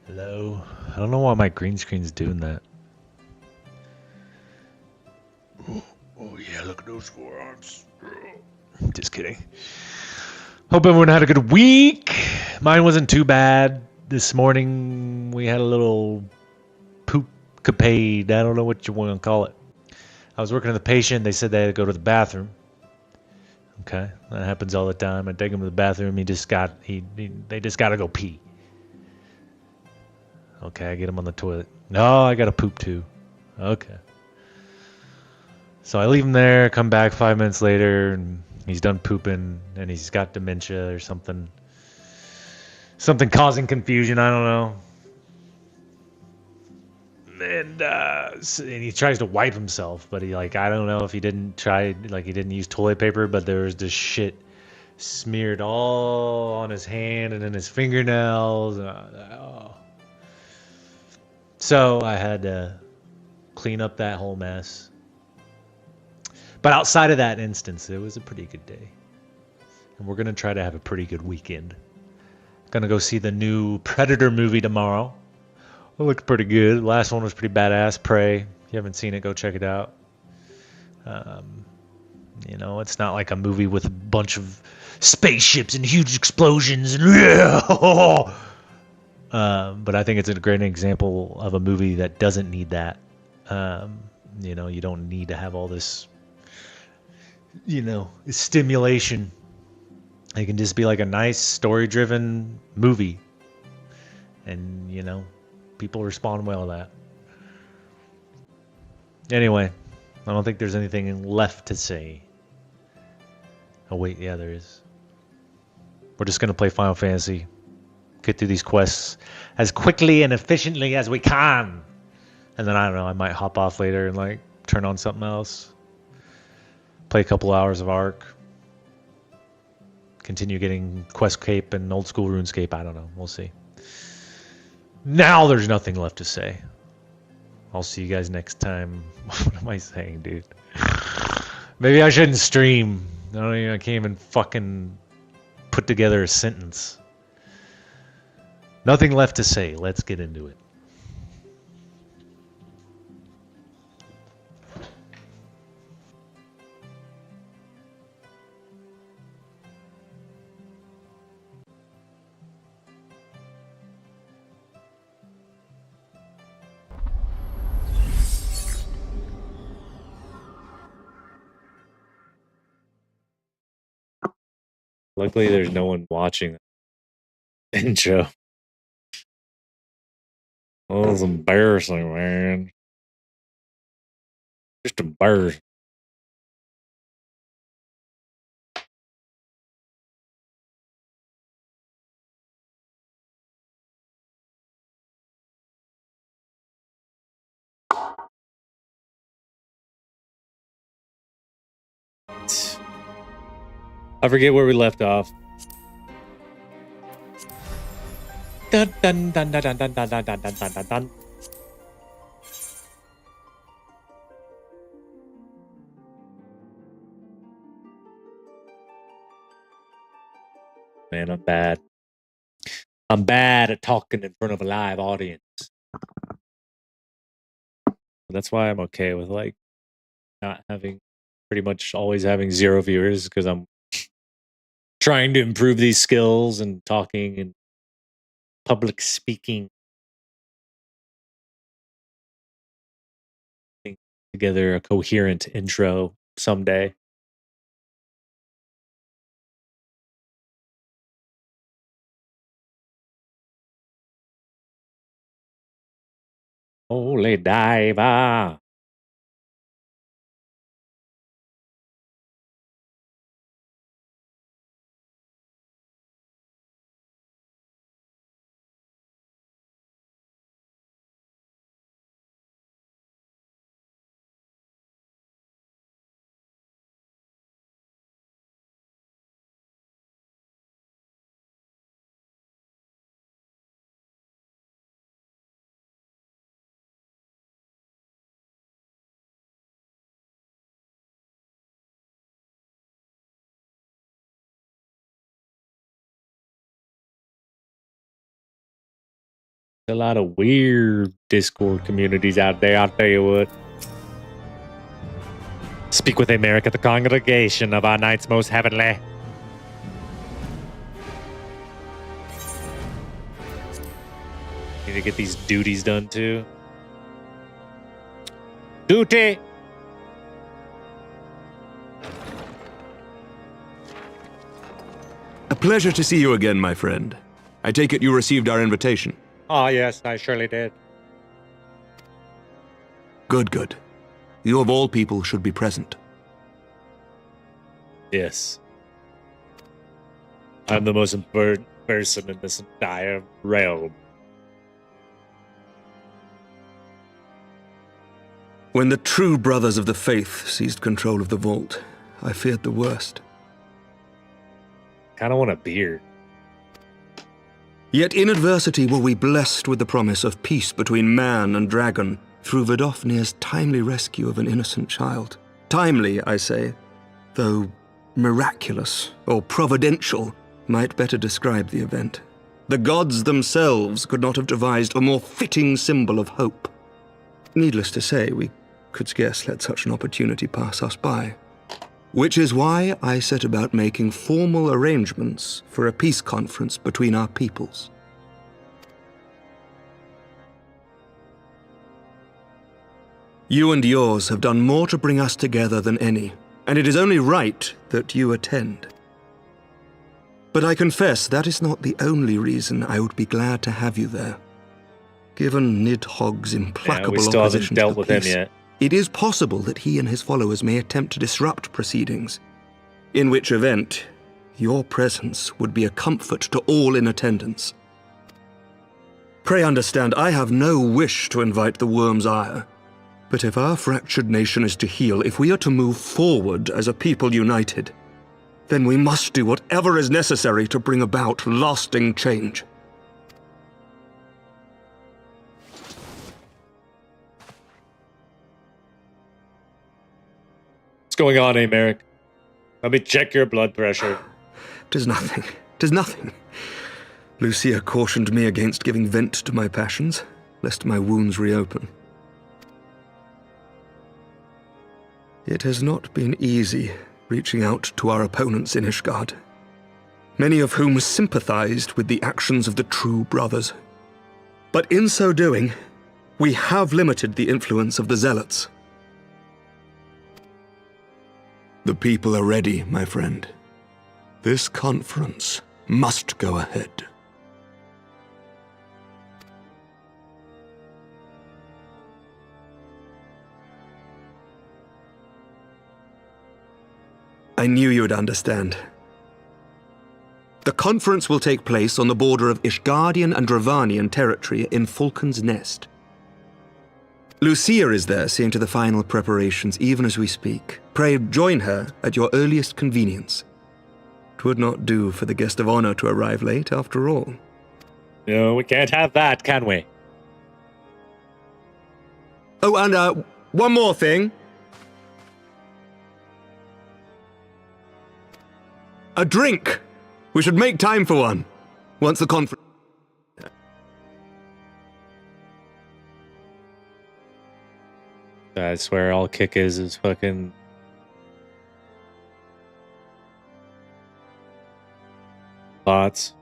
Hello. I don't know why my green screen's doing that. Oh yeah, look at those forearms. Just kidding. Hope everyone had a good week. Mine wasn't too bad. This morning we had a little poop capade. I don't know what you want to call it. I was working on the patient. They said they had to go to the bathroom. Okay, that happens all the time. I take him to the bathroom. They just got to go pee. Okay, I get him on the toilet. No, I got to poop too. Okay. So I leave him there, come back 5 minutes later, and he's done pooping, and he's got dementia or something. Something causing confusion, I don't know. And he tries to wipe himself, but I don't know if he didn't try, he didn't use toilet paper, but there was this shit smeared all on his hand and in his fingernails. Oh. So I had to clean up that whole mess. But outside of that instance, it was a pretty good day. And we're going to try to have a pretty good weekend. Gonna go see the new Predator movie tomorrow. It looked pretty good. The last one was pretty badass. Prey. If you haven't seen it, go check it out. Um, it's not like a movie with a bunch of spaceships and huge explosions and but I think it's a great example of a movie that doesn't need that. You don't need to have all this, stimulation. It can just be like a nice story-driven movie, and people respond well to that. Anyway, I don't think there's anything left to say. Oh wait, yeah, there is. We're just gonna play Final Fantasy, get through these quests as quickly and efficiently as we can, and then I don't know. I might hop off later and turn on something else, play a couple hours of Ark, continue getting Quest Cape and old school RuneScape. I don't know. We'll see. Now there's nothing left to say. I'll see you guys next time. What am I saying, dude? Maybe I shouldn't stream. I can't even fucking put together a sentence. Nothing left to say. Let's get into it. Luckily, there's no one watching the intro. Oh, it's embarrassing, man. Just embarrassing. I forget where we left off. Dun dun dun dun dun dun dun dun dun dun dun dun. Man, I'm bad. I'm bad at talking in front of a live audience. That's why I'm okay with not having, pretty much always having 0 viewers, because I'm trying to improve these skills and talking and public speaking. Together a coherent intro someday. Holy diver. a lot of weird Discord communities out there, I'll tell you what. Speak with America, the congregation of our knights most heavenly. Need to get these duties done too. Duty! A pleasure to see you again, my friend. I take it you received our invitation. Ah, yes, I surely did. Good, good. You of all people should be present. Yes. I'm the most important person in this entire realm. When the true brothers of the faith seized control of the vault, I feared the worst. Kinda want a beer. Yet in adversity were we blessed with the promise of peace between man and dragon through Vidofnir's timely rescue of an innocent child. Timely, I say, though miraculous or providential might better describe the event. The gods themselves could not have devised a more fitting symbol of hope. Needless to say, we could scarce let such an opportunity pass us by. Which is why I set about making formal arrangements for a peace conference between our peoples. You and yours have done more to bring us together than any, and it is only right that you attend. But I confess that is not the only reason I would be glad to have you there. Given Nidhogg's implacable we still haven't opposition dealt to with the him peace, yet. it is possible that he and his followers may attempt to disrupt proceedings, in which event your presence would be a comfort to all in attendance. Pray understand, I have no wish to invite the worm's ire, but if our fractured nation is to heal, if we are to move forward as a people united, then we must do whatever is necessary to bring about lasting change. What's going on, Americ? Let me check your blood pressure. 'Tis nothing. 'Tis nothing. Lucia cautioned me against giving vent to my passions, lest my wounds reopen. It has not been easy reaching out to our opponents in Ishgard, many of whom sympathized with the actions of the true brothers. But in so doing, we have limited the influence of the zealots. The people are ready, my friend. This conference must go ahead. I knew you would understand. The conference will take place on the border of Ishgardian and Dravanian territory in Falcon's Nest. Lucia is there, seeing to the final preparations even as we speak. Pray join her at your earliest convenience. It would not do for the guest of honor to arrive late, after all. No, we can't have that, can we? Oh, and one more thing. A drink! We should make time for one, once the conference... I swear all kick is fucking... Thoughts?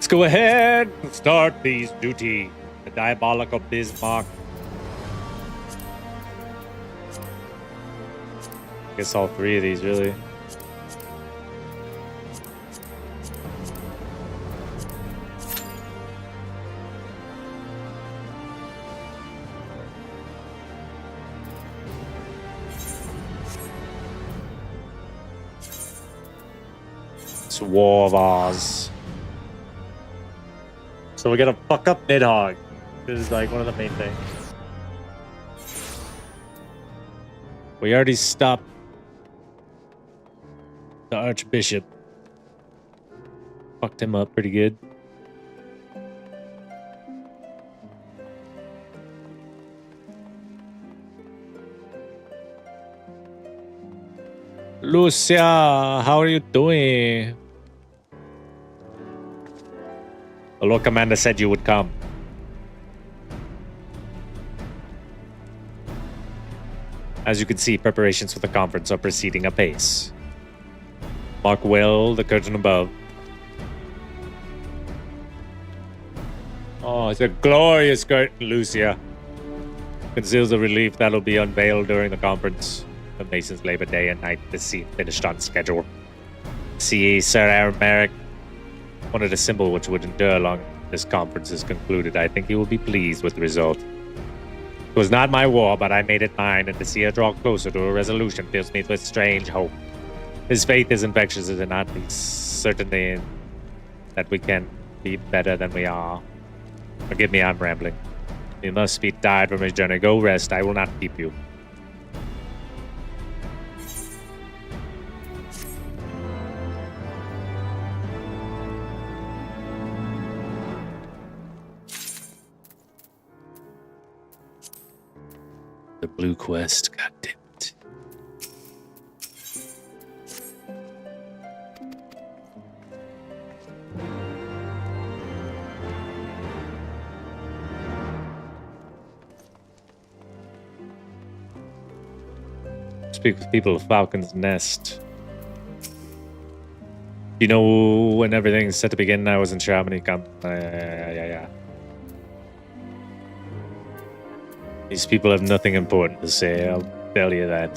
Let's go ahead and start these duty. The diabolical Bismarck. I guess all three of these, really. It's War of Oz. So we gotta fuck up Nidhogg. This is like one of the main things. We already stopped the Archbishop. Fucked him up pretty good. Lucia, how are you doing? The Lord Commander said you would come. As you can see, preparations for the conference are proceeding apace. Mark well the curtain above. Oh, it's a glorious curtain, Lucia. Conceals the relief that'll be unveiled during the conference. The Masons labor day and night, this scene finished on schedule. See, Sir Arameric wanted a symbol which would endure long this conference is concluded. I think he will be pleased with the result. It was not my war, but I made it mine, and to see her draw closer to a resolution fills me with strange hope. His faith is infectious, is it not? He's certainly that we can be better than we are. Forgive me, I'm rambling. He must be tired from his journey. Go rest. I will not keep you. The blue quest, god damn it. Speak with people of Falcon's Nest. You know, when everything's set to begin, I wasn't sure how many come. Yeah. These people have nothing important to say, I'll tell you that.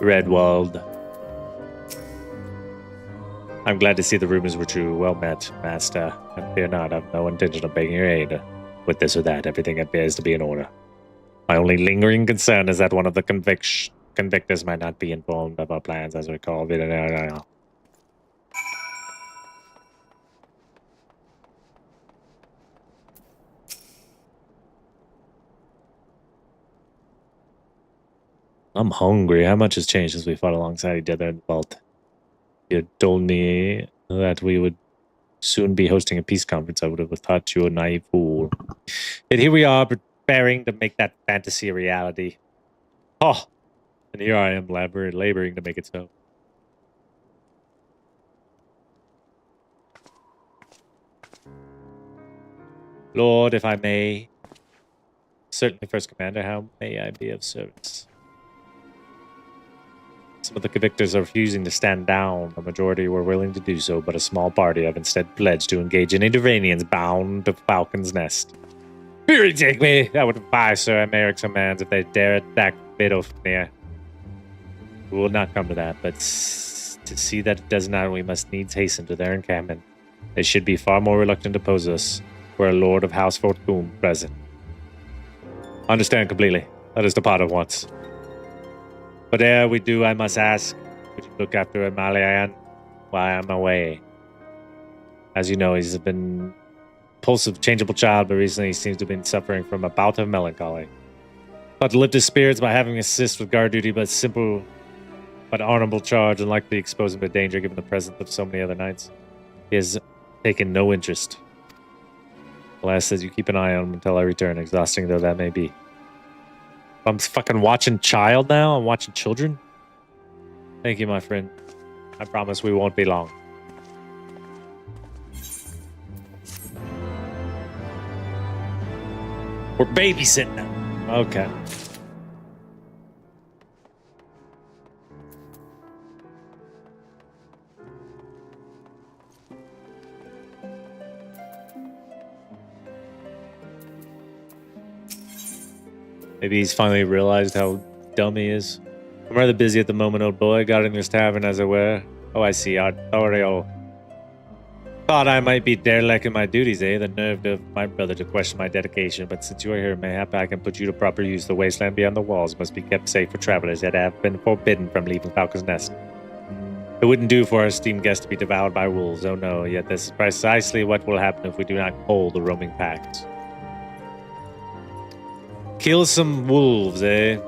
Redwald. I'm glad to see the rumors were true. Well met, Master. And fear not, I've no intention of begging your aid. With this or that, everything appears to be in order. My only lingering concern is that one of the convictors might not be informed of our plans, as we call it. I'm hungry. How much has changed since we fought alongside each other in the vault? You told me that we would soon be hosting a peace conference. I would have thought you a naive fool. Yet here we are, preparing to make that fantasy a reality. Oh, and here I am laboring to make it so. Lord, if I may. Certainly, First Commander, how may I be of service? Some of the convictors are refusing to stand down. The majority were willing to do so, but a small party have instead pledged to engage in intervenience bound to Falcon's Nest. Fury take me! I would defy Sir Americ's commands if they dare attack Bidofnir. We will not come to that, but to see that it does not, we must needs hasten to their encampment. They should be far more reluctant to oppose us, were a Lord of House Fortune present. Understand completely. Let us depart at once. But ere we do, I must ask, would you look after Amalian while I'm away? As you know, he's been impulsive, changeable child, but recently he seems to have been suffering from a bout of melancholy. Thought to lift his spirits by having him assist with guard duty, but simple but honorable charge, and likely expose him to danger given the presence of so many other knights. He has taken no interest. Alas, says you keep an eye on him until I return, exhausting though that may be. I'm fucking watching child now? I'm watching children? Thank you, my friend. I promise we won't be long. We're babysitting now. Okay. Maybe he's finally realized how dumb he is. I'm rather busy at the moment, old boy. Got in this tavern, as it were. Oh, I see. Artorial. Thought I might be derelict in my duties, eh? The nerve of my brother to question my dedication. But since you are here, mayhap I can put you to proper use. The wasteland beyond the walls must be kept safe for travelers, yet I have been forbidden from leaving Falcon's Nest. It wouldn't do for our esteemed guest to be devoured by wolves. Oh no, yet this is precisely what will happen if we do not hold the roaming pact. Kill some wolves, eh?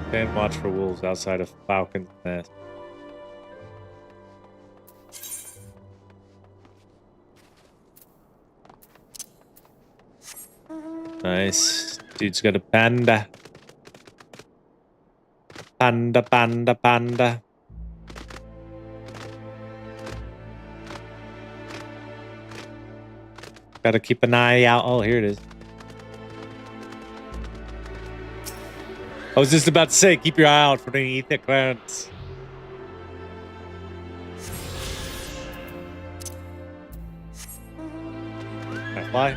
Stand watch for wolves outside of Falcon's Nest. Nice. Dude's got a panda. Panda, panda, panda. Gotta keep an eye out. Oh, here it is. I was just about to say, keep your eye out for any ether clearance. Can I fly?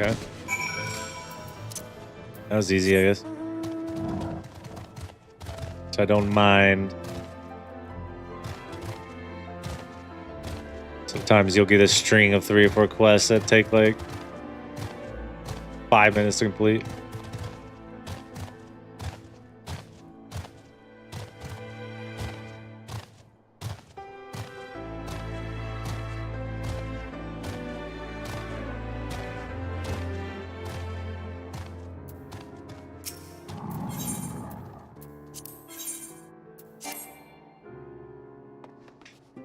Okay. That was easy, I guess. So I don't mind. Sometimes you'll get a string of 3 or 4 quests that take like 5 minutes to complete.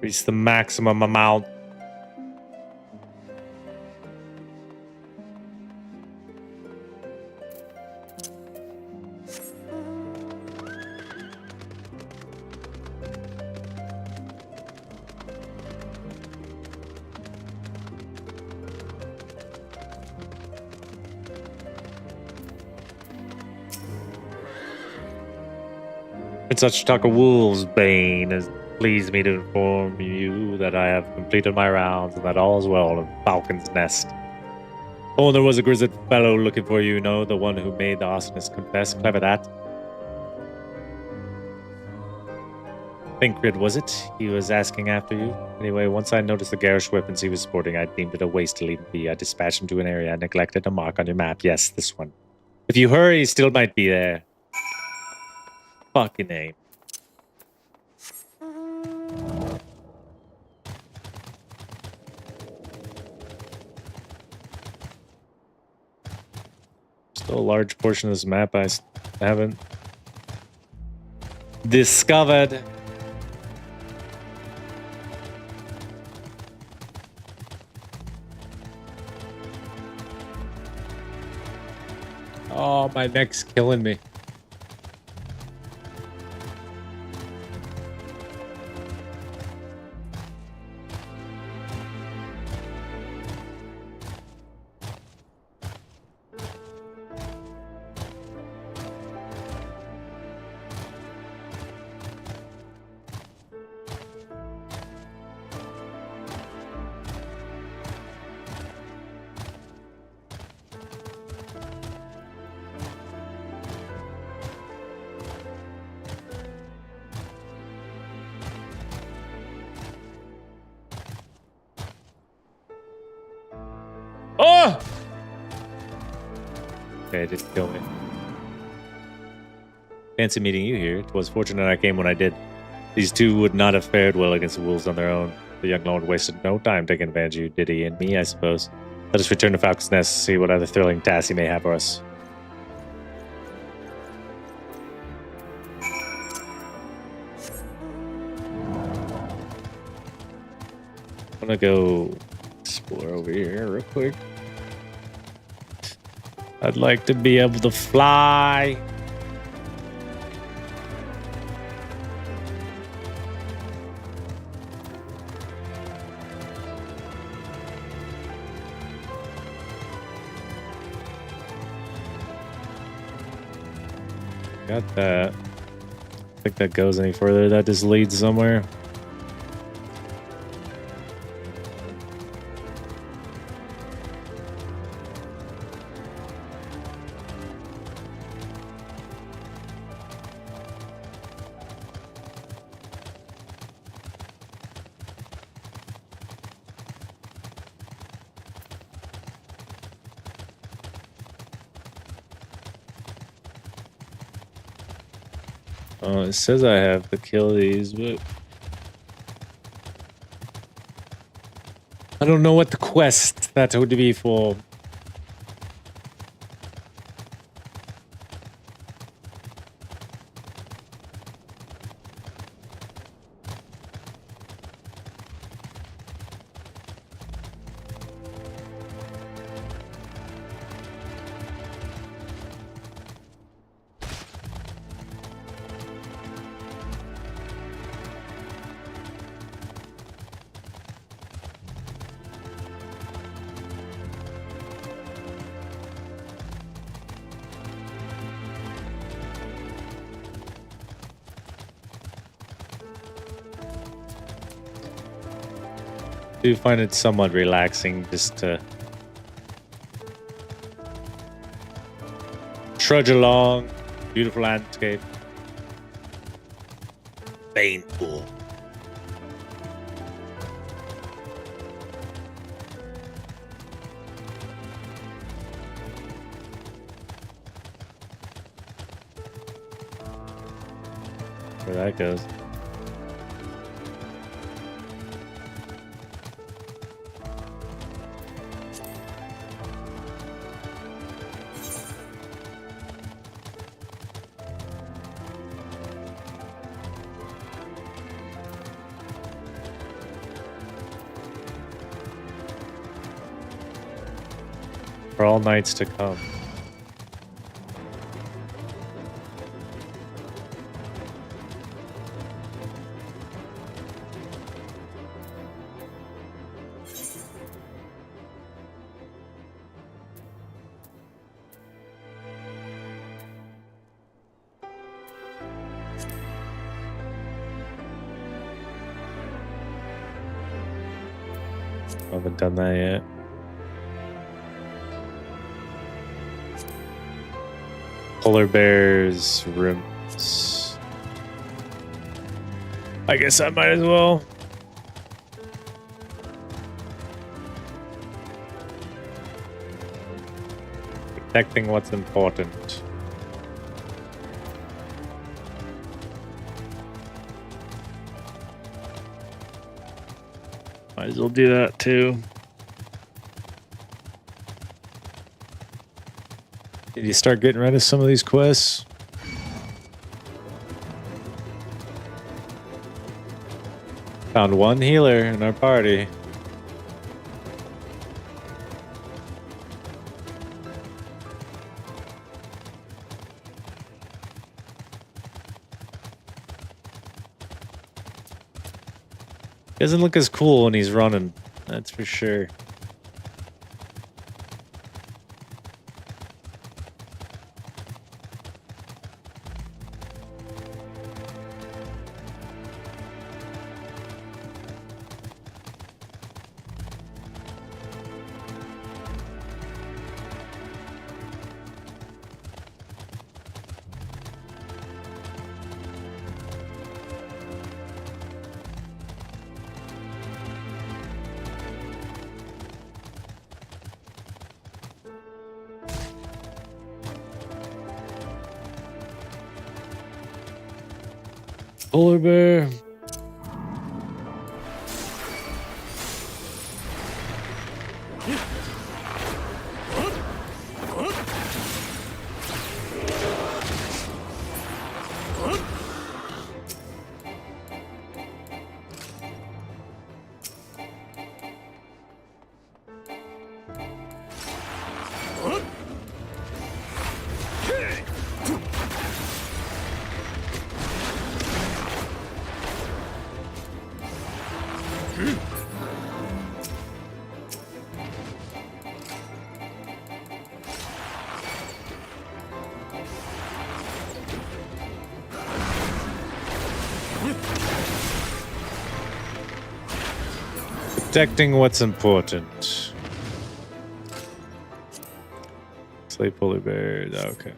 Reach the maximum amount. It's such talk of wolves, Bane, has pleased me to inform you that I have completed my rounds and that all is well in Falcon's Nest. Oh, there was a grizzled fellow looking for you, the one who made the awesomeness confess. Clever that. Thinkrid, was it? He was asking after you. Anyway, once I noticed the garish weapons he was sporting, I deemed it a waste to leave him be. I dispatched him to an area I neglected a mark on your map. Yes, this one. If you hurry, he still might be there. Fucking name. Still a large portion of this map I haven't discovered. Oh, my neck's killing me. Okay, it didn't kill me. Fancy meeting you here. 'Twas fortunate I came when I did. These two would not have fared well against the wolves on their own. The young lord wasted no time taking advantage of you, did he? And me, I suppose. Let us return to Falcon's Nest to see what other thrilling tasks he may have for us. I'm gonna go explore over here real quick. I'd like to be able to fly. Got that. I think that goes any further. That just leads somewhere. Oh, it says I have to kill these, but I don't know what the quest that would be for. I do find it somewhat relaxing just to trudge along. Beautiful landscape. Painful. Where that goes. For all nights to come. I haven't done that yet. Polar bears, rooms. I guess I might as well. Protecting what's important. Might as well do that too. Did you start getting rid of some of these quests? Found one healer in our party. Doesn't look as cool when he's running, that's for sure. polar bear. Protecting what's important. Slay polar bears. Okay.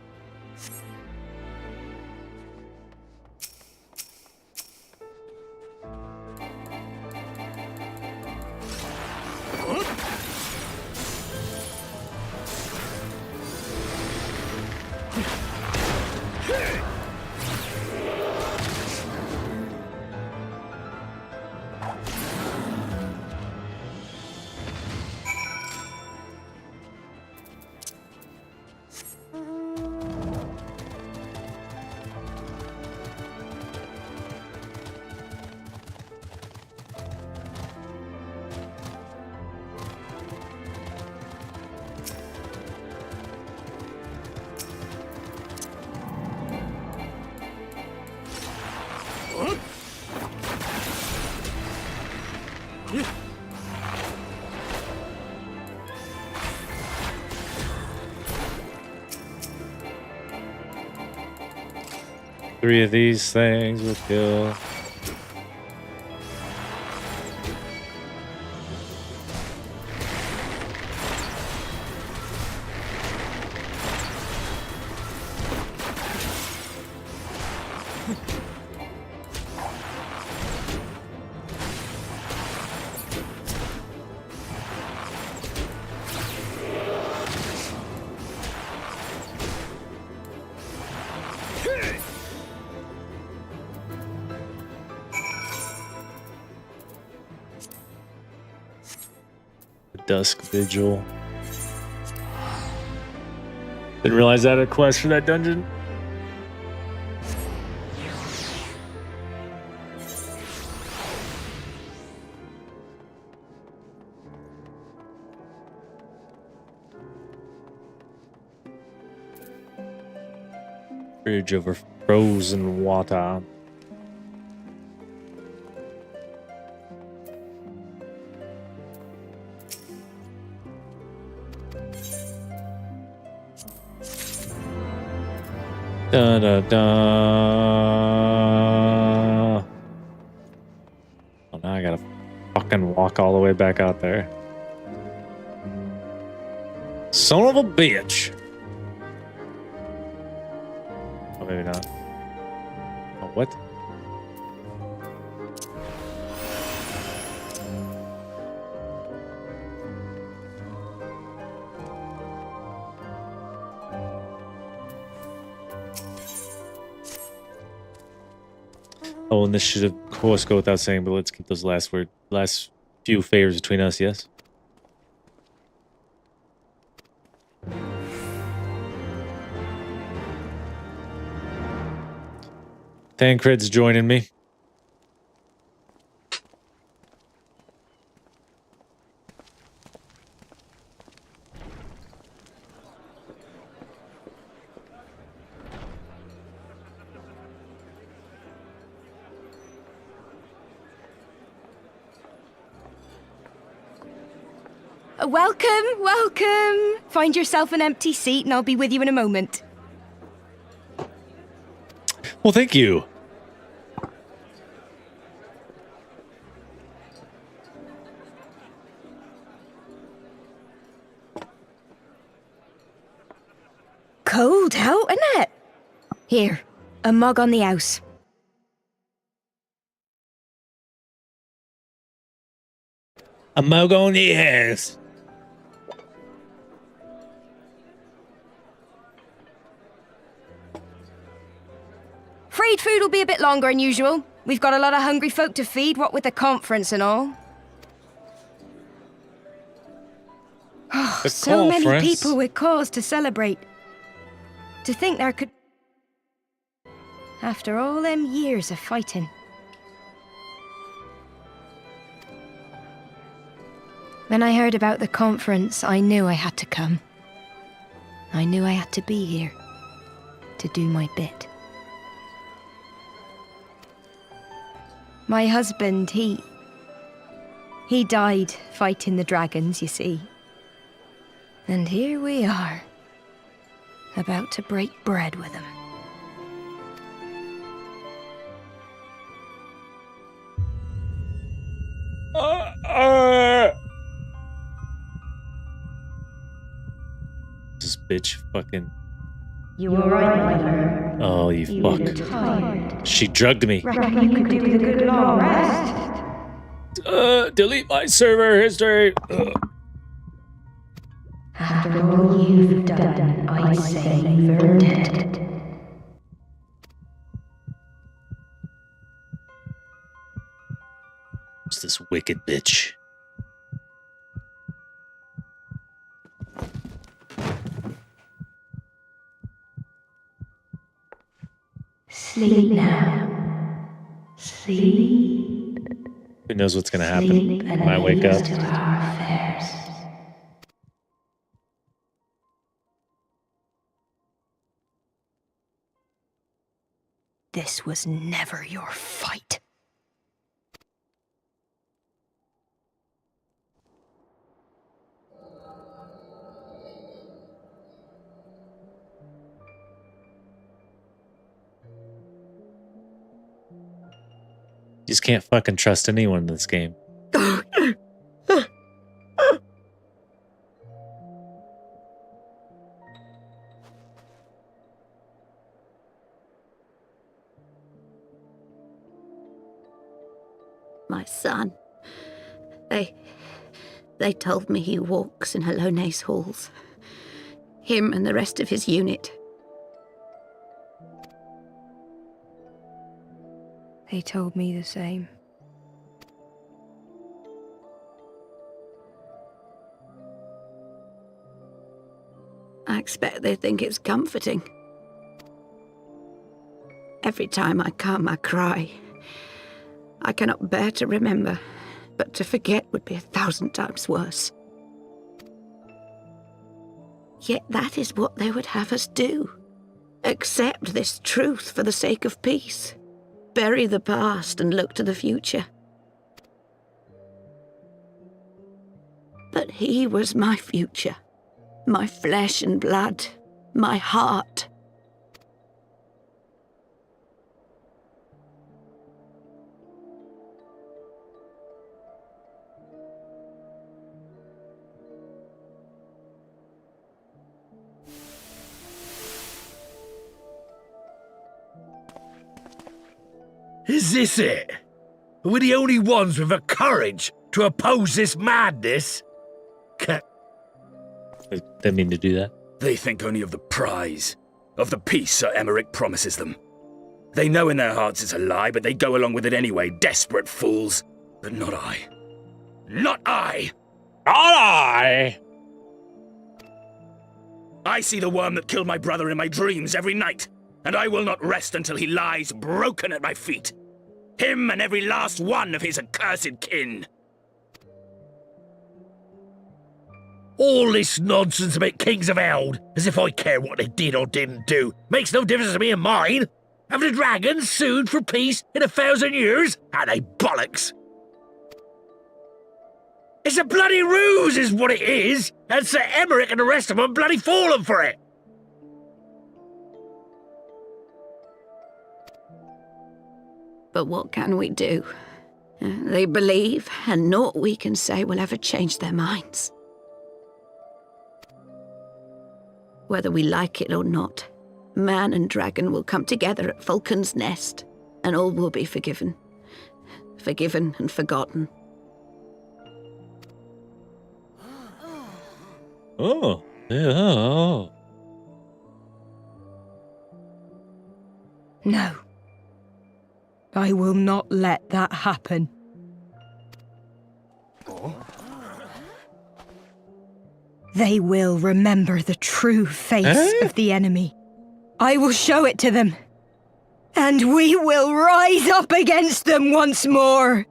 Three of these things will kill. Dusk Vigil. Didn't realize I had a quest for that dungeon. Bridge over frozen water. Da da da. Oh, now I gotta fucking walk all the way back out there. Son of a bitch. Oh, maybe not. Oh, what? Oh, and this should of course go without saying, but let's keep those last few favors between us, yes? Tancred's joining me. Welcome, welcome. Find yourself an empty seat and I'll be with you in a moment. Well, thank you. Cold out, isn't it? Here, a mug on the house. A mug on the ass. Afraid food will be a bit longer than usual. We've got a lot of hungry folk to feed, what with the conference and all. Oh, The so many conference? people with cause to celebrate. To think there could... After all them years of fighting. When I heard about the conference, I knew I had to come. I knew I had to be here. To do my bit. My husband, he died fighting the dragons, you see. And here we are, about to break bread with him. This bitch fucking... You alright, mother? Oh, you fuck. Tired. She drugged me. Reckon you could do with a good long rest? Delete my server history. After all you've done, I say you've earned it. Who's this wicked bitch? Sleep now. Sleep. Who knows what's gonna happen? Sleep and Might wake leave us up. to our affairs. This was never your fight. You just can't fucking trust anyone in this game. My son. They told me he walks in Halone's halls. Him and the rest of his unit. They told me the same. I expect they think it's comforting. Every time I come, I cry. I cannot bear to remember, but to forget would be 1,000 times worse. Yet that is what they would have us do. Accept this truth for the sake of peace. Bury the past and look to the future. But he was my future. My flesh and blood. My heart. Is this it? We're the only ones with the courage to oppose this madness? They didn't mean to do that. They think only of the prize, of the peace Sir Emmerich promises them. They know in their hearts it's a lie, but they go along with it anyway, desperate fools. But not I. Not I! Not I! I see the worm that killed my brother in my dreams every night, and I will not rest until he lies broken at my feet. Him and every last one of his accursed kin. All this nonsense about Kings of Eld, as if I care what they did or didn't do, makes no difference to me and mine. Have the dragons sued for peace in 1,000 years? Are they bollocks? It's a bloody ruse is what it is, and Sir Emmerich and the rest of them bloody fallen for it. But what can we do? They believe, and naught we can say will ever change their minds. Whether we like it or not, man and dragon will come together at Vulcan's Nest, and all will be forgiven. Forgiven and forgotten. Oh, yeah. Oh. No. I will not let that happen. They will remember the true face of the enemy. I will show it to them. And we will rise up against them once more.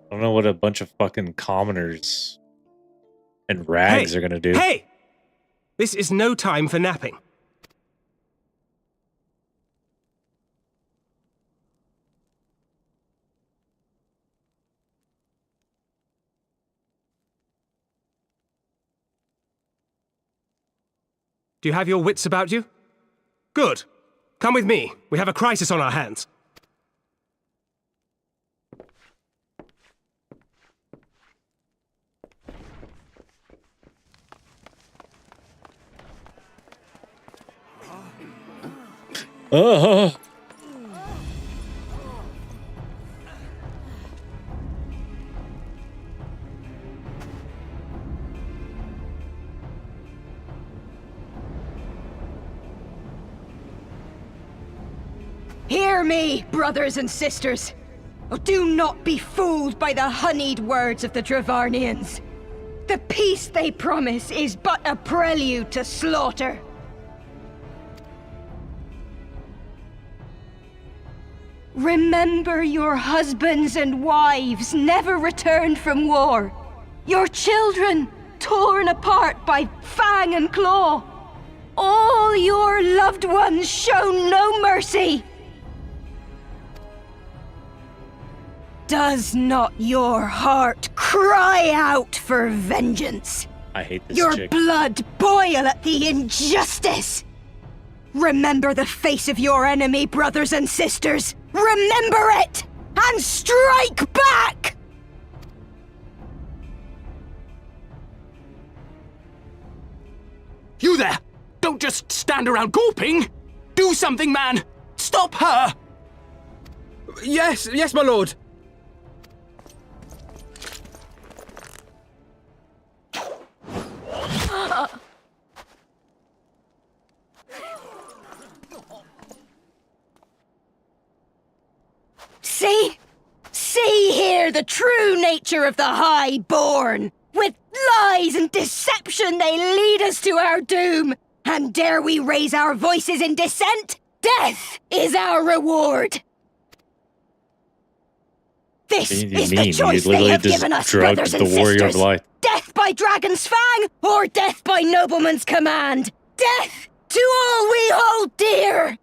I don't know what a bunch of fucking commoners and rags are gonna do. Hey! This is no time for napping. Do you have your wits about you? Good. Come with me. We have a crisis on our hands. Oh. Hear me, brothers and sisters. Oh, do not be fooled by the honeyed words of the Dravarnians. The peace they promise is but a prelude to slaughter. Remember your husbands and wives never returned from war. Your children torn apart by fang and claw. All your loved ones shown no mercy. Does not your heart cry out for vengeance? I hate this Your chick. blood boil at the injustice. Remember the face of your enemy, brothers and sisters. Remember it, and strike back! You there! Don't just stand around gawping! Do something, man! Stop her! Yes, my lord. See here the true nature of the Highborn. With lies and deception they lead us to our doom. And dare we raise our voices in dissent? Death is our reward. This is the choice they have given us, brothers and sisters. Death by dragon's fang, or death by nobleman's command. Death to all we hold dear.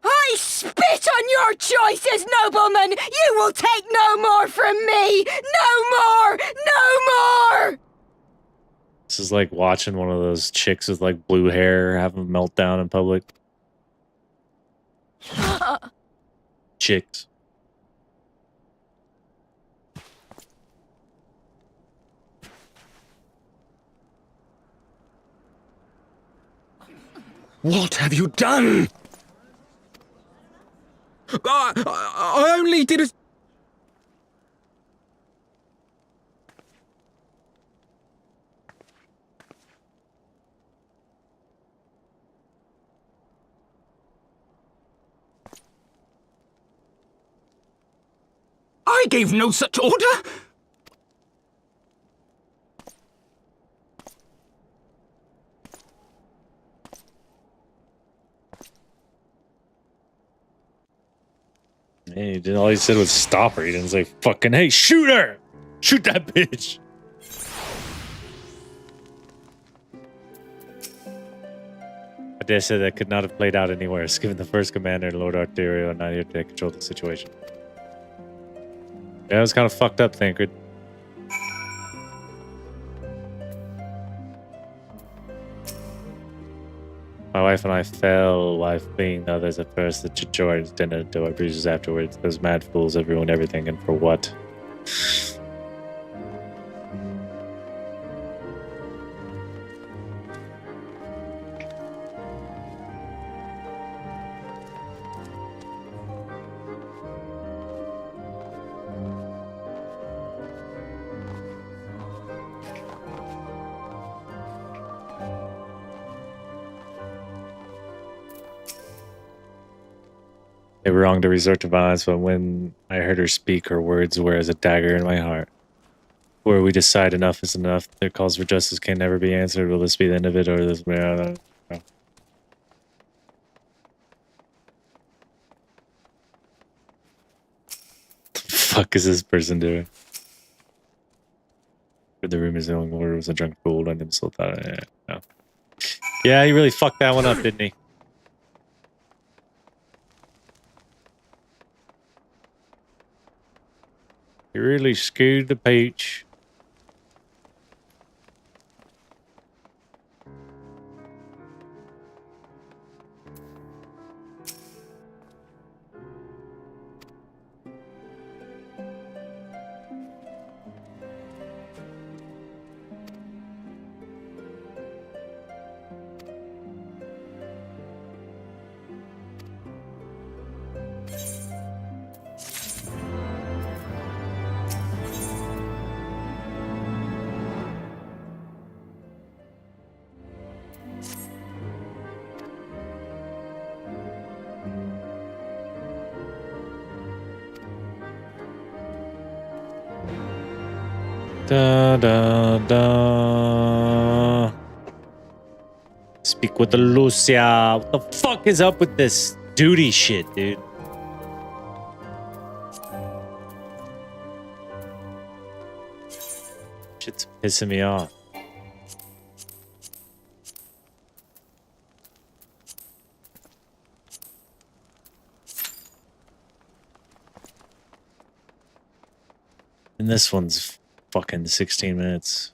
I spit on your choices, nobleman! You will take no more from me! No more! No more! This is like watching one of those chicks with like blue hair have a meltdown in public. Chicks. What have you done? I only did as... I gave no such order! Hey, he did, all he said was stop her. He didn't say fucking, hey, shoot her! Shoot that bitch! I dare say that could not have played out anywhere, given the first commander, Lord Arterio, not here to control the situation. Yeah, it was kind of fucked up, Thancred. My wife and I fell, wife being the others at first, the Chichorans didn't do our bruises afterwards. Those mad fools have ruined everything, and for what? They were wrong to resort to violence, but when I heard her speak, her words were as a dagger in my heart. Where we decide enough is enough, their calls for justice can never be answered. Will this be the end of it, or this? I don't know. What the fuck is this person doing? The rumors knowing Lord was a drunk fool and himself thought, no. Yeah, he really fucked that one up, didn't he? He really screwed the pooch. Da da da. Speak with the Lucia. What the fuck is up with this duty shit, dude? Shit's pissing me off. And this one's fucking 16 minutes.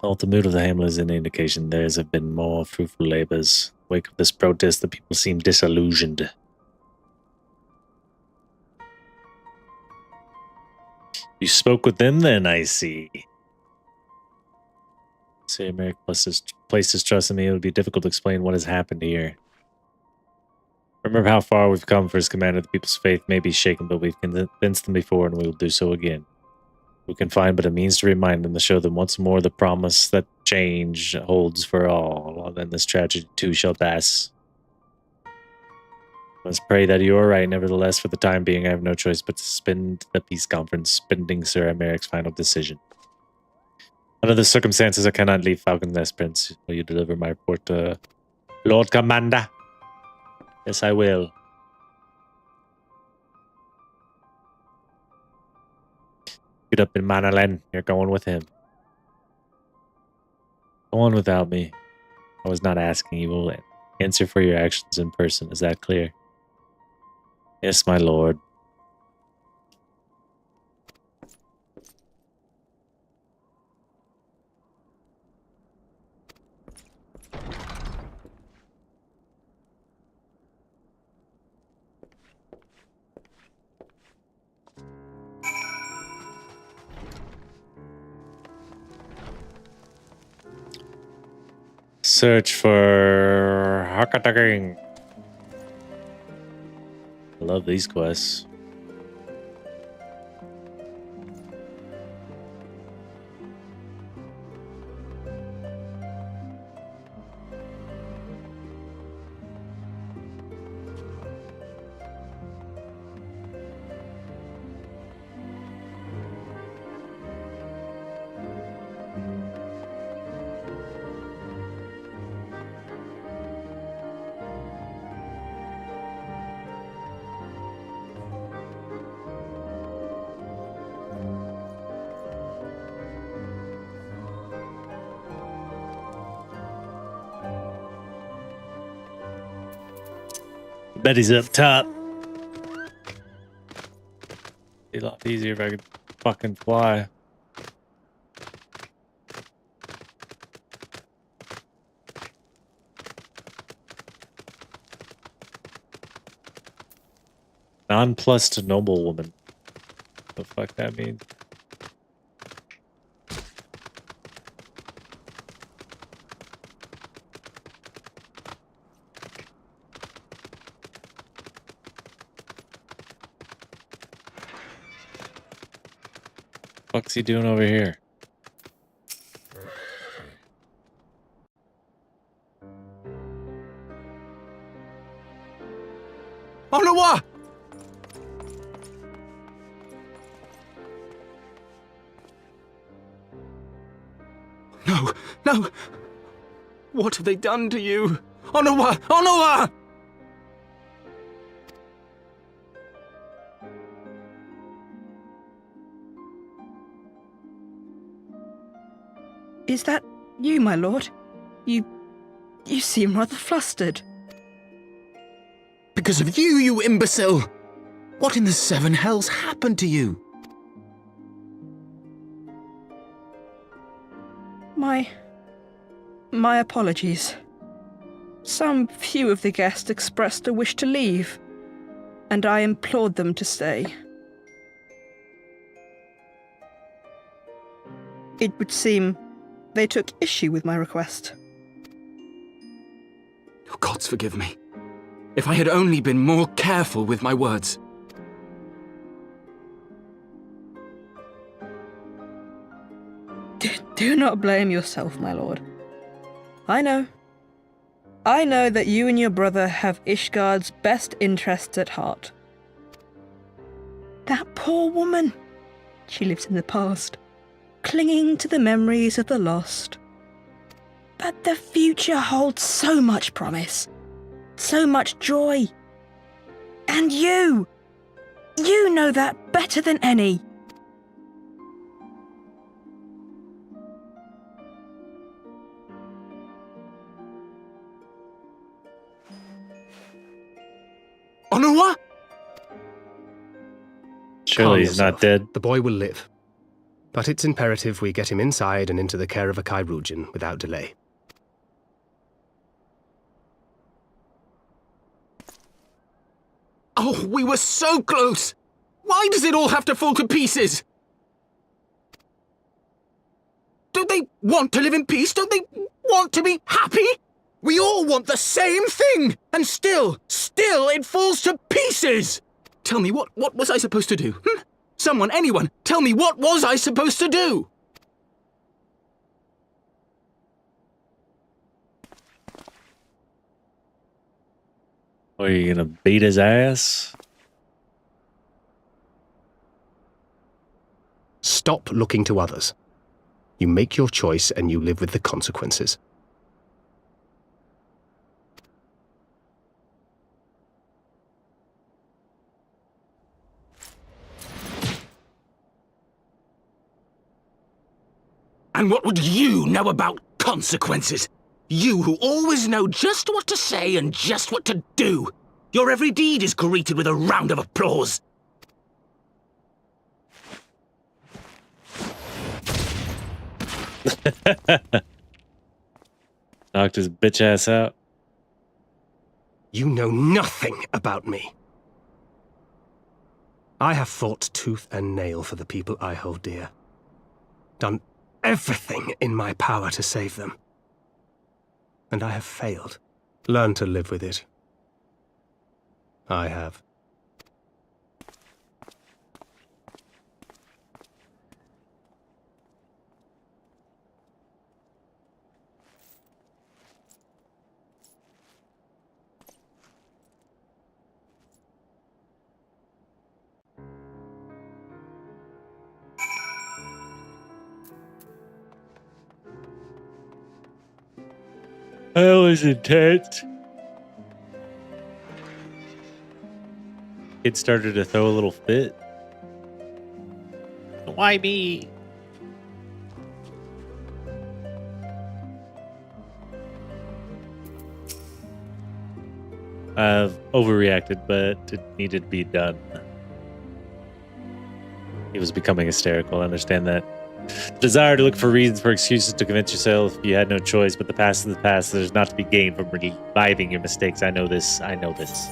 Well, the mood of the hamlet is an indication theirs have been more fruitful labors. Wake of this protest, the people seem disillusioned. You spoke with them then, I see. Say Merrick placed his trust in me, it would be difficult to explain what has happened here. Remember how far we've come for his command of the people's faith may be shaken, but we've convinced them before and we will do so again. We can find but a means to remind them, to show them once more the promise that change holds for all, and then this tragedy too shall pass. I must pray that you are right. Nevertheless, for the time being, I have no choice but to suspend the peace conference, pending Sir Americ's final decision. Under the circumstances, I cannot leave Falcon's Nest, Prince. Will you deliver my report to Lord Commander? Yes, I will. Get up in Manalen. You're going with him. Go on without me. I was not asking. You will answer for your actions in person. Is that clear? Yes, my lord. Search for Hakataking. I love these quests. Bet he's up top. Be a lot easier if I could fucking fly. Nonplussed noblewoman. The fuck that means? What's he doing over here? Onawa! No, no! What have they done to you? Onawa! Onawa! Is that you, my lord? You seem rather flustered. Because of you, you imbecile! What in the seven hells happened to you? My apologies. Some few of the guests expressed a wish to leave, and I implored them to stay. It would seem they took issue with my request. Oh, gods forgive me. If I had only been more careful with my words. Do not blame yourself, my lord. I know that you and your brother have Ishgard's best interests at heart. That poor woman. She lives in the past, clinging to the memories of the lost. But the future holds so much promise, so much joy. And you know that better than any. Onawa? Surely he's not dead. The boy will live. But it's imperative we get him inside and into the care of a Kairujin without delay. Oh, we were so close! Why does it all have to fall to pieces? Don't they want to live in peace? Don't they want to be happy? We all want the same thing! And still it falls to pieces! Tell me, what was I supposed to do? Someone, anyone, tell me, what was I supposed to do? Are you gonna beat his ass? Stop looking to others. You make your choice and you live with the consequences. And what would you know about consequences? You who always know just what to say and just what to do. Your every deed is greeted with a round of applause. Knocked his bitch ass out. You know nothing about me. I have fought tooth and nail for the people I hold dear. Done everything in my power to save them. And I have failed. Learn to live with it. I have. That was intense. Kid started to throw a little fit. Why me? I've overreacted, but it needed to be done. He was becoming hysterical. I understand that. Desire to look for reasons for excuses to convince yourself you had no choice, but the past is the past. There's not to be gained from reviving your mistakes. I know this. I know this.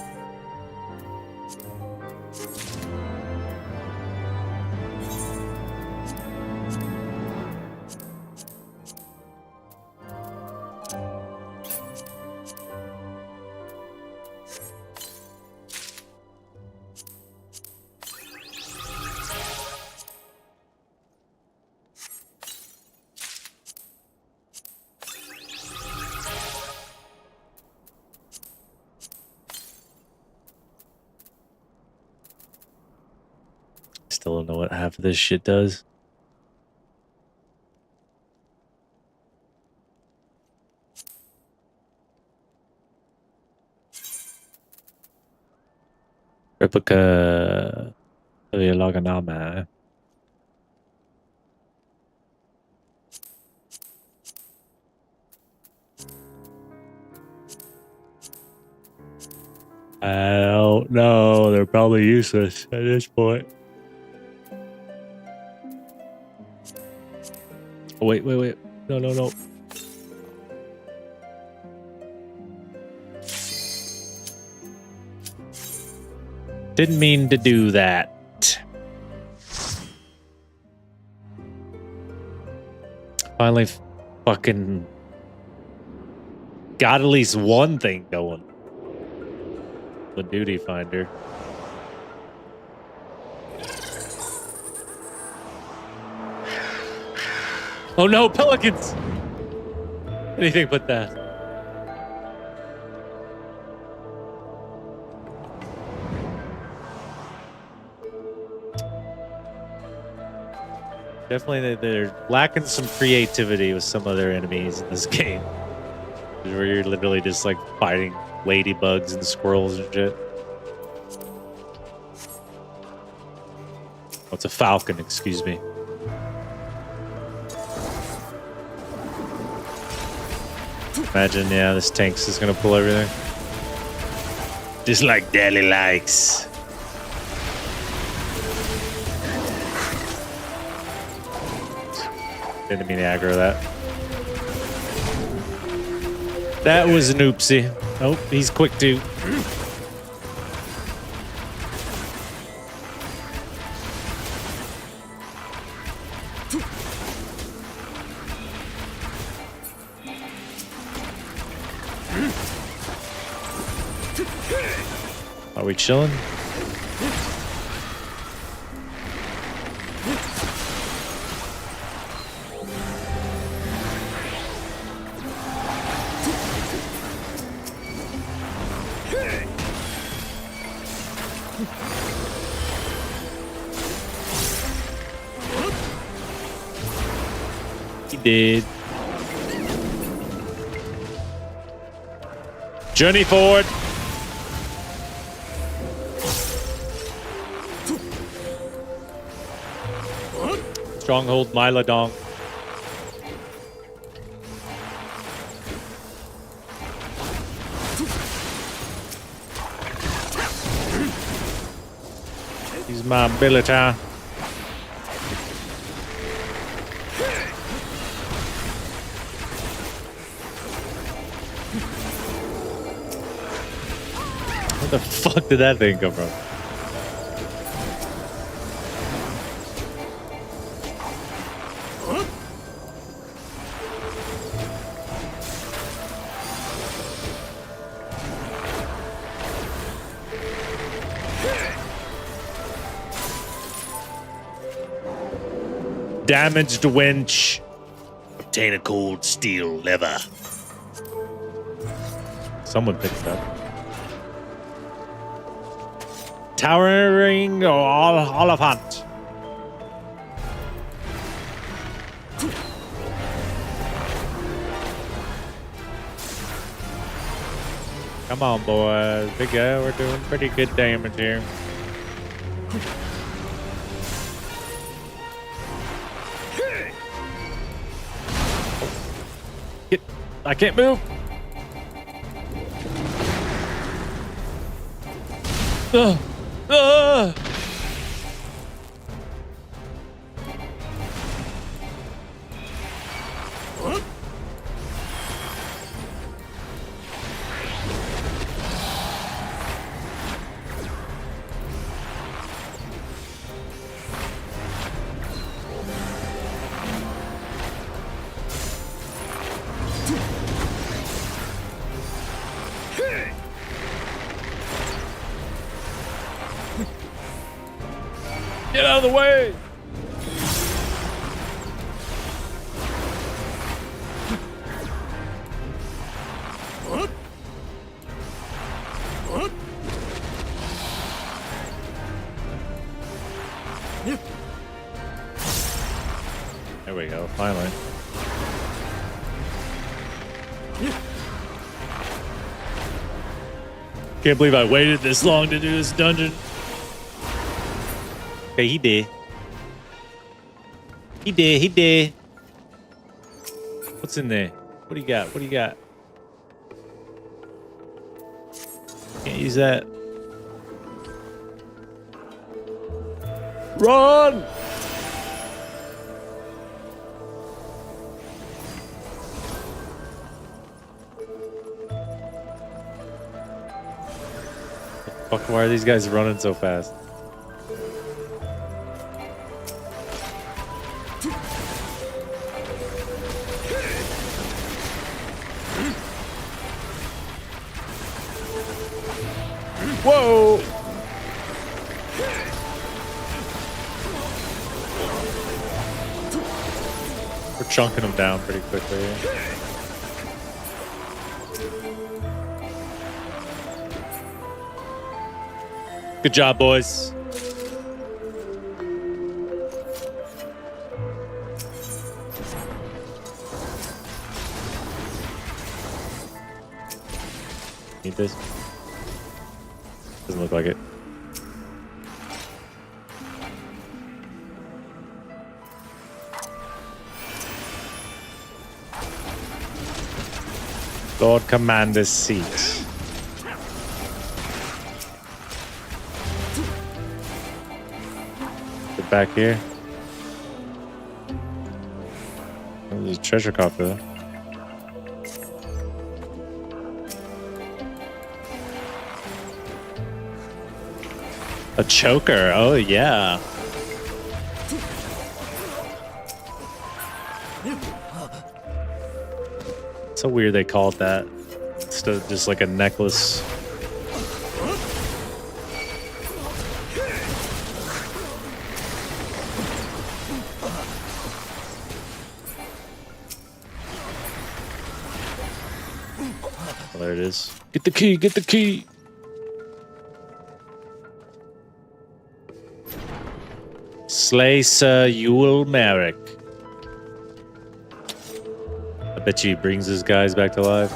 Still don't know what half of this shit does. Replica Loganama. I don't know. They're probably useless at this point. Oh, wait. No. Didn't mean to do that. Finally fucking got at least one thing going. The duty finder. Oh no, pelicans! Anything but that. Definitely they're lacking some creativity with some of their enemies in this game. Where you're literally just like fighting ladybugs and squirrels and shit. Oh, it's a falcon, excuse me. Imagine, yeah, this tank's just gonna pull everything. Just like Daddy likes. Didn't mean to aggro that. That was an oopsie. Oh, he's quick too. Are we chilling? He did. Journey forward. Stronghold Mylodong. He's my ability. Where the fuck did that thing come from? Damaged winch. Obtain a cold steel lever. Someone picked it up. Towering Oliphant. Come on, boys. Big guy, we're doing pretty good damage here. I can't move. Get out of the way! There we go, finally. Can't believe I waited this long to do this dungeon. Okay, he did. He did, he did. What's in there? What do you got? What do you got? Can't use that. Run! Fuck, why are these guys running so fast? Whoa! We're chunking them down pretty quickly. Good job, boys. Need this? Doesn't look like it. Lord Commander's seat. Get back here. Oh, there's a treasure coffer there. A choker. Oh, yeah. It's so weird they called that. Instead of just like a necklace. Oh, there it is. Get the key, get the key. Slay Sir Ewell Merrick. I bet you he brings his guys back to life.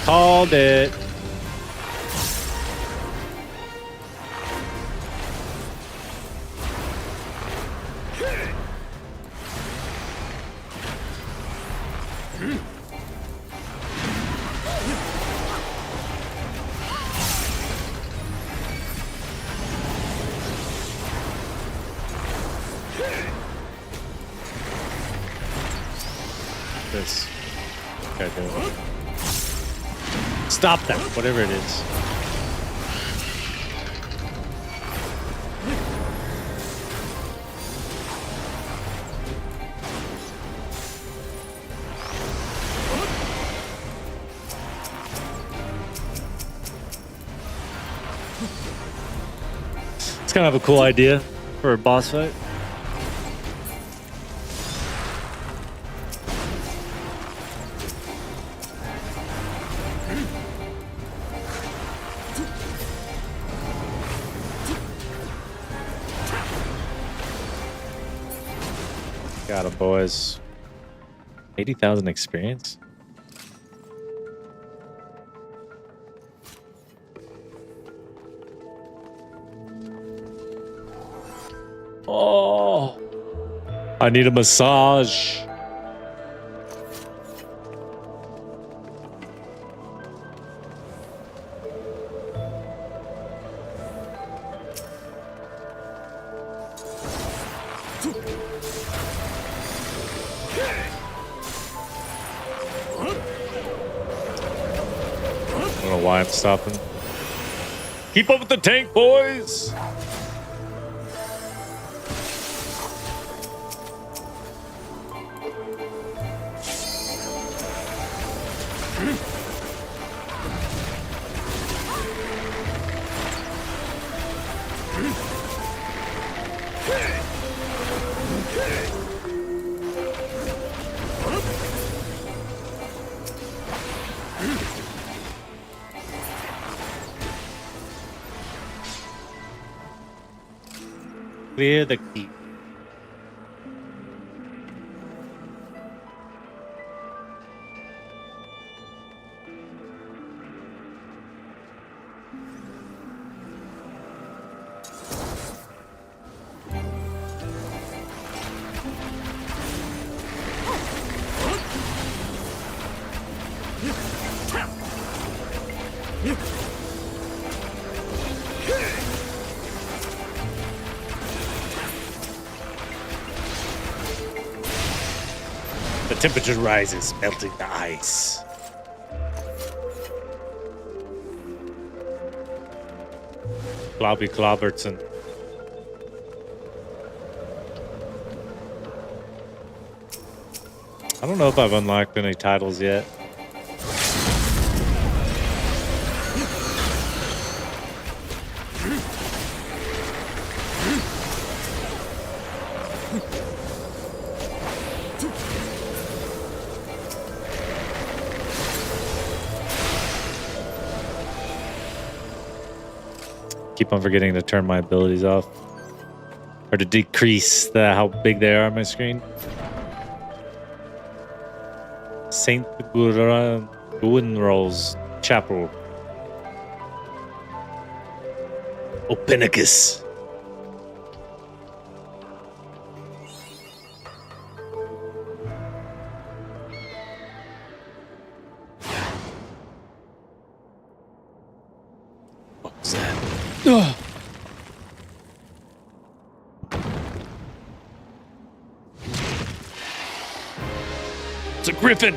Called it. This. Okay, do it. Stop that, whatever it is. It's kind of a cool idea for a boss fight. Got it, boys. 80,000 experience? Oh, I need a massage. I don't know why I'm stopping. Keep up with the tank, boys! Clear the key. The temperature rises, melting the ice. Globby Clobberton. I don't know if I've unlocked any titles yet. Keep on forgetting to turn my abilities off. Or to decrease how big they are on my screen. Saint Guinrol's Chapel. Openicus. What's that? Ugh. It's a griffin.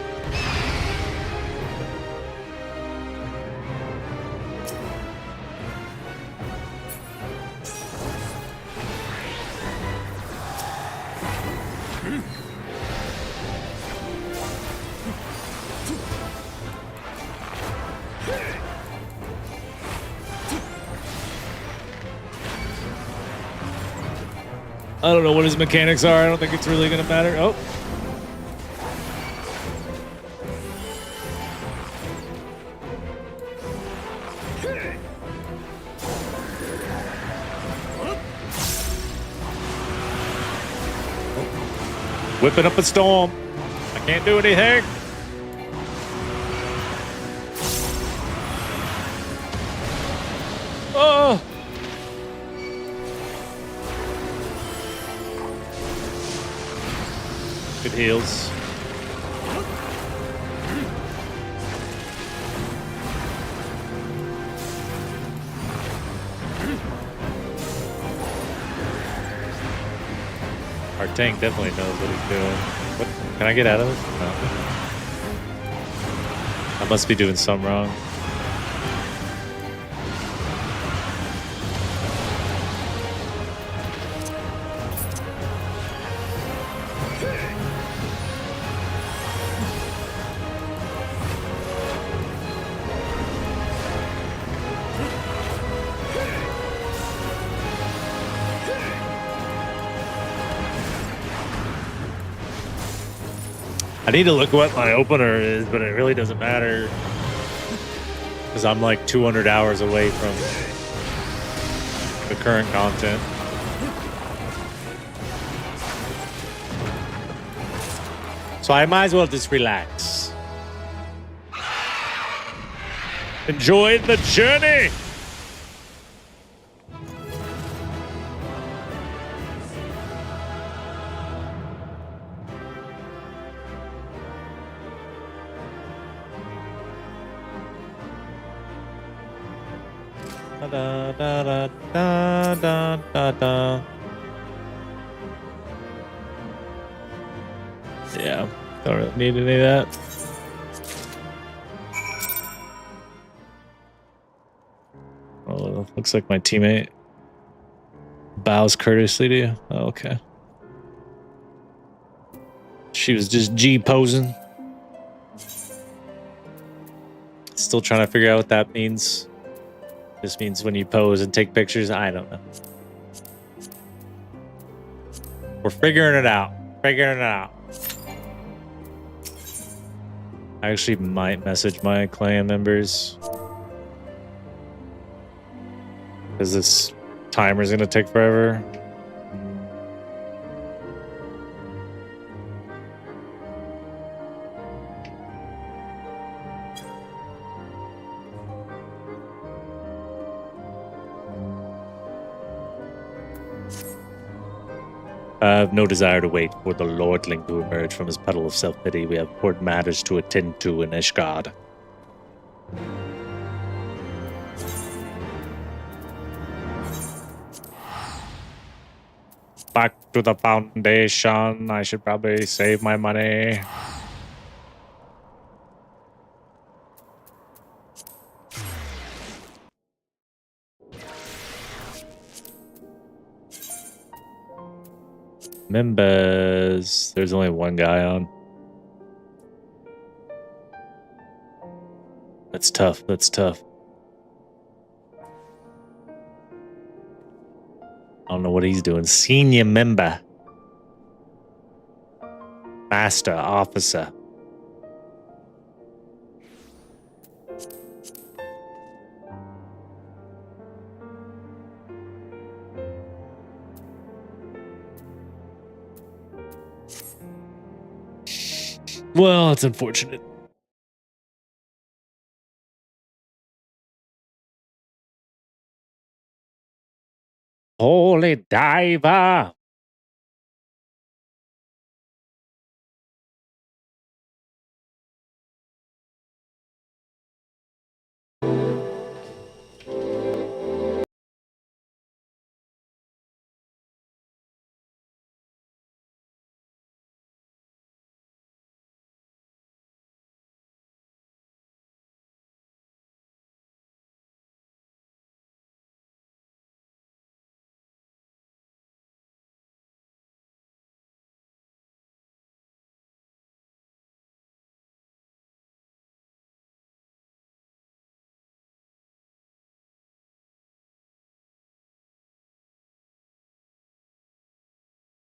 I don't know what his mechanics are. I don't think it's really going to matter. Oh. Whipping up a storm. I can't do anything. Oh. It heals. Our tank definitely knows what he's doing. What? Can I get out of this? No. I must be doing something wrong. I need to look what my opener is, but it really doesn't matter. Because I'm like 200 hours away from the current content. So I might as well just relax. Enjoy the journey! Da, da, da, da, da, da, da. Yeah, don't really need any of that. Oh, looks like my teammate bows courteously to you. Oh, okay. She was just G posing. Still trying to figure out what that means. This means when you pose and take pictures. I don't know. We're figuring it out. Figuring it out. I actually might message my clan members. Because this timer's going to take forever. I have no desire to wait for the lordling to emerge from his puddle of self-pity. We have important matters to attend to in Ishgard. Back to the foundation. I should probably save my money. Members. There's only one guy on. That's tough. That's tough. I don't know what he's doing. Senior member. Master officer. Well, it's unfortunate. Holy diver.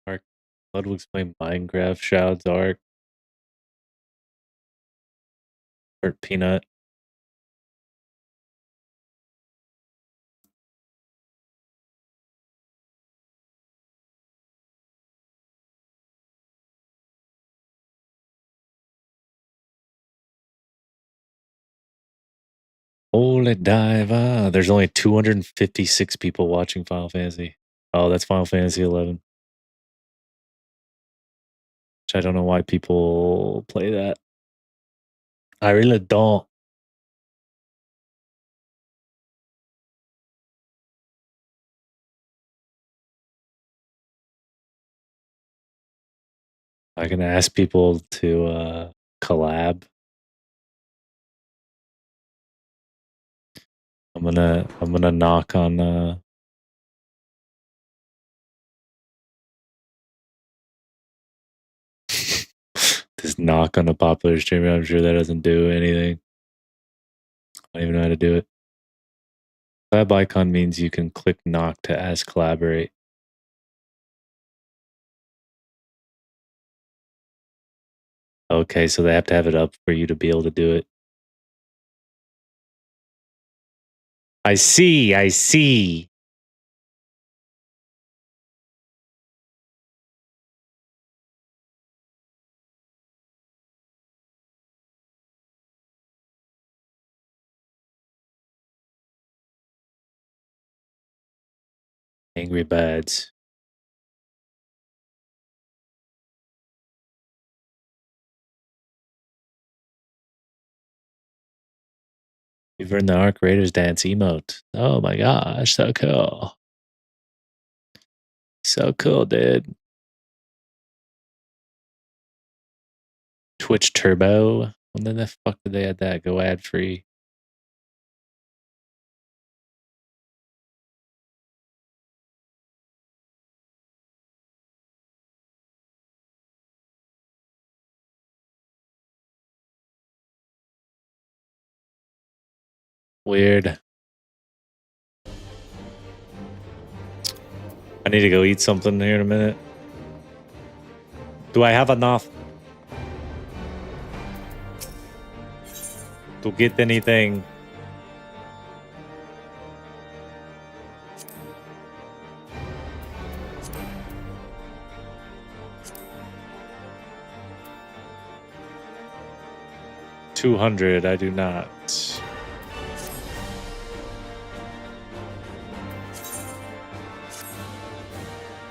Arc. Ludwig's playing Minecraft. Shouts Arc. Hurt Peanut. Holy diver. There's only 256 people watching Final Fantasy. Oh, that's Final Fantasy 11. Which I don't know why people play that. I really don't. I can ask people to collab. I'm gonna knock on just knock on a popular streamer. I'm sure that doesn't do anything. I don't even know how to do it. Collab icon means you can click knock to ask collaborate. Okay, so they have to have it up for you to be able to do it. I see, I see. Angry Birds. You've earned the Arc Raiders dance emote. Oh my gosh, so cool. So cool, dude. Twitch Turbo. When the fuck did they add that? Go ad free. Weird. I need to go eat something here in a minute. Do I have enough to get anything? $200, I do not.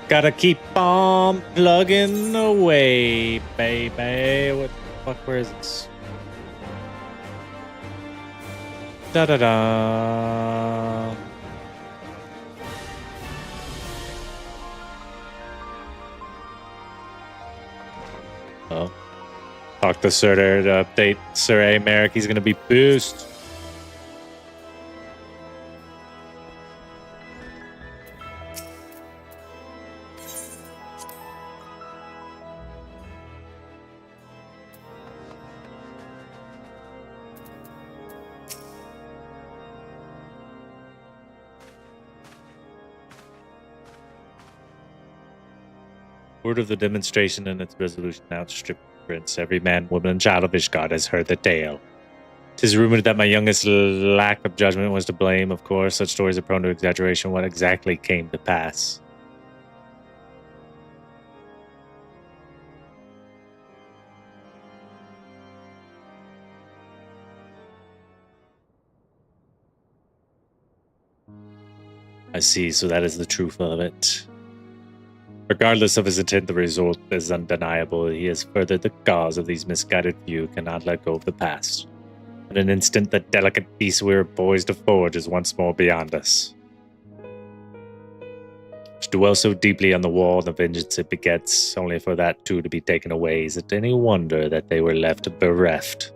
Gotta keep on plugging away, baby. What the fuck? Where is this? Da da da. Oh. Talk to Sir there to update Sir A. Merrick. He's gonna be boost. Word of the demonstration and its resolution outstripped the prince. Every man, woman, and child of Ishgard has heard the tale. 'Tis rumored that my youngest lack of judgment was to blame. Of course, such stories are prone to exaggeration. What exactly came to pass? I see, so that is the truth of it. Regardless of his intent, the result is undeniable. He has furthered the cause of these misguided few, cannot let go of the past. In an instant, the delicate peace we were poised to forge is once more beyond us. To dwell so deeply on the war and the vengeance it begets, only for that too to be taken away, is it any wonder that they were left bereft?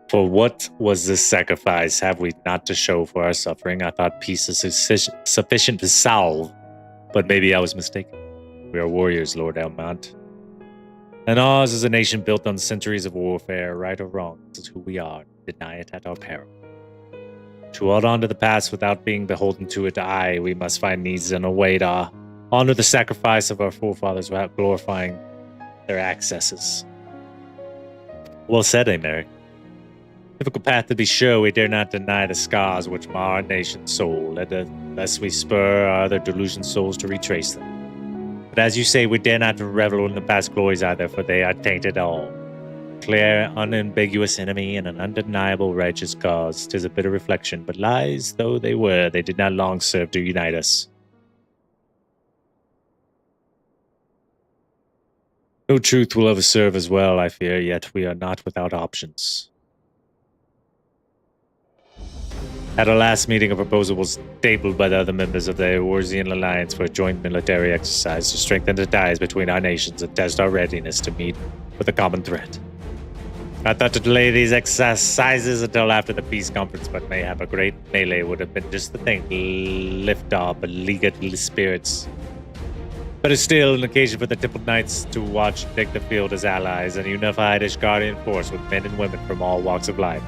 For what was this sacrifice? Have we not to show for our suffering? I thought peace is sufficient to solve, but maybe I was mistaken. We are warriors, Lord Elmont. And ours is a nation built on centuries of warfare, right or wrong. This is who we are. Deny it at our peril. To hold on to the past without being beholden to it, we must find needs and a way to honor the sacrifice of our forefathers without glorifying their excesses. Well said, Americ. Difficult path to be sure, we dare not deny the scars which mar our nation's soul, lest we spur our other delusion souls to retrace them. But as you say, we dare not revel in the past glories either, for they are tainted all. Clear, unambiguous enemy and an undeniable righteous cause. 'Tis a bitter reflection, but lies though they were, they did not long serve to unite us. No truth will ever serve as well, I fear, yet we are not without options. At our last meeting, a proposal was tabled by the other members of the Eorzean Alliance for a joint military exercise to strengthen the ties between our nations and test our readiness to meet with a common threat. I thought to delay these exercises until after the peace conference, but mayhap a great melee would have been just the thing to lift our beleaguered spirits. But it's still an occasion for the Temple Knights to watch and take the field as allies, and a unified Ishgardian force with men and women from all walks of life,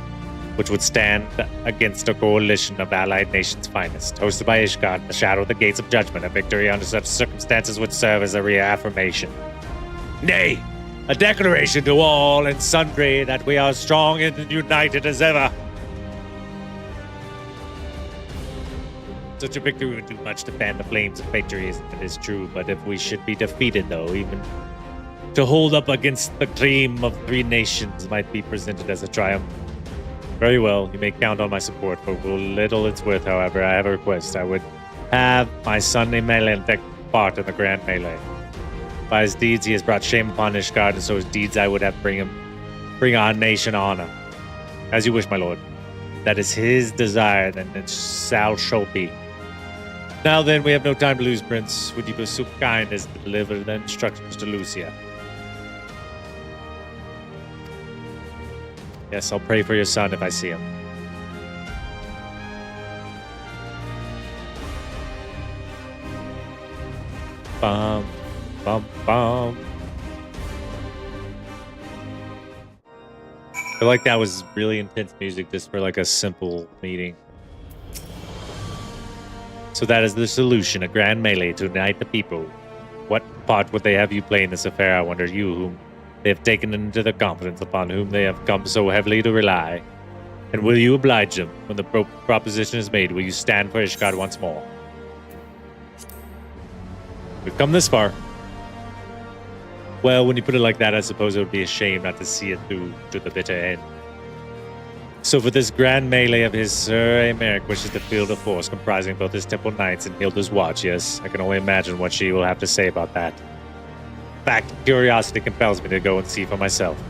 which would stand against a coalition of allied nations' finest, hosted by Ishgard in the shadow of the gates of judgment. A victory under such circumstances would serve as a reaffirmation. Nay, a declaration to all and sundry that we are strong and united as ever. Such a victory would do much to fan the flames of patriotism, it is true, but if we should be defeated, though, even to hold up against the claim of three nations might be presented as a triumph. Very well, you may count on my support, for little it's worth, however. I have a request. I would have my son Emelin take part in the grand melee. By his deeds, he has brought shame upon Ishgard, and so his deeds I would have bring our nation honor. As you wish, my lord. That is his desire, then it shall be. Now then, we have no time to lose, Prince. Would you be so kind as to deliver the instructions to Lucia? Yes, I'll pray for your son if I see him. Bum, bum, bum. I feel like that was really intense music just for like a simple meeting. So that is the solution, a grand melee to unite the people. What part would they have you play in this affair, I wonder, you whom they have taken into their confidence, upon whom they have come so heavily to rely? And will you oblige them when the proposition is made? Will you stand for Ishgard once more? We've come this far. Well, when you put it like that, I suppose it would be a shame not to see it through to the bitter end. So for this grand melee of his, Sir Aymeric wishes to field a force comprising both his temple knights and Hilda's watch. Yes, I can only imagine what she will have to say about that. In fact, curiosity compels me to go and see for myself.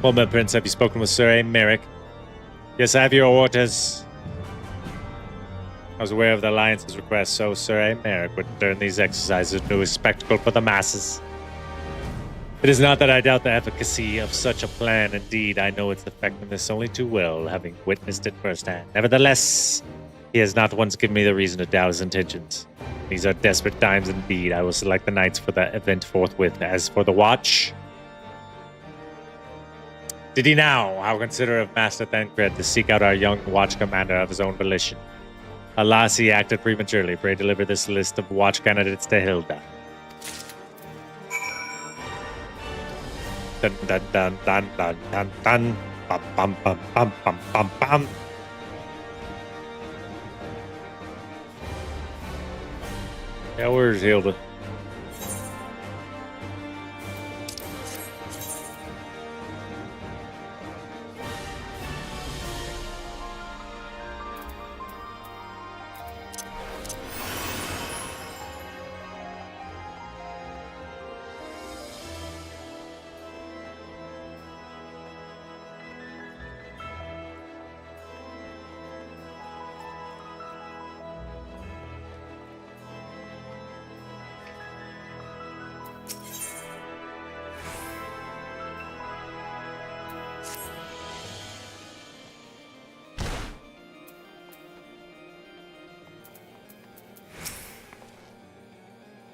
Well, my prince, have you spoken with Sir Aymeric? Yes, I have your orders. I was aware of the Alliance's request, so Sir Aymeric would turn these exercises into a spectacle for the masses. It is not that I doubt the efficacy of such a plan. Indeed, I know its effectiveness only too well, having witnessed it firsthand. Nevertheless, he has not once given me the reason to doubt his intentions. These are desperate times indeed. I will select the knights for the event forthwith. As for the watch... Did he now, how consider of Master Thancred to seek out our young watch commander of his own volition? Alas, he acted prematurely. Pray deliver this list of watch candidates to Hilda. Dun dun dun dun dun dun dun. Bum bum bum bum bum bum bum. Yeah, where's Hilda?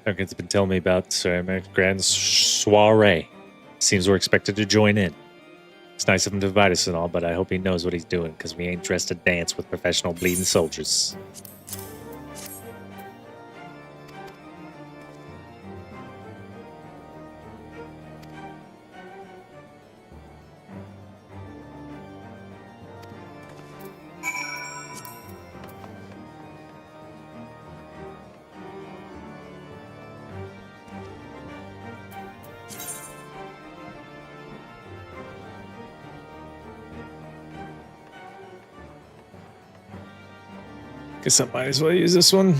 Duncan's been telling me about Sir Aymeric Grand Soiree. Seems we're expected to join in. It's nice of him to invite us and all, but I hope he knows what he's doing, because we ain't dressed to dance with professional bleeding soldiers. Guess I might as well use this one.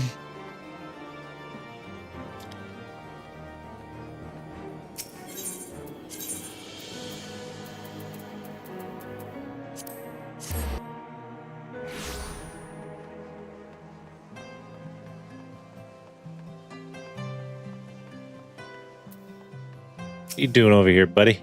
What you doing over here, buddy?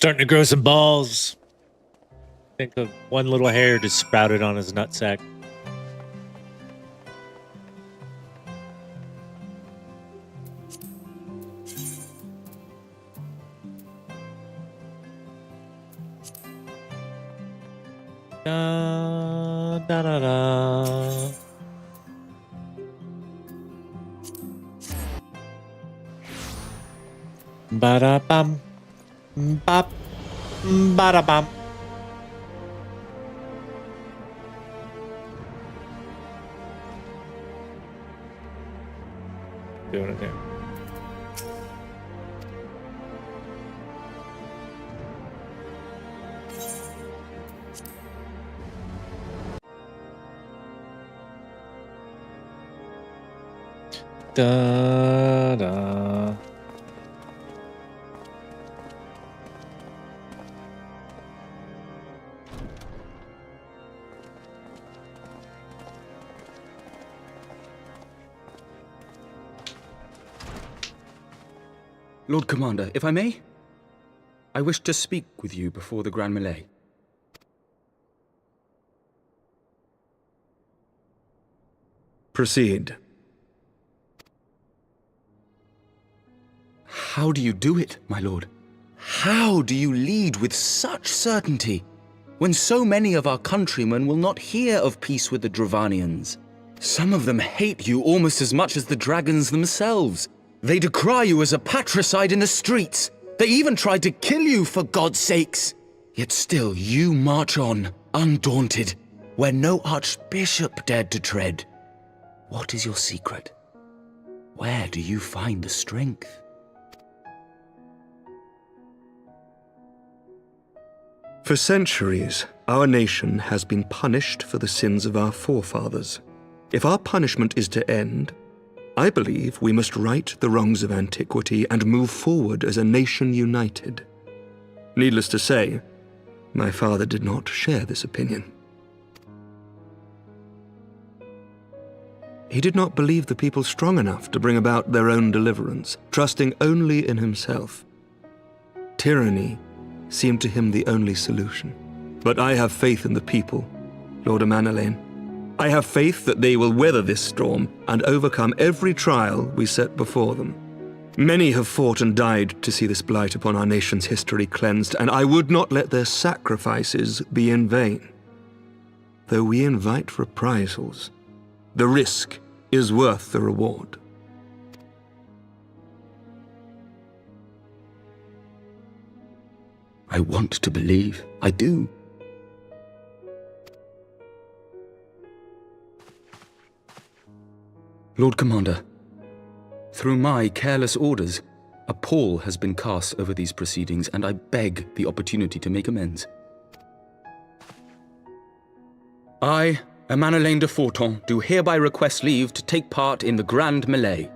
Starting to grow some balls. Think of one little hair just sprouted on his nutsack. Da, da, da, da. Ba-da-bum. Bop. Ba-da-bum. Doing it there. Da da. Lord Commander, if I may, I wish to speak with you before the Grand Melee. Proceed. How do you do it, my lord? How do you lead with such certainty, when so many of our countrymen will not hear of peace with the Dravanians? Some of them hate you almost as much as the dragons themselves. They decry you as a patricide in the streets. They even tried to kill you, for God's sakes. Yet still you march on, undaunted, where no archbishop dared to tread. What is your secret? Where do you find the strength? For centuries, our nation has been punished for the sins of our forefathers. If our punishment is to end, I believe we must right the wrongs of antiquity and move forward as a nation united. Needless to say, my father did not share this opinion. He did not believe the people strong enough to bring about their own deliverance, trusting only in himself. Tyranny seemed to him the only solution. But I have faith in the people, Lord Amanalain. I have faith that they will weather this storm and overcome every trial we set before them. Many have fought and died to see this blight upon our nation's history cleansed, and I would not let their sacrifices be in vain. Though we invite reprisals, the risk is worth the reward. I want to believe. I do. Lord Commander, through my careless orders, a pall has been cast over these proceedings, and I beg the opportunity to make amends. I, Amanalain de Forton, do hereby request leave to take part in the Grand Melee.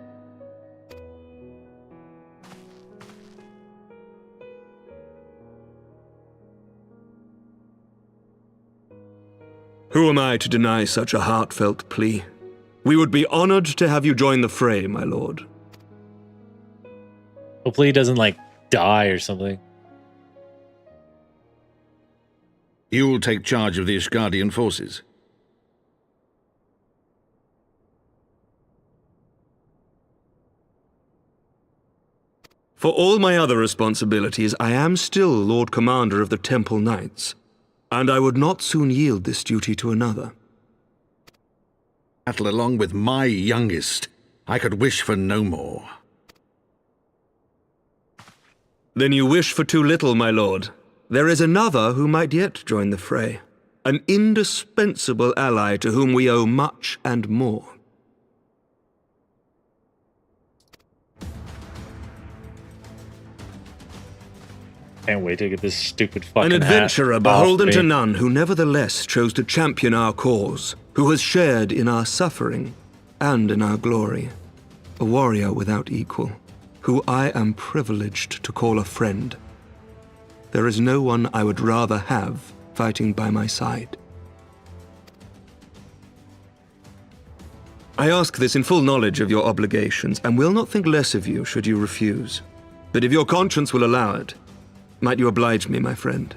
Who am I to deny such a heartfelt plea? We would be honored to have you join the fray, my lord. Hopefully he doesn't, like, die or something. You'll take charge of the Ishgardian forces. For all my other responsibilities, I am still Lord Commander of the Temple Knights, and I would not soon yield this duty to another. Battle along with my youngest. I could wish for no more. Then you wish for too little, my lord. There is another who might yet join the fray. An indispensable ally to whom we owe much and more. Can't wait to get this stupid fucking An adventurer hat beholden off to me. none, who nevertheless chose to champion our cause, who has shared in our suffering and in our glory. A warrior without equal, who I am privileged to call a friend. There is no one I would rather have fighting by my side. I ask this in full knowledge of your obligations, and will not think less of you should you refuse. But if your conscience will allow it, Might you oblige me, my friend?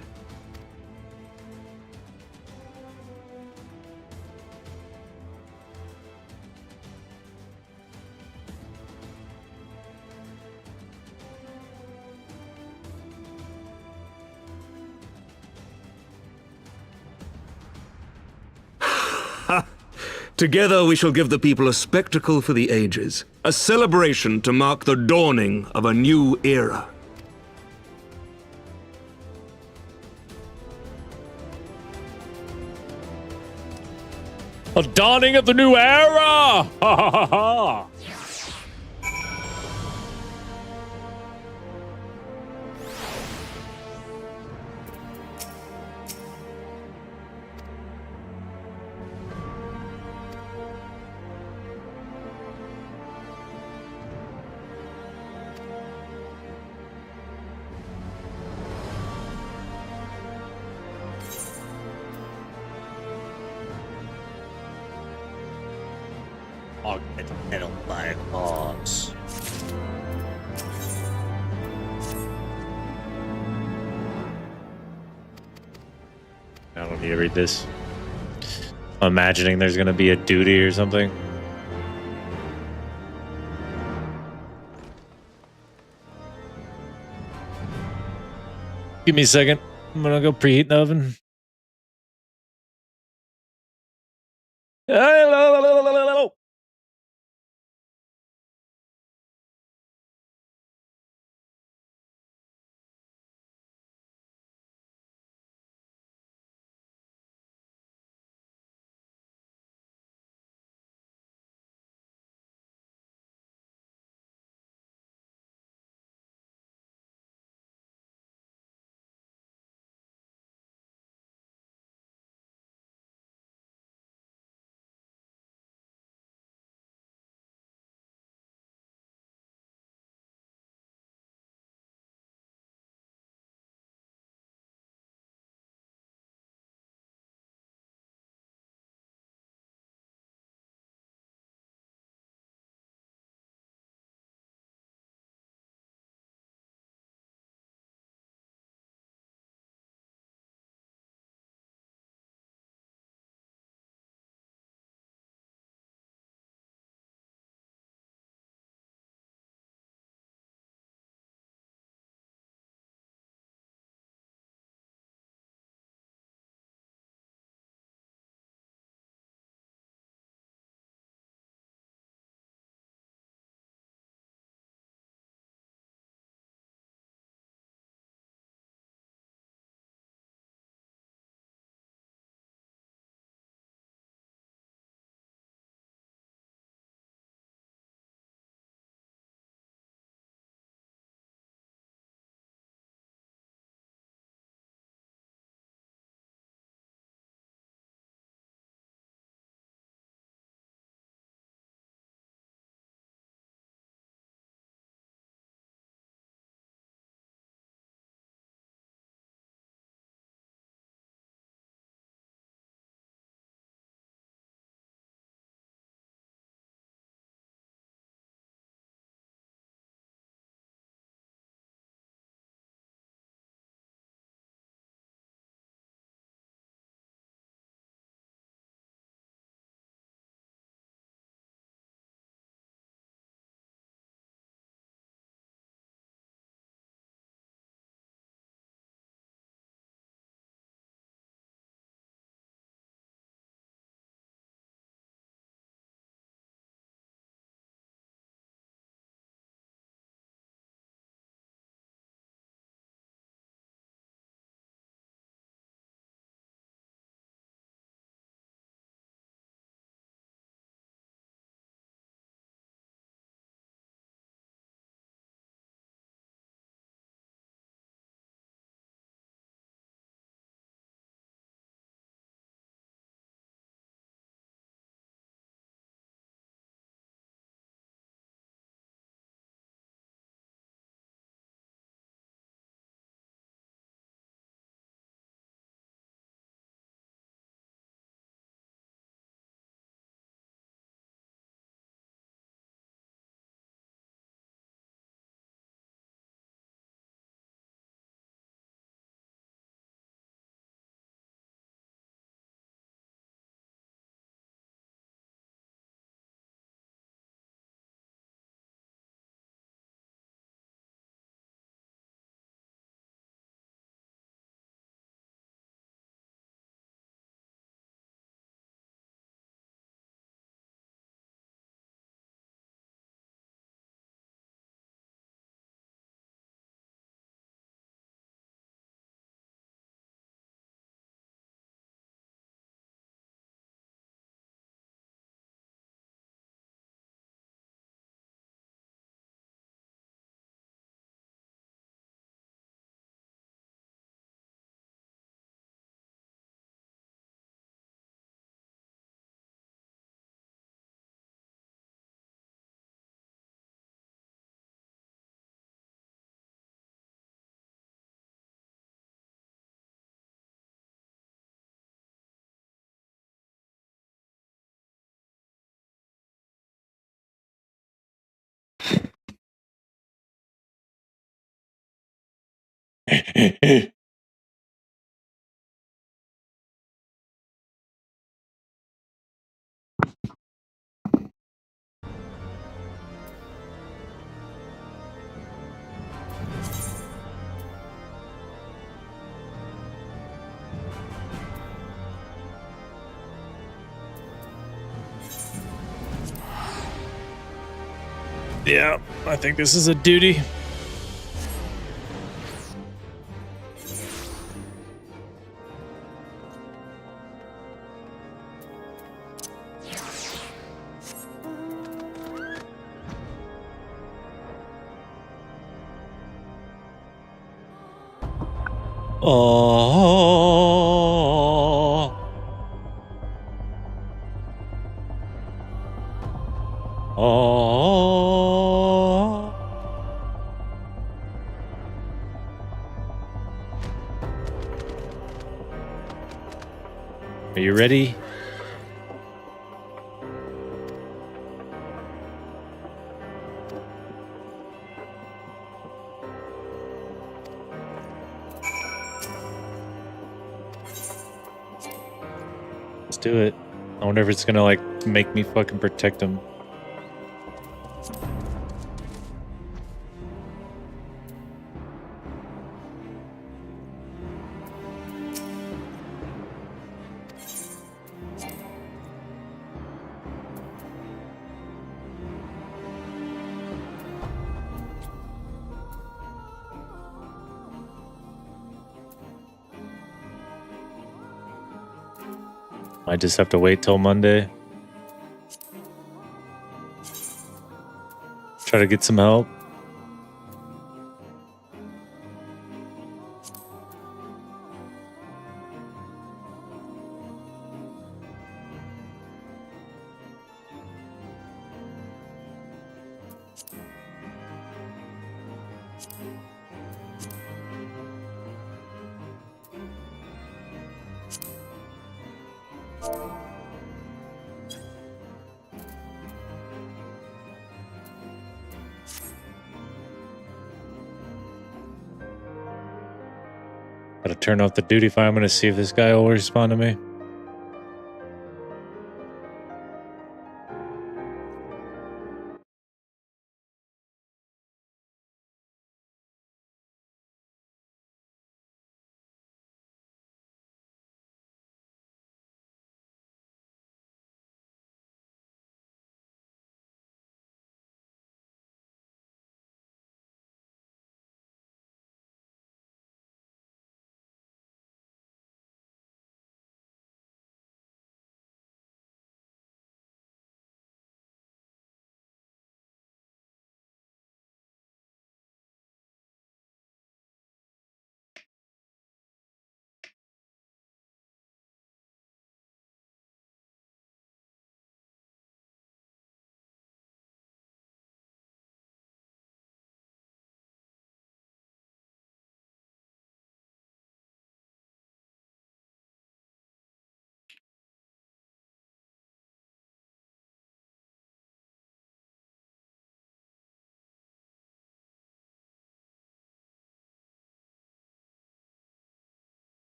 Together we shall give the people a spectacle for the ages, a celebration to mark the dawning of a new era. A dawning of the new era! Ha ha ha ha! Augment metal by cause. I don't need to read this. I'm imagining there's gonna be a duty or something. Give me a second. I'm gonna go preheat the oven. Hello. Yeah, I think this is a duty. Oh. Oh. Are you ready? Let's do it. I wonder if it's gonna like make me fucking protect him. I just have to wait till Monday. Try to get some help. Gotta turn off the duty fire. I'm gonna see if this guy will respond to me.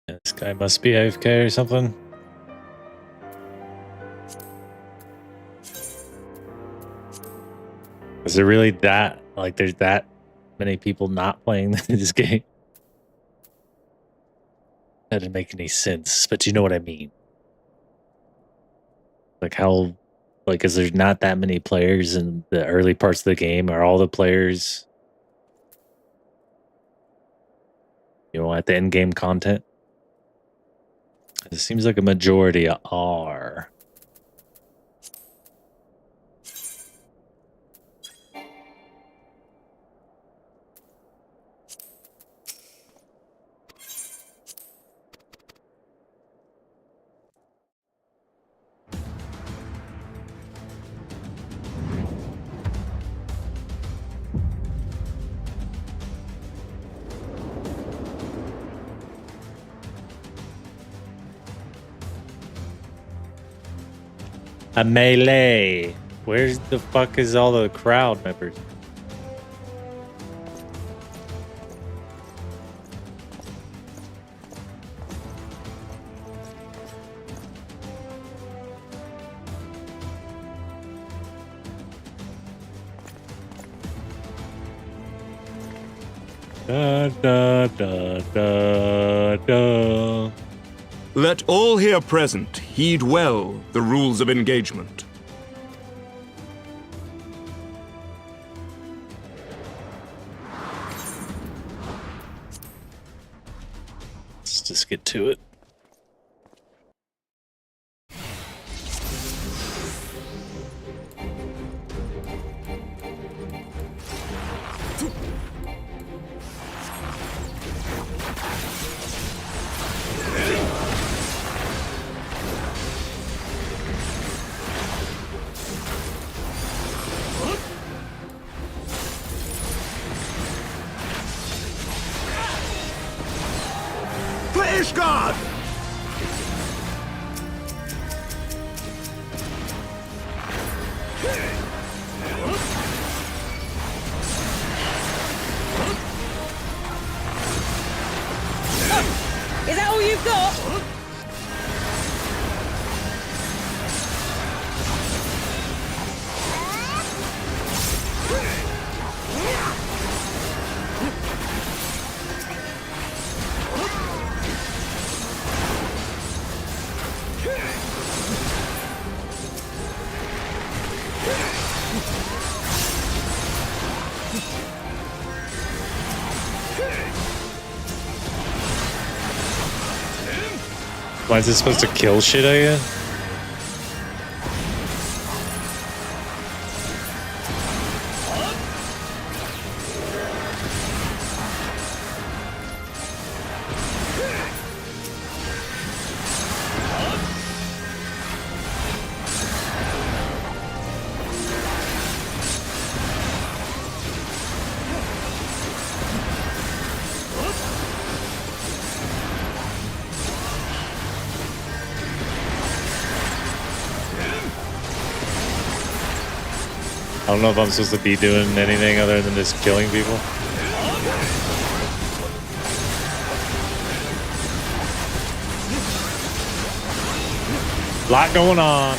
Yeah, this guy must be AFK or something. Is there really that, like, there's that many people not playing this game? That didn't make any sense, but you know what I mean. Like, how, like, is there not that many players in the early parts of the game? Are all the players, you know, at the end game content? It seems like a majority are. A melee. Where's the fuck is all the crowd members? Da, da, da, da, da. Let all here present heed well the rules of engagement. Let's just get to it. God! Is that all you've got? Why is it supposed to kill shit, I guess? I don't know if I'm supposed to be doing anything other than just killing people. Lot going on.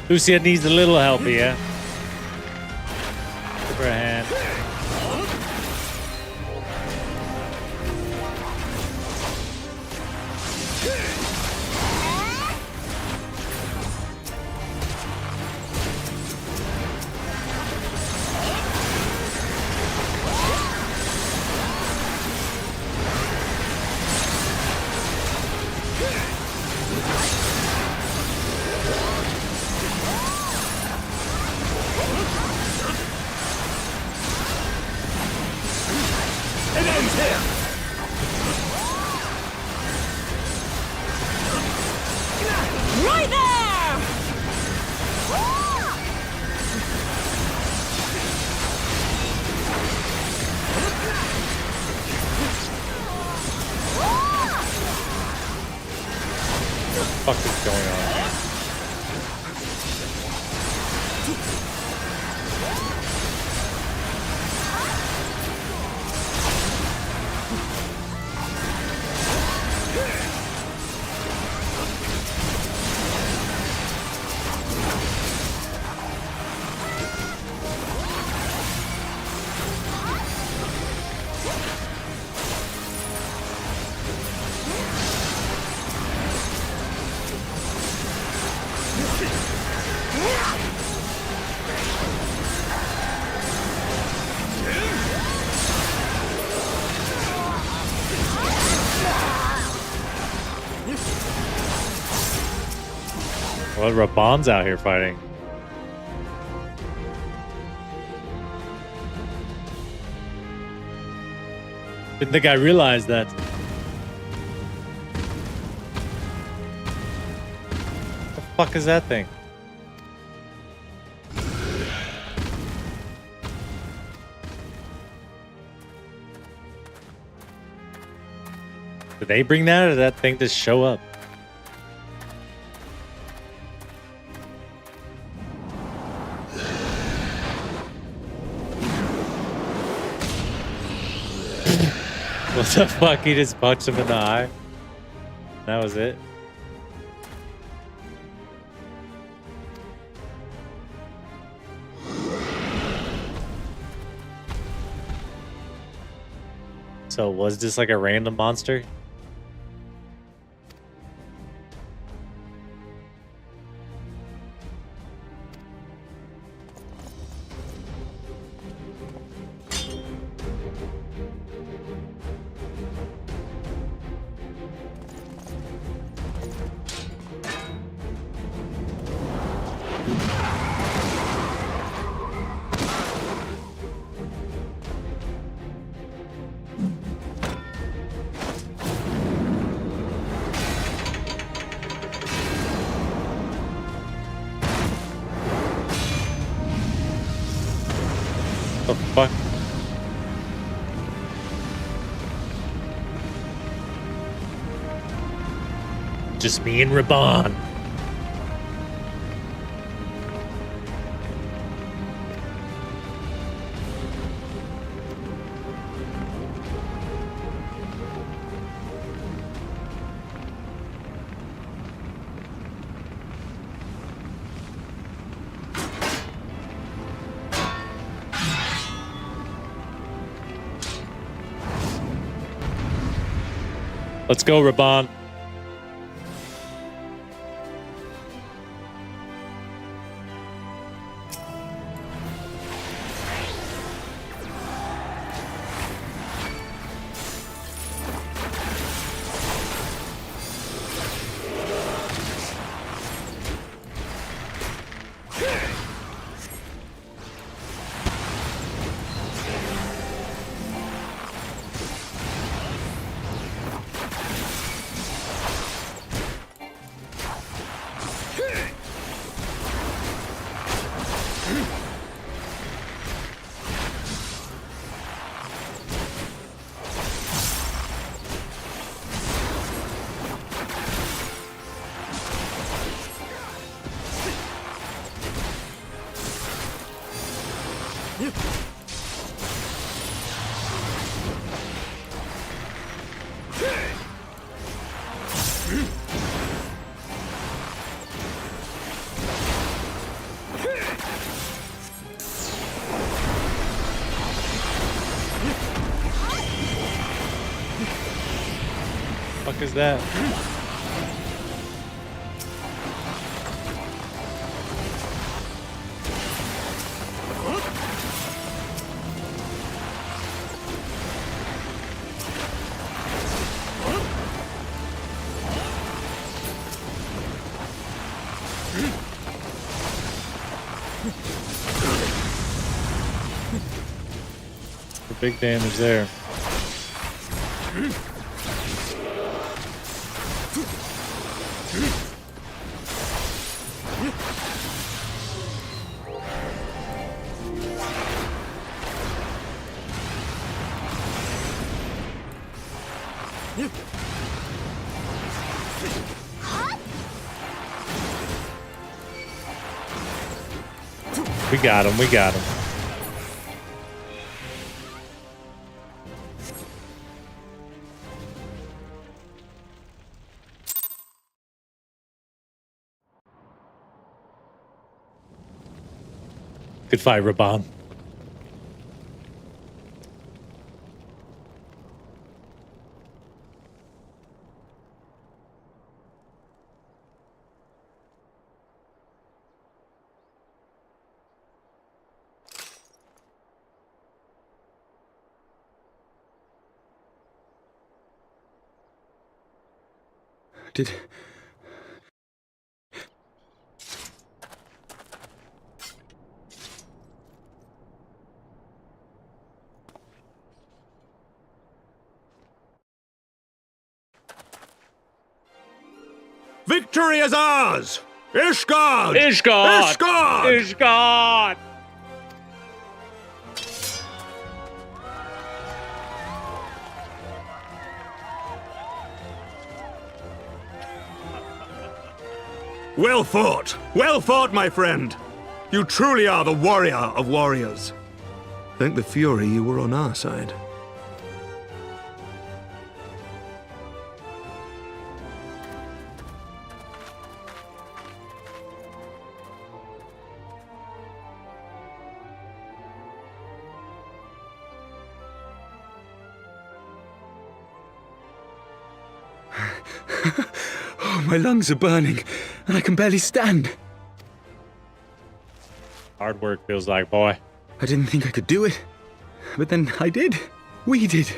Lucia needs a little help here. Give her a hand. What the fuck is going on here? Well, Raban's out here fighting. Didn't think I realized that. What the fuck is that thing? Did they bring that, or did that thing just show up? What the fuck? He just punched him in the eye? That was it? So was this like a random monster? The fuck? Just me and Raban. Let's go, Raban. Fuck is that? The big damage there. We got him. We got him. Good fight, Raban. Did... Victory is ours! Ishgard! Ishgard! Ishgard! Ishgard! Well fought, my friend. You truly are the warrior of warriors. Thank the Fury you were on our side. Oh, my lungs are burning, and I can barely stand. Hard work feels like, boy. I didn't think I could do it, but then I did. We did.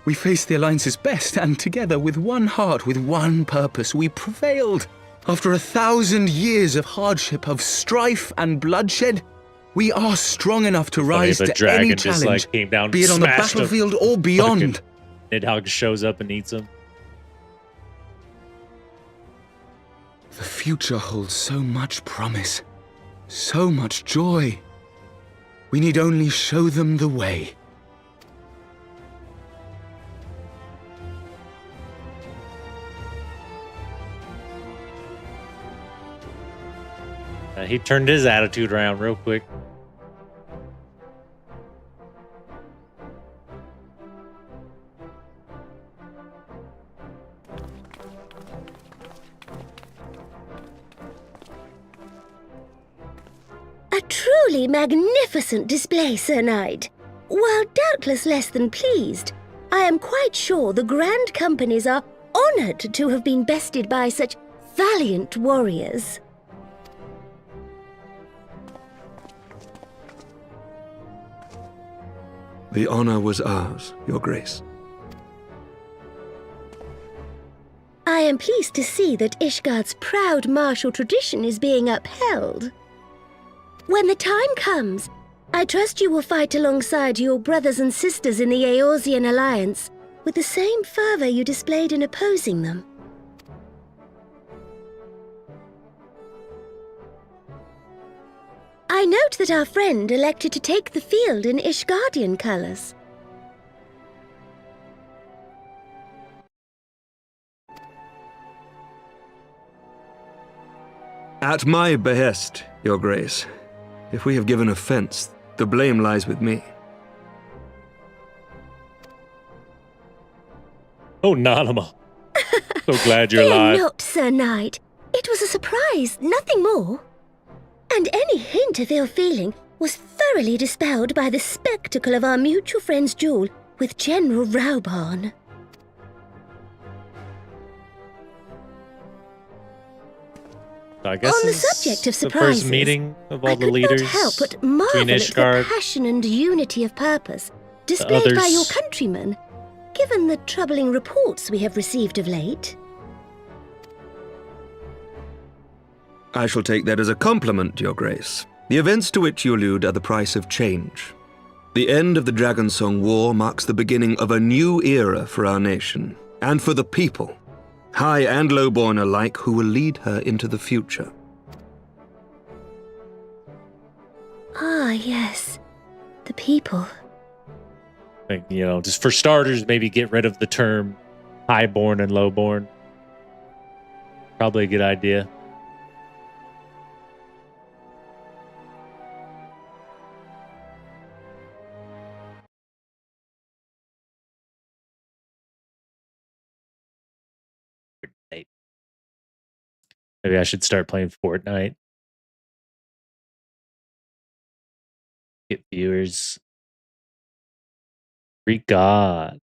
We faced the Alliance's best, and together, with one heart, with one purpose, we prevailed. After 1,000 years of hardship, of strife and bloodshed, we are strong enough to rise the to dragon any just, challenge, like, came down, be it on the smashed him. battlefield or beyond. Nidhogg shows up and eats him. The future holds so much promise, so much joy. We need only show them the way. He turned his attitude around real quick. A truly magnificent display, Sir Knight. While doubtless less than pleased, I am quite sure the Grand Companies are honored to have been bested by such valiant warriors. The honor was ours, Your Grace. I am pleased to see that Ishgard's proud martial tradition is being upheld. When the time comes, I trust you will fight alongside your brothers and sisters in the Eorzean Alliance with the same fervor you displayed in opposing them. I note that our friend elected to take the field in Ishgardian colors. At my behest, Your Grace. If we have given offense, the blame lies with me. Oh, Nanama. So glad you're Fear alive. not, Sir Knight. It was a surprise, nothing more. And any hint of ill feeling was thoroughly dispelled by the spectacle of our mutual friend's duel with General Raubarn. I guess On the this is subject of the surprises, first meeting of all I the could leaders not help but between marvel at the Ishgard. passion and unity of purpose displayed by others. your countrymen, given the troubling reports we have received of late. I shall take that as a compliment, Your Grace. The events to which you allude are the price of change. The end of the Dragonsong War marks the beginning of a new era for our nation, and for the people, high and lowborn alike, who will lead her into the future. Ah, yes. The people. Like, you know, just for starters, maybe get rid of the term highborn and lowborn. Probably a good idea. Fortnite. Maybe I should start playing Fortnite. Get viewers. Greek God.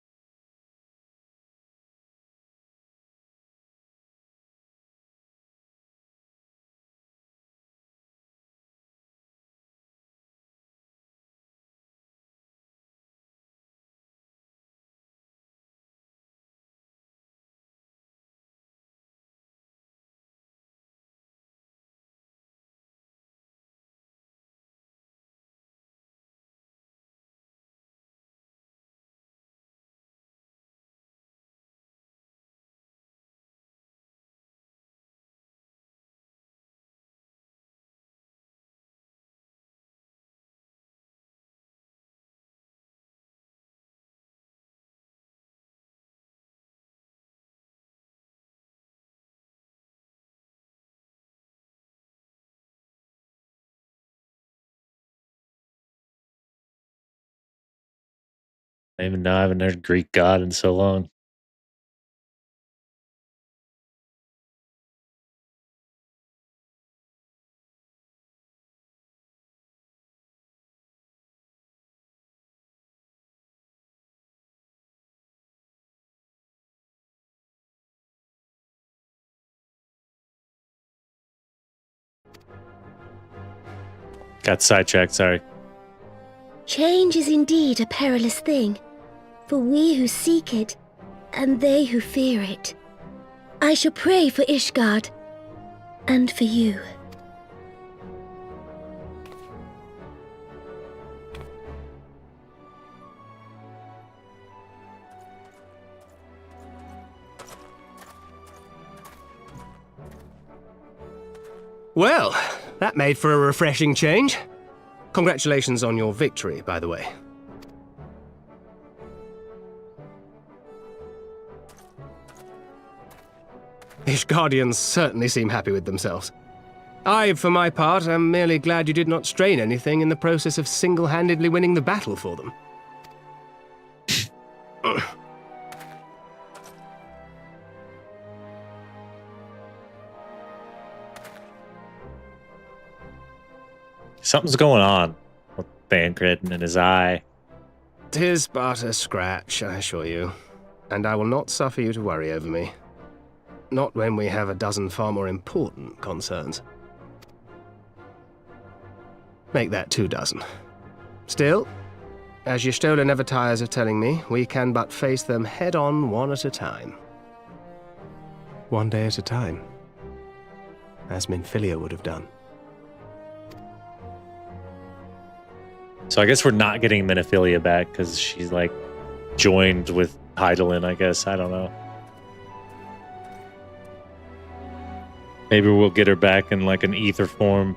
I even know I haven't heard Greek God in so long. Got sidetracked, sorry. Change is indeed a perilous thing, for we who seek it, and they who fear it. I shall pray for Ishgard, and for you. Well, that made for a refreshing change. Congratulations on your victory, by the way. Ishgardians certainly seem happy with themselves. I, for my part, am merely glad you did not strain anything in the process of single-handedly winning the battle for them. Something's going on with Bancred in his eye. 'Tis but a scratch, I assure you, and I will not suffer you to worry over me. Not when we have a dozen far more important concerns. Make that 2 dozen. Still, as Y'shtola never tires of telling me, we can but face them head-on one at a time. One day at a time. As Minfilia would have done. So I guess we're not getting Minophilia back because she's like joined with Hydaelyn, I guess. I don't know. Maybe we'll get her back in like an ether form.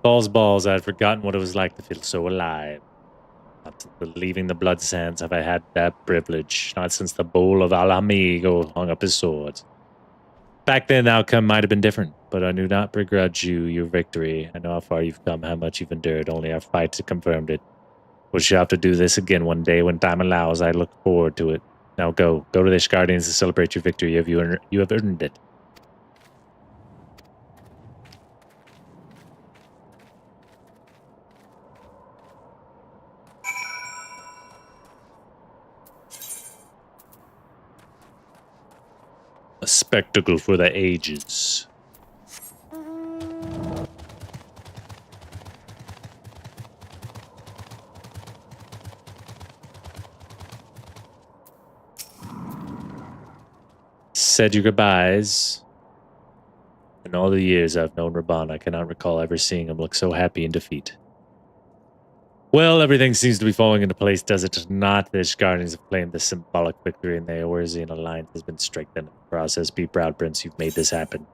Balls, I'd forgotten what it was like to feel so alive. Not since leaving the blood sands have I had that privilege. Not since the bowl of Al-Amigo hung up his swords. Back then, the outcome might have been different, but I do not begrudge you your victory. I know how far you've come, how much you've endured. Only our fights have confirmed it. We shall have to do this again one day when time allows. I look forward to it. Now go to the Ishgardians to celebrate your victory. You have earned it. A spectacle for the ages. Said your goodbyes. In all the years I've known Raban, I cannot recall ever seeing him look so happy in defeat. Well, everything seems to be falling into place, does it not? The Ishgardians have claimed the symbolic victory, and the Eorzean alliance has been strengthened in the process. Be proud, Prince, you've made this happen.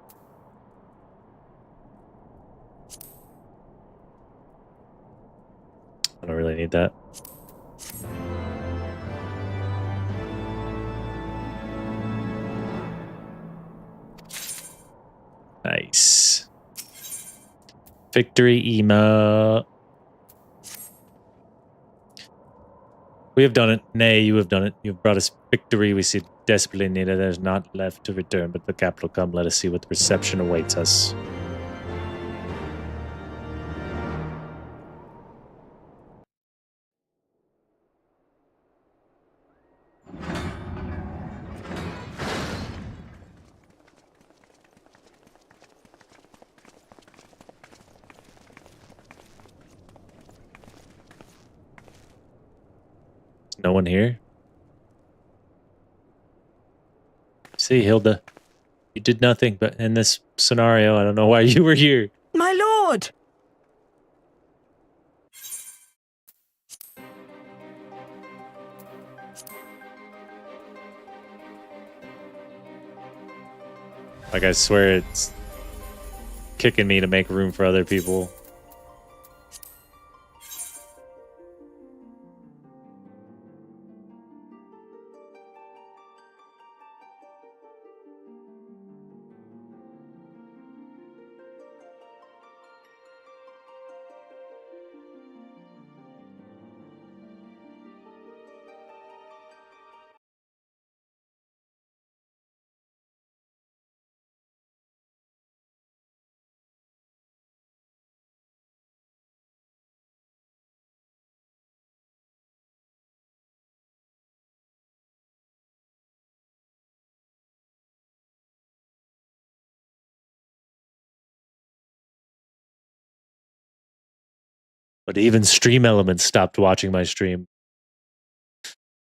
I don't really need that. Nice. Victory emo. We have done it. Nay, you have done it. You have brought us victory. We see desperately needed. There's not left to return, but the capital come. Let us see what the reception awaits us. No one here? See, Hilda, you did nothing, but in this scenario, I don't know why you were here. My lord! Like, I swear it's kicking me to make room for other people. But even Stream Elements stopped watching my stream.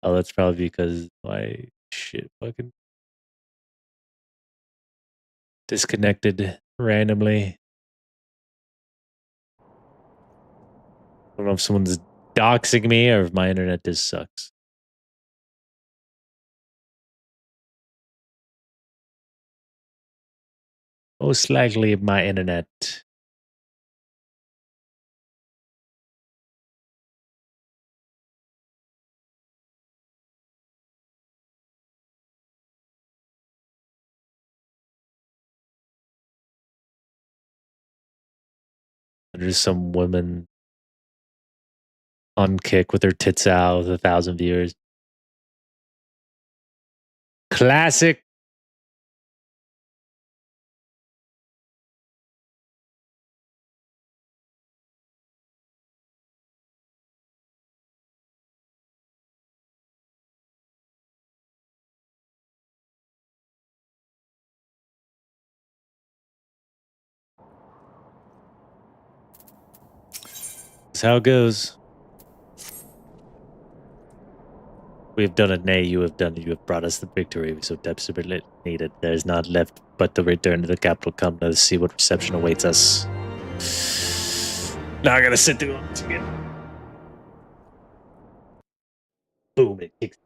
Oh, that's probably because my shit fucking disconnected randomly. I don't know if someone's doxing me or if my internet just sucks. Most likely my internet. There's some woman on Kick with her tits out with 1,000 viewers. Classic. That's how it goes. We have done it, nay, you have done it. You have brought us the victory we so desperately needed. There is not left but the return to the capital. Come, let us see what reception awaits us. Now I gotta sit through it again. Boom, it kicks.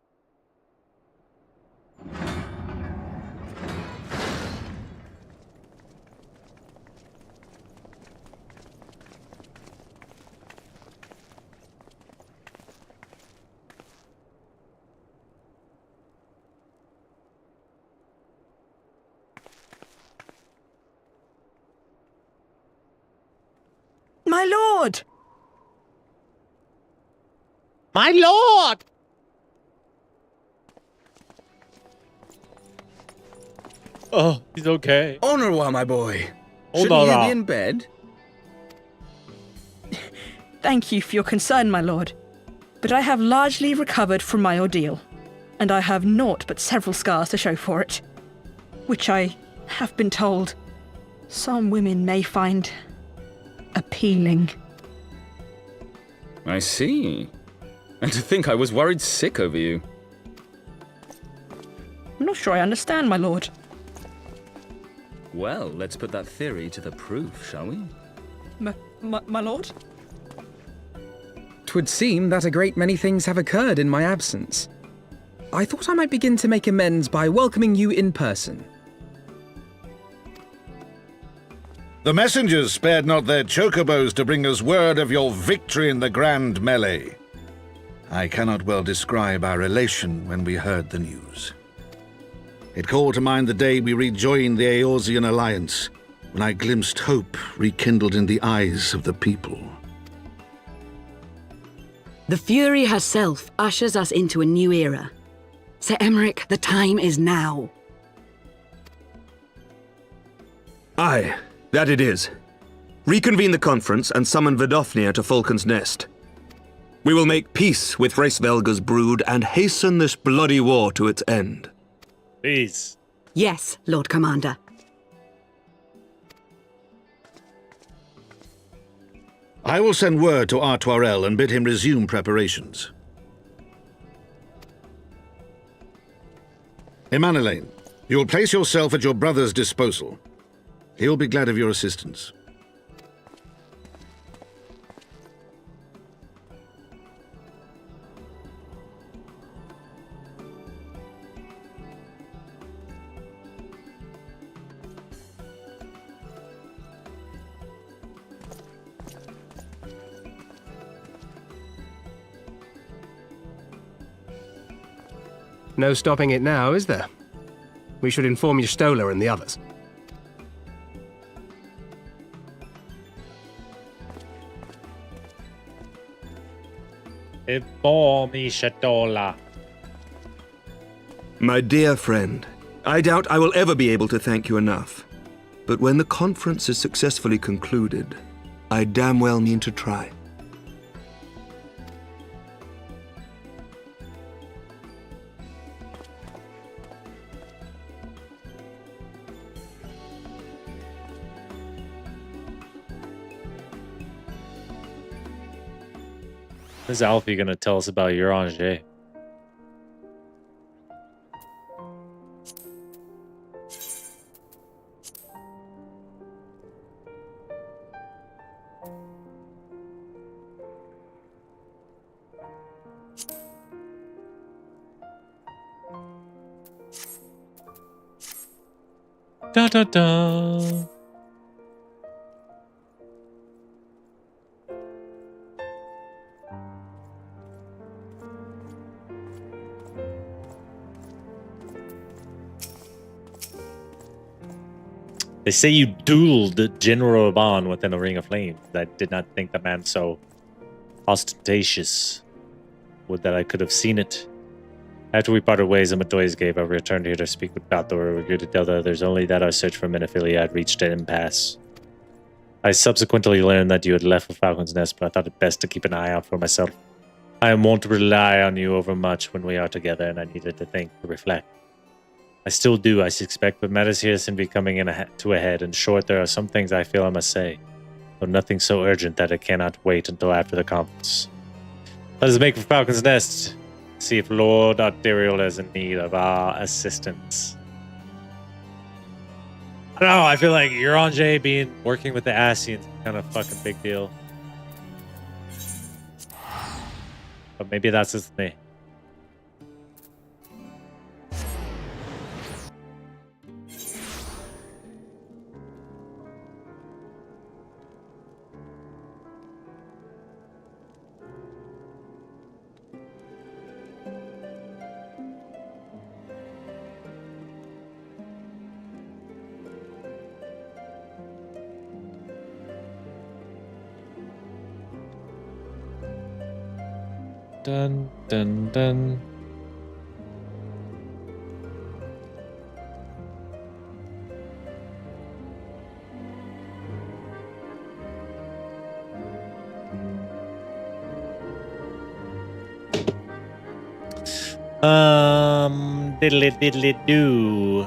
My lord! My lord! Oh, he's okay. Honorwa, my boy. Hold Shouldn't you on. be in bed? Thank you for your concern, my lord. But I have largely recovered from my ordeal, and I have naught but several scars to show for it, which I have been told some women may find appealing. I see. And to think I was worried sick over you. I'm not sure I understand, my lord. Well, let's put that theory to the proof, shall we? My lord? 'Twould seem that a great many things have occurred in my absence. I thought I might begin to make amends by welcoming you in person. The messengers spared not their chocobos to bring us word of your victory in the grand melee. I cannot well describe our elation when we heard the news. It called to mind the day we rejoined the Eorzean alliance, when I glimpsed hope rekindled in the eyes of the people. The Fury herself ushers us into a new era. Sir Emmerich, the time is now. Aye, that it is. Reconvene the conference and summon Vidofnir to Falcon's Nest. We will make peace with Hraesvelga's brood and hasten this bloody war to its end. Please. Yes, Lord Commander. I will send word to Artoirel and bid him resume preparations. Emmanuelaine, you will place yourself at your brother's disposal. He will be glad of your assistance. No stopping it now, is there? We should inform Stola and the others. Inform Stola. My dear friend, I doubt I will ever be able to thank you enough. But when the conference is successfully concluded, I damn well mean to try. Is Alfie going to tell us about Uranger? Da da da. They say you dueled General Aban within a ring of flame. I did not think the man so ostentatious. Would that I could have seen it. After we parted ways in Madoy's Cave, I returned here to speak with Balthor. We agreed to tell the others only that our search for Menophilia had reached an impasse. I subsequently learned that you had left for Falcon's Nest, but I thought it best to keep an eye out for myself. I won't rely on you overmuch when we are together, and I needed to think, to reflect. I still do, I suspect, but matters here seem to be coming to a head. In short, there are some things I feel I must say, though nothing so urgent that it cannot wait until after the conference. Let us make for Falcon's Nest, see if Lord Arterial is in need of our assistance. I don't know, I feel like Uranger working with the Ascians is kind of fucking big deal. But maybe that's just me. Dun, dun, dun. Diddly diddly do.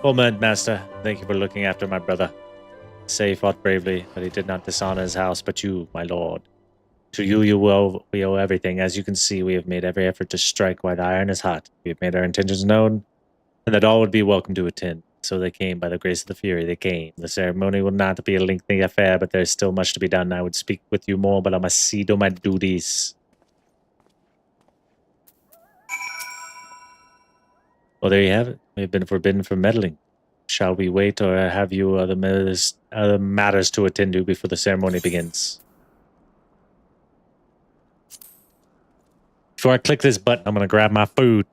Well met, master. Thank you for looking after my brother. Say fought bravely, but he did not dishonor his house, but you, my lord. To you, we owe everything. As you can see, we have made every effort to strike while the iron is hot. We have made our intentions known, and that all would be welcome to attend. So they came, by the grace of the Fury, they came. The ceremony will not be a lengthy affair, but there is still much to be done. I would speak with you more, but I must see to my duties. Well, there you have it. We have been forbidden from meddling. Shall we wait, or have you other matters to attend to before the ceremony begins? Before I click this button, I'm going to grab my food.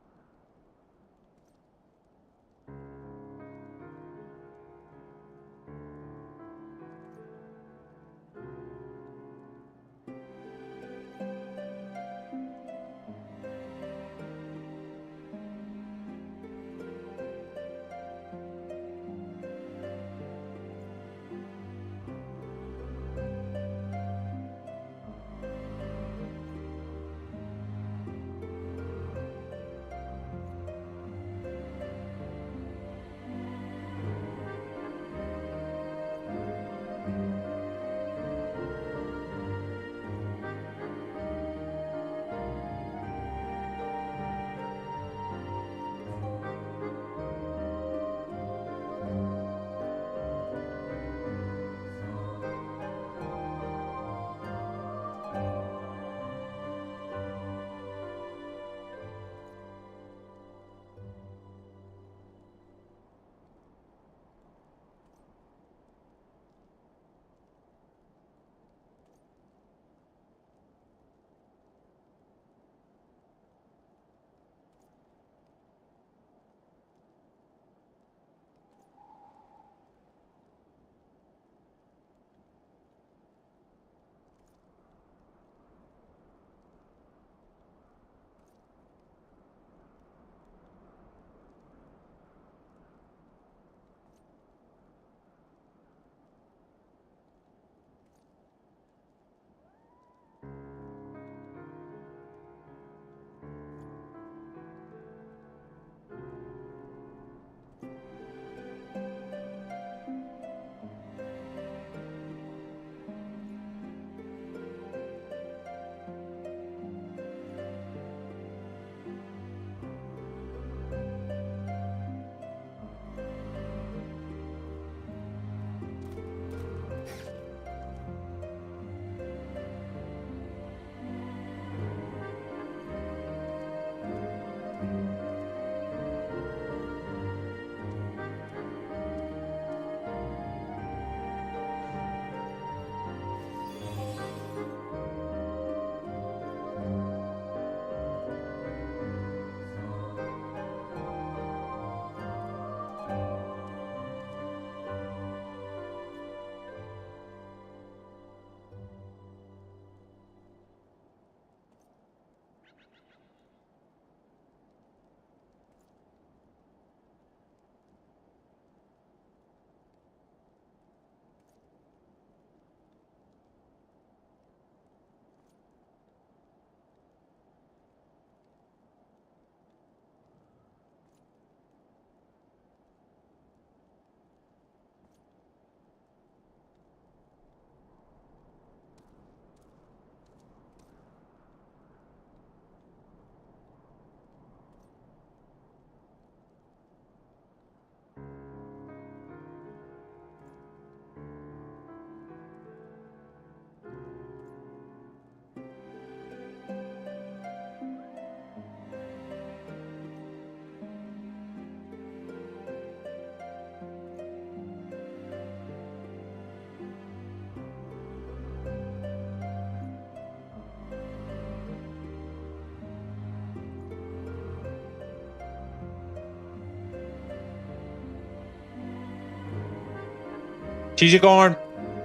Cheesy corn,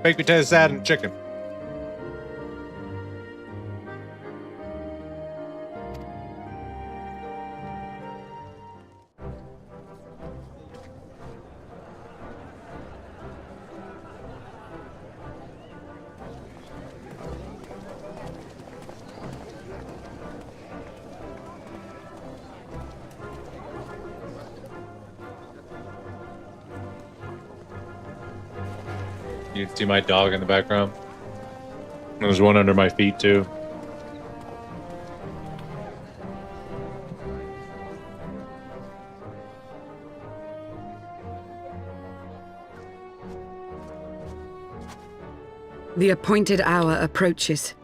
baked potato salad, and chicken. You can see my dog in the background. There's one under my feet, too. The appointed hour approaches.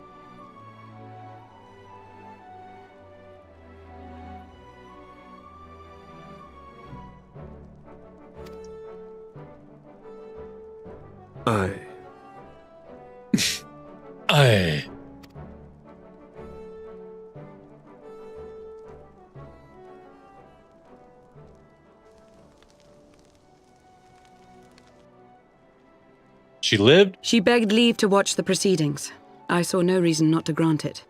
Aye. Aye. She lived? She begged leave to watch the proceedings. I saw no reason not to grant it.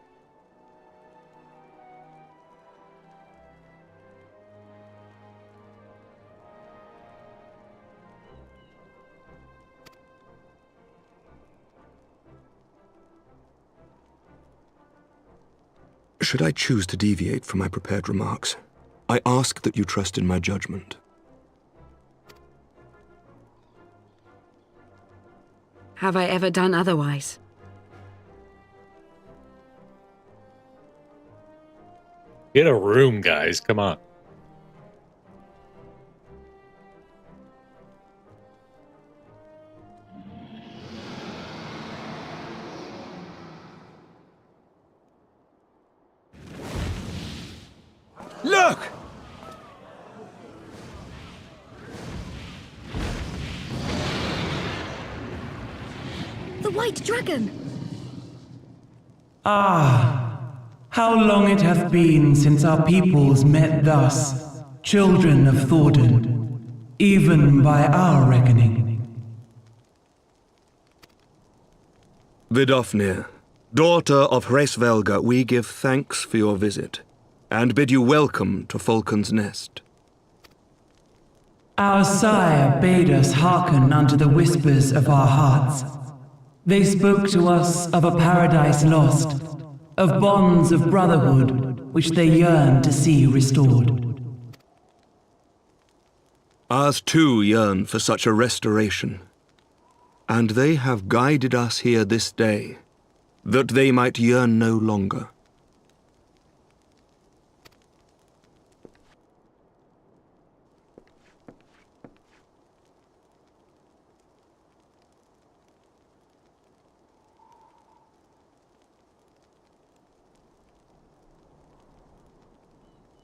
Should I choose to deviate from my prepared remarks, I ask that you trust in my judgment. Have I ever done otherwise? Get a room, guys. Come on. Look! The White Dragon! Ah, how long it hath been since our peoples met thus, children of Thordan, even by our reckoning. Vidofnir, daughter of Hraesvelga, we give thanks for your visit, and bid you welcome to Falcon's Nest. Our sire bade us hearken unto the whispers of our hearts. They spoke to us of a paradise lost, of bonds of brotherhood which they yearn to see restored. Ours too yearn for such a restoration, and they have guided us here this day, that they might yearn no longer.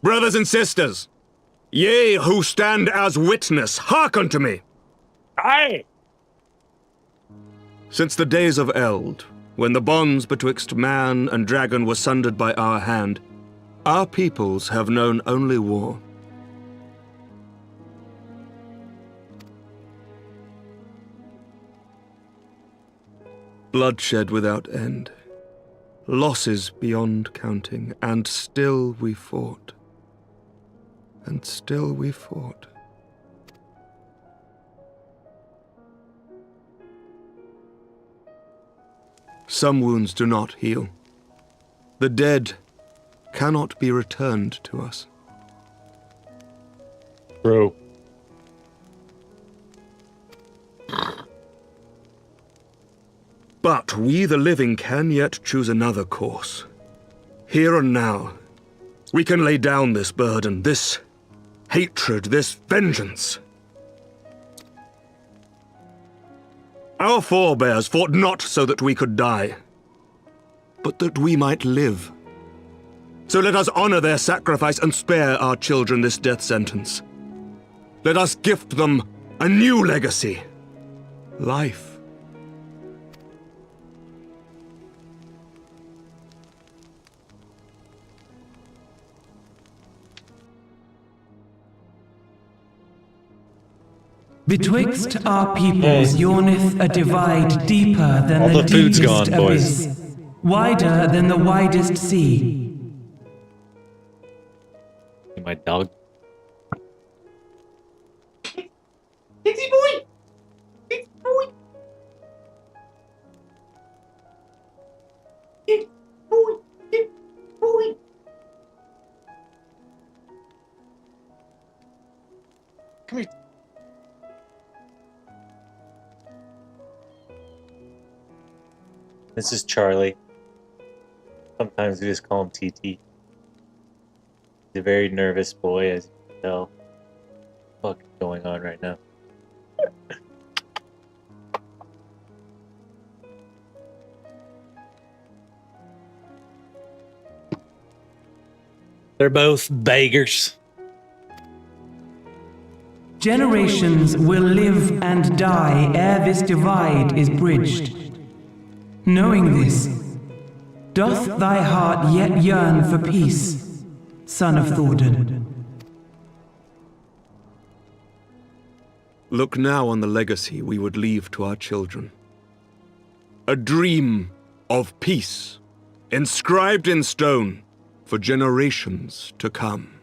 Brothers and sisters, ye who stand as witness, hearken to me. Aye! Since the days of Eld, when the bonds betwixt man and dragon were sundered by our hand, our peoples have known only war. Bloodshed without end, losses beyond counting, and still we fought. And still we fought. Some wounds do not heal. The dead cannot be returned to us. Bro. But we the living can yet choose another course. Here and now, we can lay down this burden, this hatred, this vengeance. Our forebears fought not so that we could die, but that we might live. So let us honor their sacrifice and spare our children this death sentence. Let us gift them a new legacy, life. Betwixt our peoples yearneth a divide deeper than All the the food's deepest gone, boys. abyss, wider than the widest sea. My dog. Dixie boy! Dixie boy! Dixie boy! Dixie boy! Come here. This is Charlie. Sometimes we just call him TT. He's a very nervous boy, as you can tell. What's going on right now? They're both beggars. Generations will live and die ere this divide is bridged. Knowing this, doth thy heart yet yearn for peace, son of Thordan? Look now on the legacy we would leave to our children. A dream of peace, inscribed in stone for generations to come.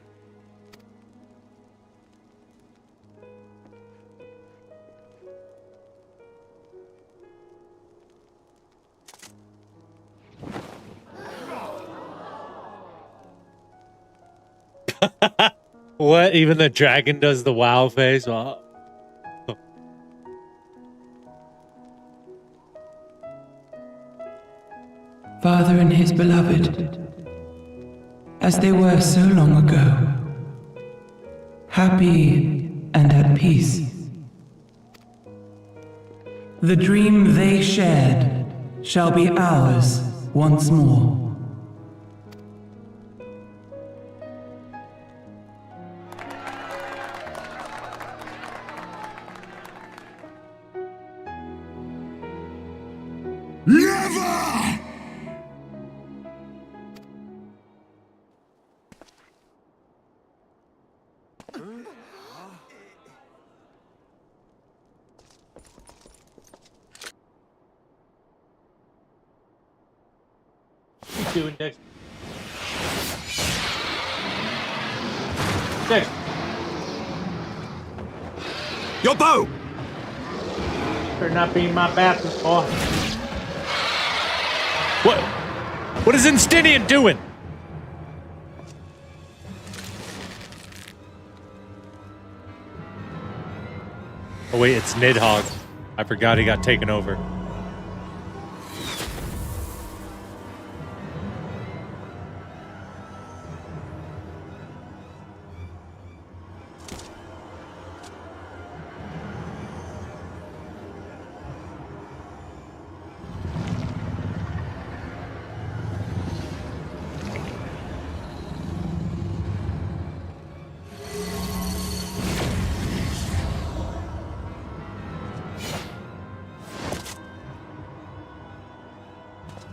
What? Even the dragon does the wow face? Wow. Father and his beloved, as they were so long ago, happy and at peace. The dream they shared shall be ours once more. Never! What you doing next? Next. Your bow! Better not be in my bathroom, boy. What? What is Instinian doing? Oh wait, it's Nidhogg. I forgot he got taken over.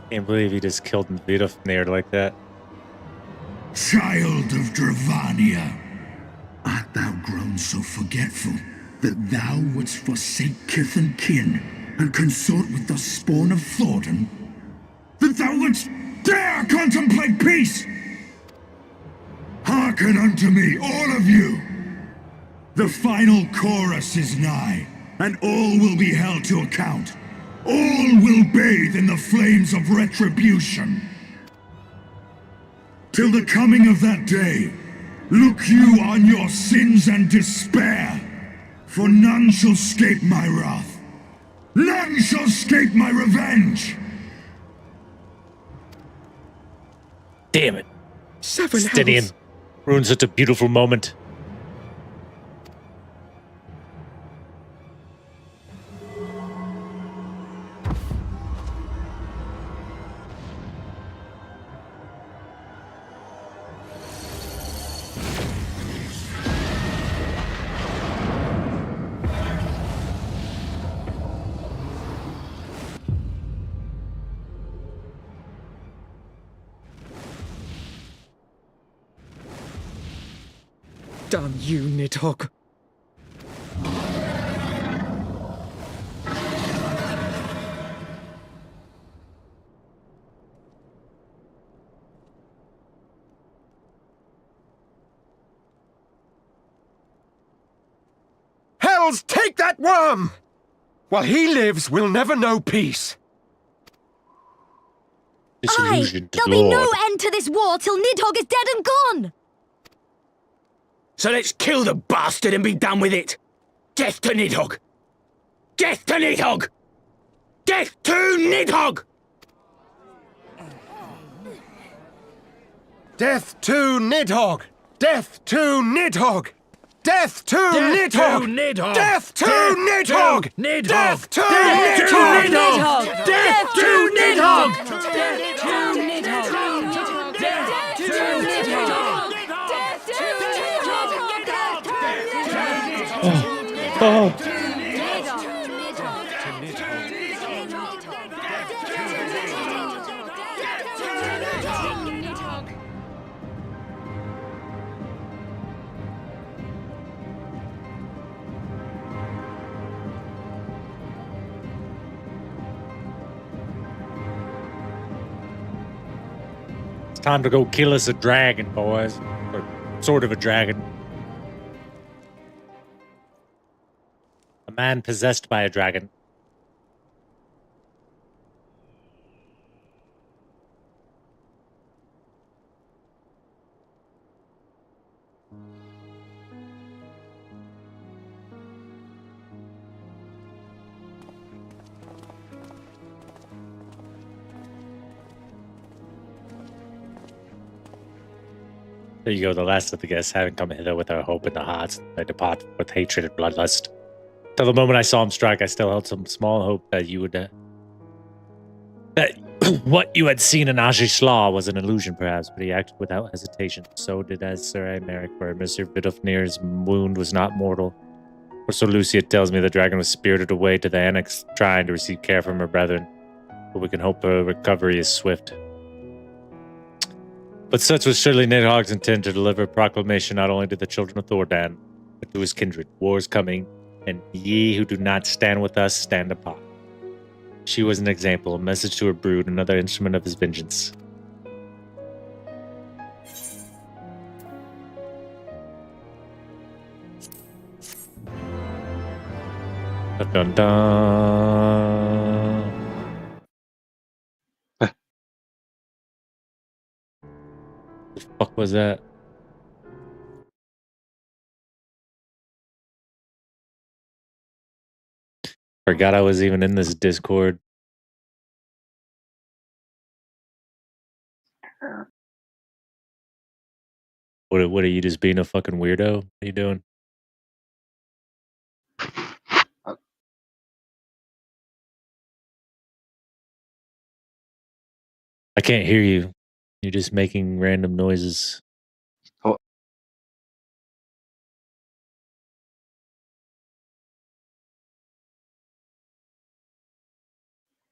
Can't believe he just killed Vidofnir like that. Child of Dravania, art thou grown so forgetful that thou wouldst forsake kith and kin and consort with the spawn of Thornton? That thou wouldst dare contemplate peace? Hearken unto me, all of you! The final chorus is nigh, and all will be held to account. All will bathe in the flames of retribution. Till the coming of that day, look you on your sins and despair, for none shall escape my wrath. None shall escape my revenge. Damn it. Seven Stinian hells. ruined such a beautiful moment. Damn you, Nidhogg. Hells, take that worm! While he lives, we'll never know peace. Disillusioned There'll be no Lord. end to this war till Nidhogg is dead and gone! So let's kill the bastard and be done with it. Death to Nidhogg! Death to Nidhogg! Death to Nidhogg! Death to Nidhogg! Death to Nidhogg! Death to Nidhogg! Death to Nidhogg! Death to Nidhogg! Death to Nidhogg! Oh. Time to go kill us a dragon, boys. Or sort of a dragon. A man possessed by a dragon. There you go, the last of the guests having come hither with our hope in the hearts, they depart with hatred and bloodlust. Till the moment I saw him strike, I still held some small hope that you would... that what you had seen in Ajisla was an illusion, perhaps, but he acted without hesitation. So did as Sir Emeric, for Mr. Vidofnir's wound was not mortal. For so Lucia tells me the dragon was spirited away to the annex, trying to receive care from her brethren. But we can hope her recovery is swift. But such was surely Nidhogg's intent to deliver a proclamation not only to the children of Thordan, but to his kindred. War is coming, and ye who do not stand with us, stand apart. She was an example, a message to her brood, another instrument of his vengeance. Dun dun dun. The fuck was that? Forgot I was even in this Discord. What are you, just being a fucking weirdo? What are you doing? I can't hear you. You're just making random noises. Oh.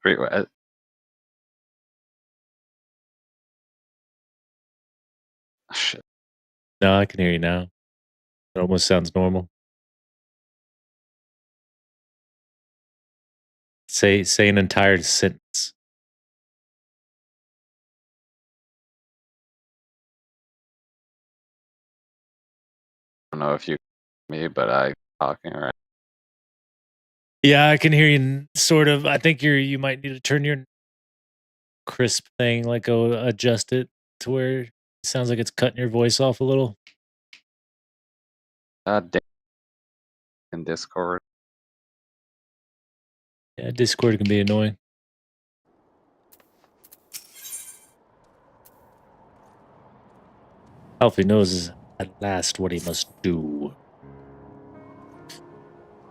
Wait, what? Oh, shit. No, I can hear you now. It almost sounds normal. Say an entire sentence. I don't know if you me, but I talking right. Yeah, I can hear you sort of. I think you might need to turn your crisp thing, like go adjust it to where it sounds like it's cutting your voice off a little. In Discord. Yeah, Discord can be annoying. Alfie knows at last what he must do.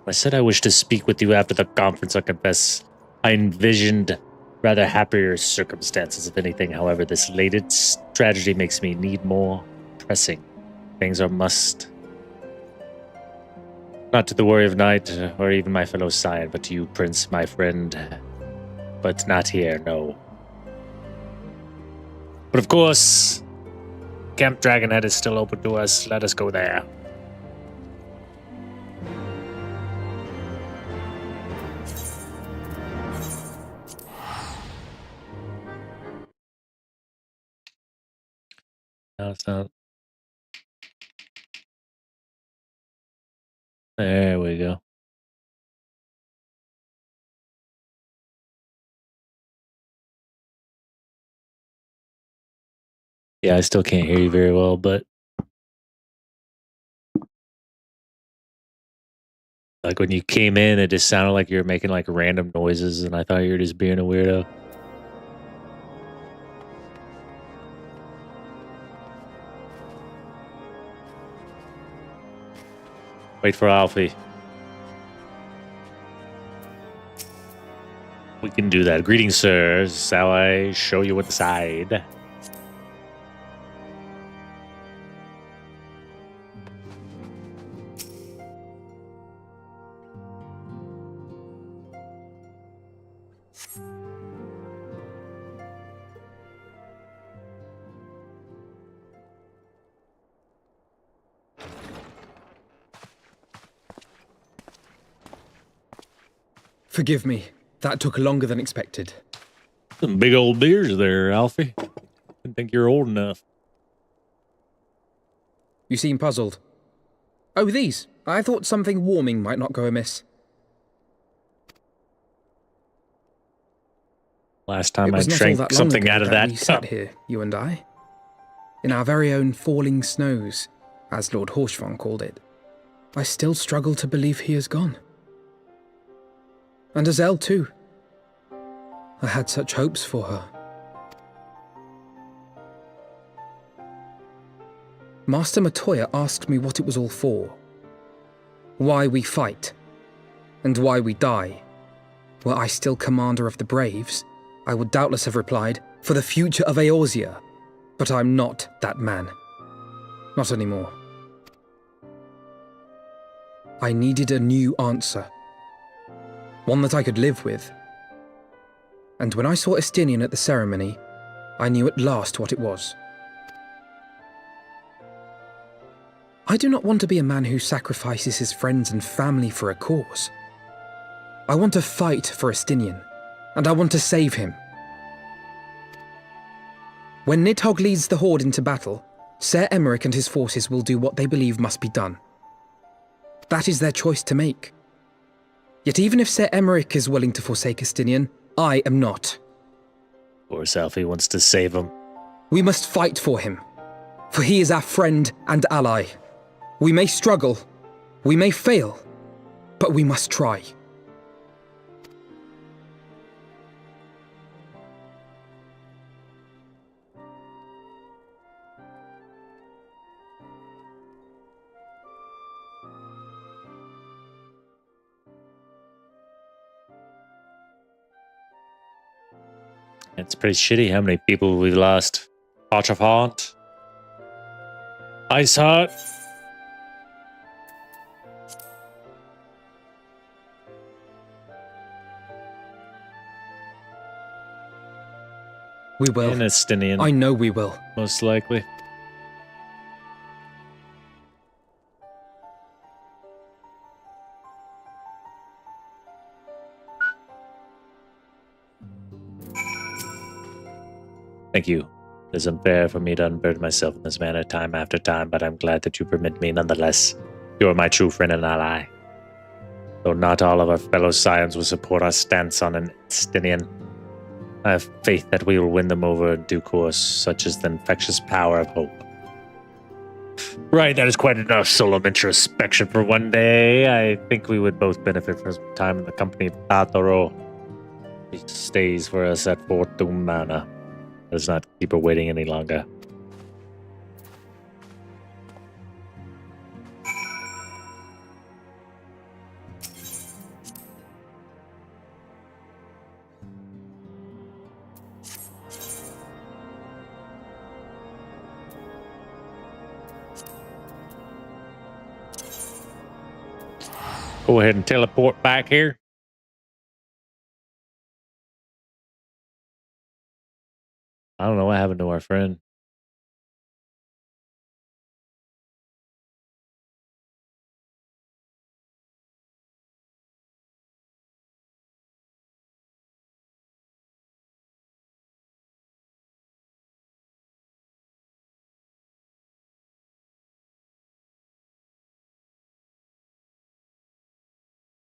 I said I wish to speak with you after the conference. I confess I envisioned rather happier circumstances, if anything. However, this latest tragedy makes me need more pressing. Things are must. Not to the worry of night, or even my fellow scion, but to you, Prince, my friend. But not here, no. But of course, Camp Dragonhead is still open to us. Let us go there. No, it's not. There we go. Yeah, I still can't hear you very well, but like when you came in, it just sounded like you were making like random noises, and I thought you were just being a weirdo. Wait for Alfie. We can do that. Greetings, sir. Shall I show you inside? Forgive me. That took longer than expected. Some big old beers there, Alfie. didn't think you're old enough. You seem puzzled. Oh, these. I thought something warming might not go amiss. Last time It I was not all drank that long something ago out of that that we sat cup. here, you and I. In our very own falling snows, as Lord Horshvon called it. I still struggle to believe he is gone. And Azelle too. I had such hopes for her. Master Matoya asked me what it was all for. Why we fight. And why we die. Were I still commander of the Braves, I would doubtless have replied, for the future of Eorzea. But I'm not that man. Not anymore. I needed a new answer. One that I could live with. And when I saw Estinian at the ceremony, I knew at last what it was. I do not want to be a man who sacrifices his friends and family for a cause. I want to fight for Estinian, and I want to save him. When Nidhogg leads the Horde into battle, Ser Emmerich and his forces will do what they believe must be done. That is their choice to make. Yet even if Ser Emmerich is willing to forsake Estinian, I am not. Poor Selphie wants to save him. We must fight for him, for he is our friend and ally. We may struggle, we may fail, but we must try. It's pretty shitty how many people we've lost. Arch of Heart. Ice Heart. We will. And Estinian. I know we will. Most likely. Thank you. It is unfair for me to unburden myself in this manner time after time, but I'm glad that you permit me nonetheless. You are my true friend and ally. Though not all of our fellow Scions will support our stance on an Estinian, I have faith that we will win them over in due course, such as the infectious power of hope. Right, that is quite enough solemn introspection for one day. I think we would both benefit from some time in the company of Tataro. He stays for us at Fort Doom Manor. Let's not keep her waiting any longer. Go ahead and teleport back here. I don't know what happened to our friend.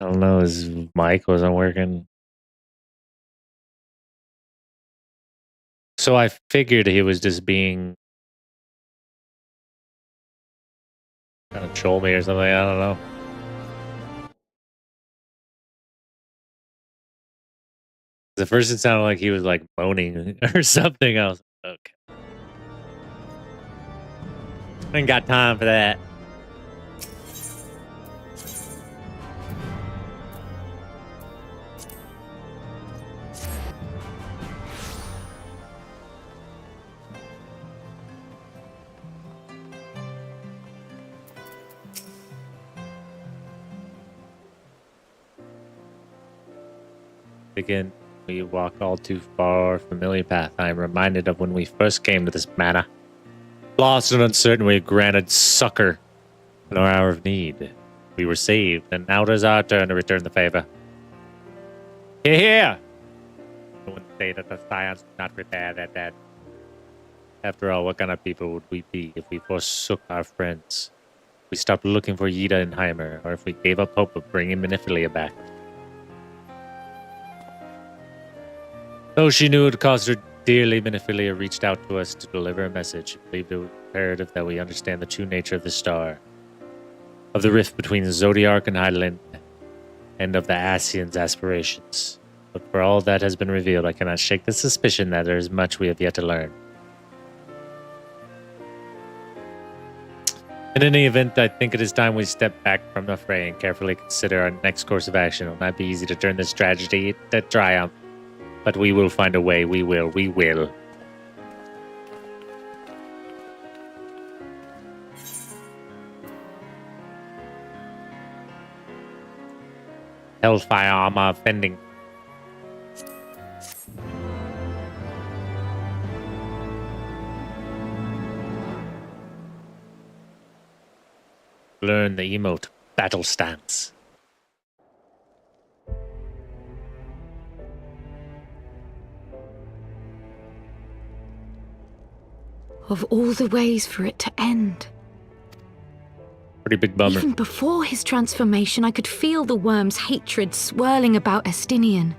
I don't know, his mic wasn't working. So I figured he was just being trying to troll me or something. I don't know. At first it sounded like he was like moaning or something else. Okay. I ain't got time for that. Again, we walk all too far, familiar path. I am reminded of when we first came to this manor. Lost and uncertain, we granted succor in our hour of need. We were saved, and now it is our turn to return the favor. Hear, hear! No one say that the Scions do not repair their dead. After all, what kind of people would we be if we forsook our friends? If we stopped looking for Yda and Heimer, or if we gave up hope of bringing Miniphilia back? Though she knew it cost her dearly, Miniphilia reached out to us to deliver a message. She believed it was imperative that we understand the true nature of the star, of the rift between Zodiark and Hydaelyn, and of the Ascians' aspirations. But for all that has been revealed, I cannot shake the suspicion that there is much we have yet to learn. In any event, I think it is time we step back from the fray and carefully consider our next course of action. It will not be easy to turn this tragedy to triumph, but we will find a way. We will. Hellfire armor offending. Learn the emote battle stance. Of all the ways for it to end. Pretty big bummer. Even before his transformation, I could feel the worm's hatred swirling about Estinian.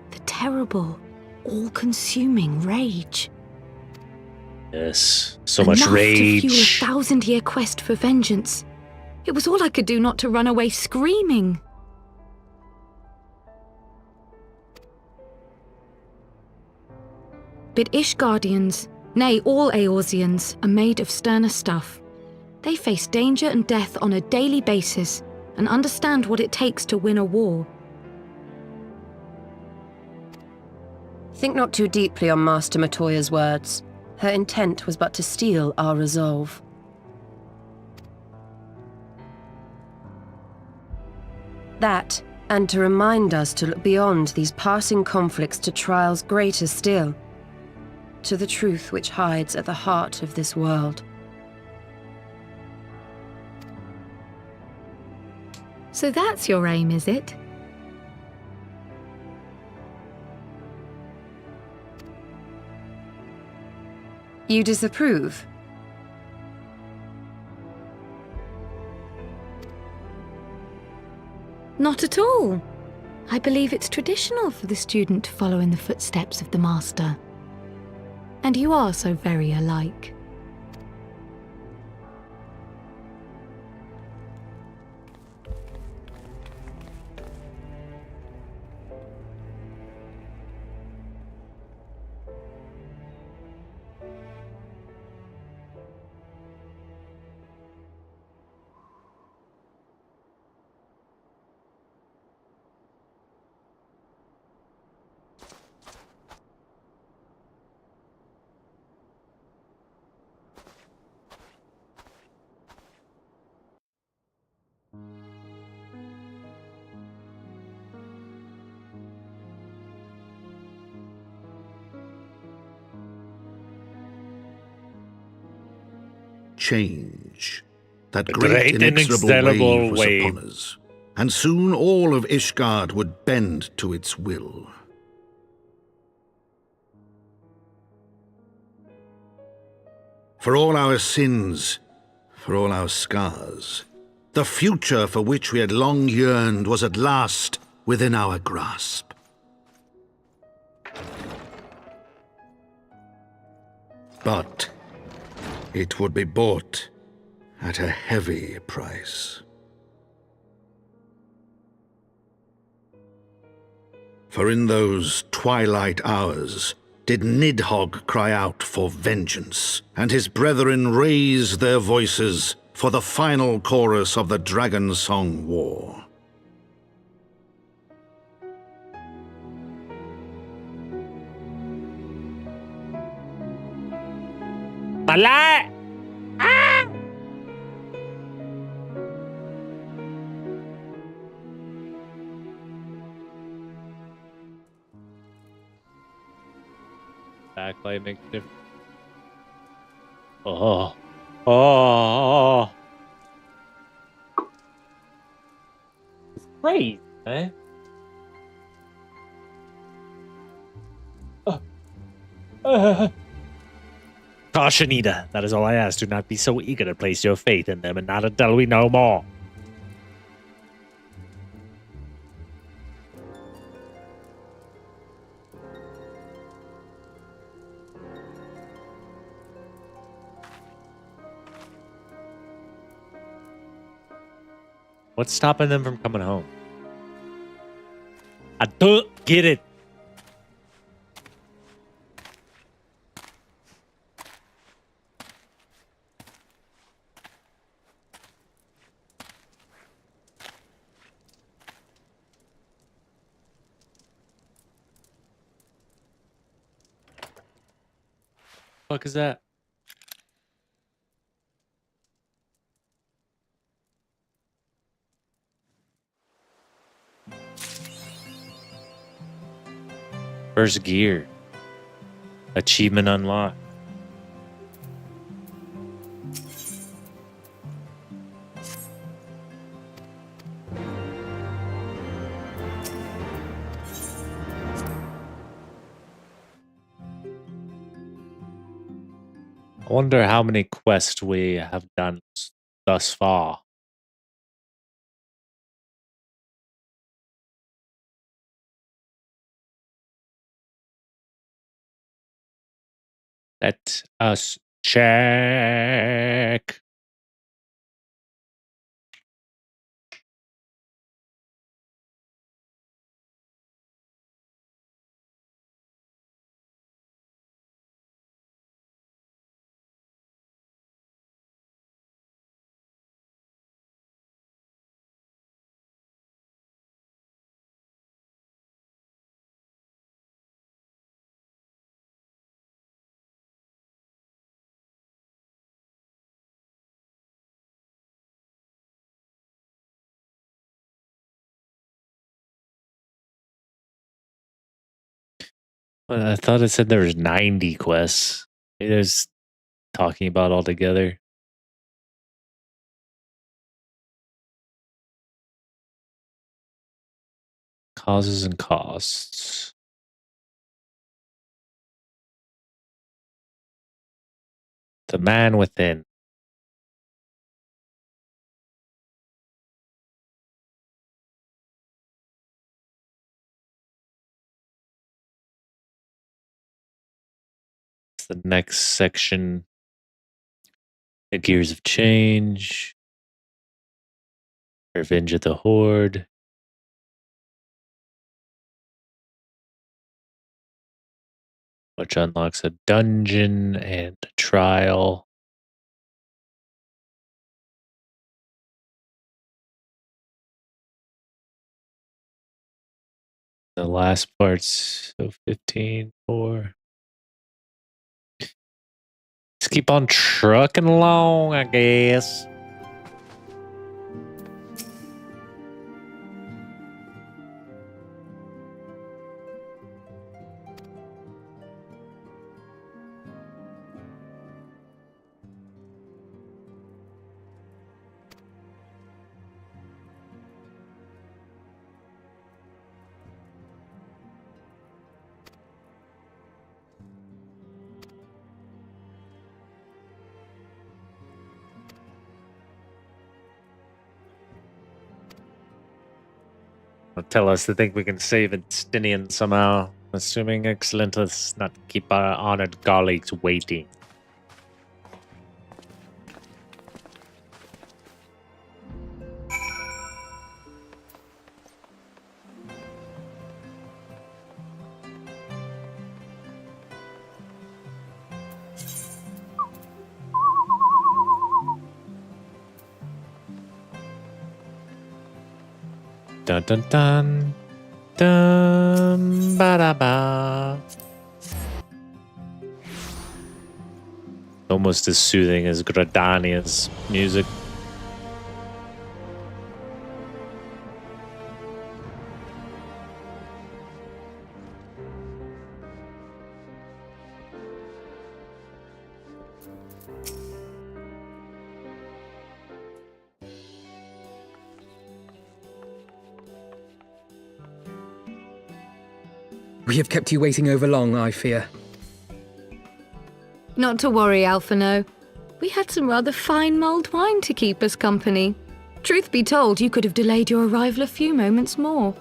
The terrible, all-consuming rage. Yes, so much Enough rage. to fuel a 1,000-year quest for vengeance. It was all I could do not to run away screaming. But Ishgardians, nay, all Eorzeans, are made of sterner stuff. They face danger and death on a daily basis and understand what it takes to win a war. Think not too deeply on Master Matoya's words. Her intent was but to steal our resolve. That, and to remind us to look beyond these passing conflicts to trials greater still, to the truth which hides at the heart of this world. So that's your aim, is it? You disapprove? Not at all. I believe it's traditional for the student to follow in the footsteps of the master. And you are so very alike. Change. That The great inexorable wave was wave. upon us, and soon all of Ishgard would bend to its will. For all our sins, for all our scars, the future for which we had long yearned was at last within our grasp. But it would be bought at a heavy price. For in those twilight hours did Nidhogg cry out for vengeance, and his brethren raise their voices for the final chorus of the Dragon Song War. Malay! Ah! Backlight makes a difference. Oh. Oh. It's crazy, man. Caution, Ida. That is all I ask. Do not be so eager to place your faith in them, and not until we know more. What's stopping them from coming home? I don't get it. Fuck is that? First gear. Achievement unlocked. I wonder how many quests we have done thus far. Let us check. I thought it said there was 90 quests. It is talking about altogether. Causes and costs. The man within. It's the next section. The Gears of Change. Revenge of the Horde. Which unlocks a dungeon and a trial. The last part's so 15, 4. Let's keep on trucking along, I guess. Tell us to think we can save Estinian somehow. Assuming excellent, let's not keep our honored colleagues waiting. Dun dun dun. Dun ba da ba. Almost as soothing as Gradania's music. We have kept you waiting over long, I fear. Not to worry, Alphino. We had some rather fine mulled wine to keep us company. Truth be told, you could have delayed your arrival a few moments more.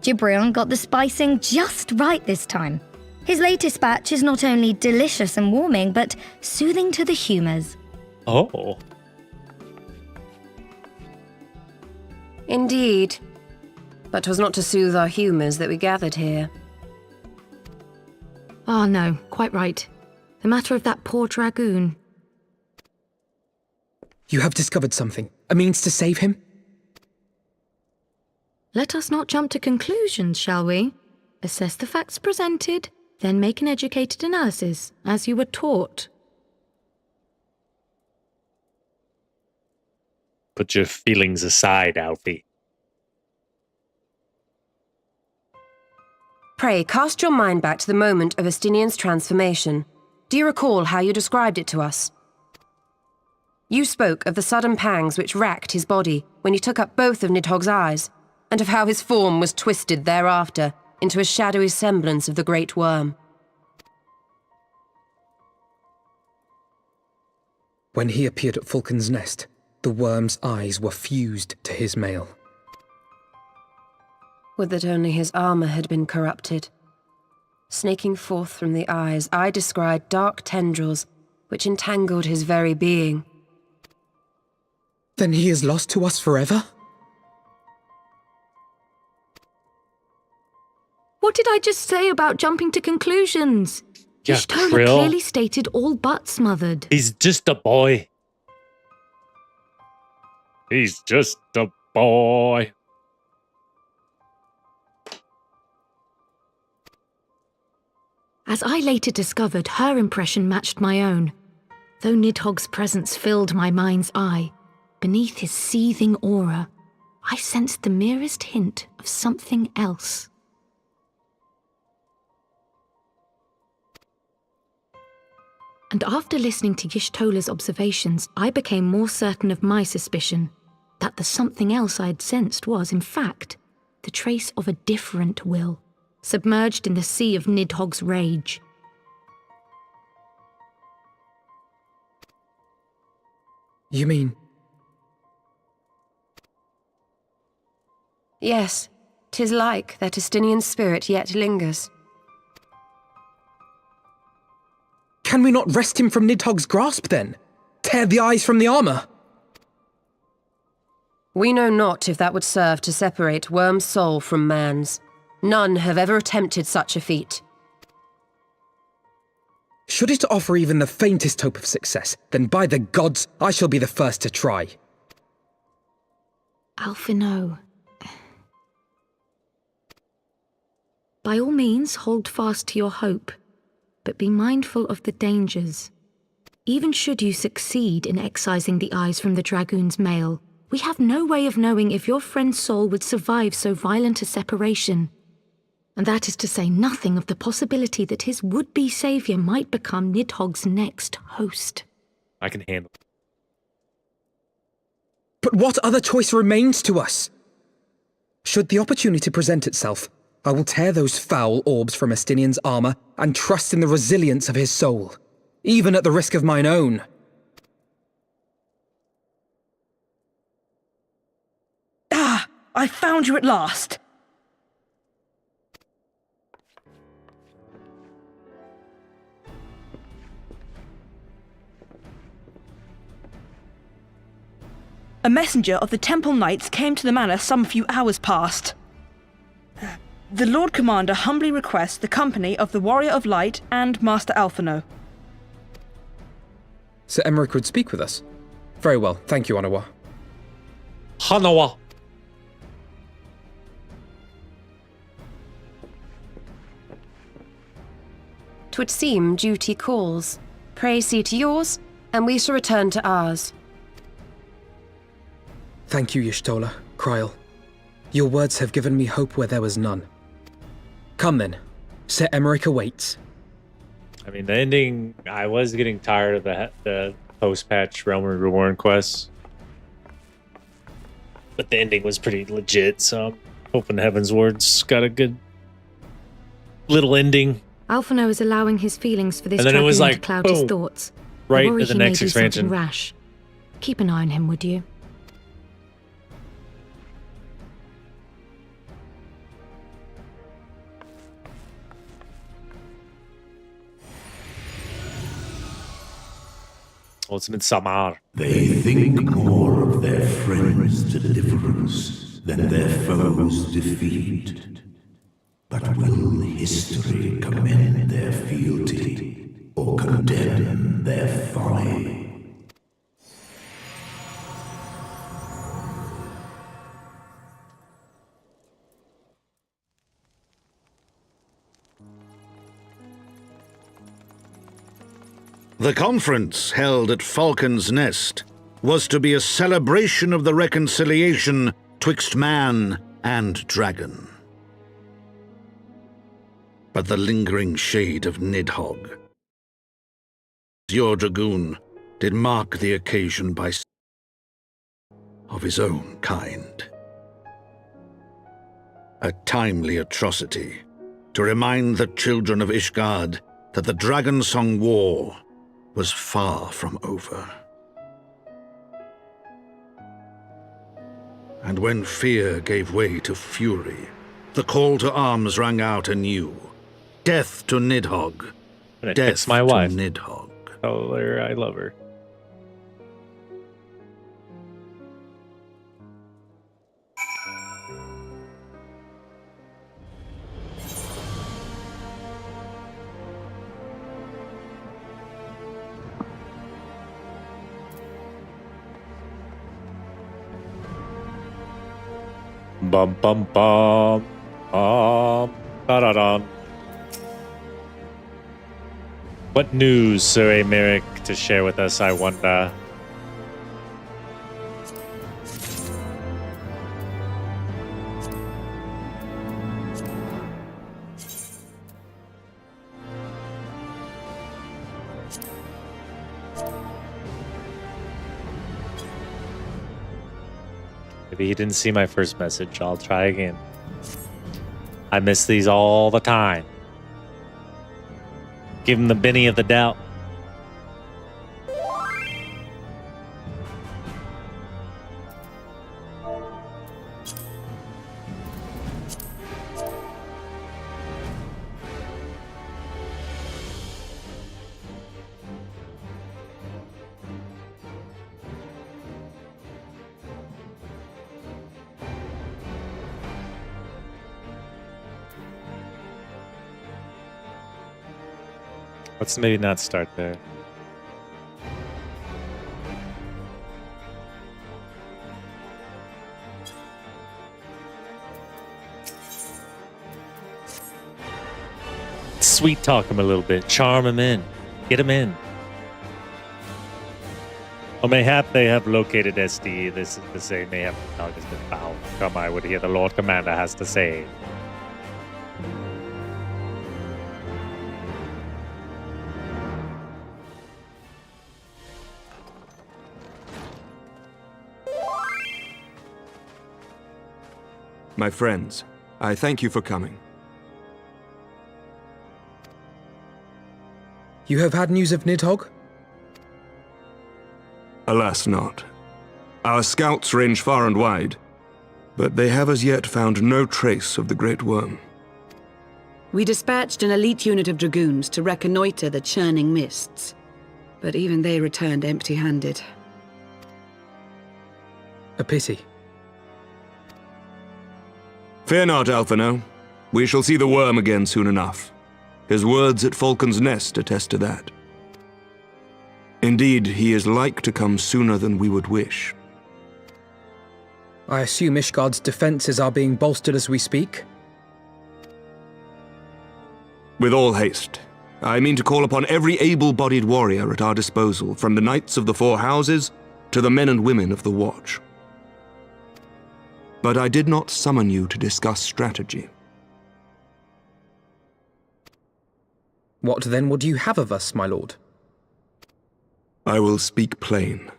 Gibrion got the spicing just right this time. His latest batch is not only delicious and warming, but soothing to the humours. Oh. Indeed. But 'twas not to soothe our humours that we gathered here. Ah, no, quite right. The matter of that poor dragoon. You have discovered something. A means to save him? Let us not jump to conclusions, shall we? Assess the facts presented, then make an educated analysis, as you were taught. Put your feelings aside, Alfie. Pray, cast your mind back to the moment of Estinian's transformation. Do you recall how you described it to us? You spoke of the sudden pangs which racked his body when he took up both of Nidhogg's eyes, and of how his form was twisted thereafter into a shadowy semblance of the great worm. When he appeared at Falcon's Nest, the worm's eyes were fused to his mail. Would that only his armour had been corrupted. Snaking forth from the eyes, I descried dark tendrils which entangled his very being. Then he is lost to us forever? What did I just say about jumping to conclusions? Yeah, Y'shtola Krill. clearly stated all but smothered. He's just a boy. He's just a boy. As I later discovered, her impression matched my own. Though Nidhogg's presence filled my mind's eye, beneath his seething aura, I sensed the merest hint of something else. And after listening to Y'shtola's observations, I became more certain of my suspicion that the something else I'd sensed was, in fact, the trace of a different will, submerged in the sea of Nidhogg's rage. You mean? Yes, 'tis like that Estinian spirit yet lingers. Can we not wrest him from Nidhogg's grasp, then? Tear the eyes from the armour? We know not if that would serve to separate worm's soul from man's. None have ever attempted such a feat. Should it offer even the faintest hope of success, then by the gods, I shall be the first to try. Alphino. By all means, hold fast to your hope, but be mindful of the dangers. Even should you succeed in excising the eyes from the dragoon's mail, we have no way of knowing if your friend's soul would survive so violent a separation. And that is to say nothing of the possibility that his would-be saviour might become Nidhogg's next host. I can handle it. But what other choice remains to us? Should the opportunity present itself, I will tear those foul orbs from Estinian's armour and trust in the resilience of his soul, even at the risk of mine own. Ah! I found you at last! A messenger of the Temple Knights came to the manor some few hours past. The Lord Commander humbly requests the company of the Warrior of Light and Master Alphino. Sir Emmerich would speak with us. Very well, thank you, Onawa. Hanawa. "'Twould seem duty calls. Pray see to yours, and we shall return to ours." Thank you, Y'shtola, Kryl. Your words have given me hope where there was none. Come then, Sir Emmerich awaits. I mean, the ending, I was getting tired of the post-patch Realm Reborn quests. But the ending was pretty legit, so I'm hoping Heaven's Word's got a good little ending. Alphino is allowing his feelings for this And then it dragoon was to like, cloud his boom, thoughts. right I worry into the he may next do something expansion. rash. Keep an eye on him, would you? Well, it's Midsummer. They think more of their friends' deliverance than their foes' defeat. But will history commend their fealty or condemn their folly? The conference held at Falcon's Nest was to be a celebration of the reconciliation twixt man and dragon. But the lingering shade of Nidhogg, your dragoon, did mark the occasion by of his own kind. A timely atrocity to remind the children of Ishgard that the Dragonsong War was far from over. And when fear gave way to fury, the call to arms rang out anew. Death to Nidhogg. And it Death hits my wife. to Nidhogg. Oh, I love her. Bum bum bum. Da-da-dum. What news, Sir Emeric, to share with us, I wonder? Maybe he didn't see my first message. I'll try again. I miss these all the time. Give him the Benny of the doubt. Let's maybe not start there. Sweet talk him a little bit. Charm him in. Get him in. Or mayhap they have located SD. This is to say, mayhap the dog has been found. Come, I would hear the Lord Commander has to say. My friends, I thank you for coming. You have had news of Nidhogg? Alas not. Our scouts range far and wide, but they have as yet found no trace of the Great Worm. We dispatched an elite unit of dragoons to reconnoiter the churning mists, but even they returned empty-handed. A pity. Fear not, Alphino. We shall see the worm again soon enough. His words at Falcon's Nest attest to that. Indeed, he is like to come sooner than we would wish. I assume Ishgard's defenses are being bolstered as we speak? With all haste. I mean to call upon every able-bodied warrior at our disposal, from the Knights of the Four Houses to the men and women of the Watch. But I did not summon you to discuss strategy. What then would you have of us, my lord? I will speak plain.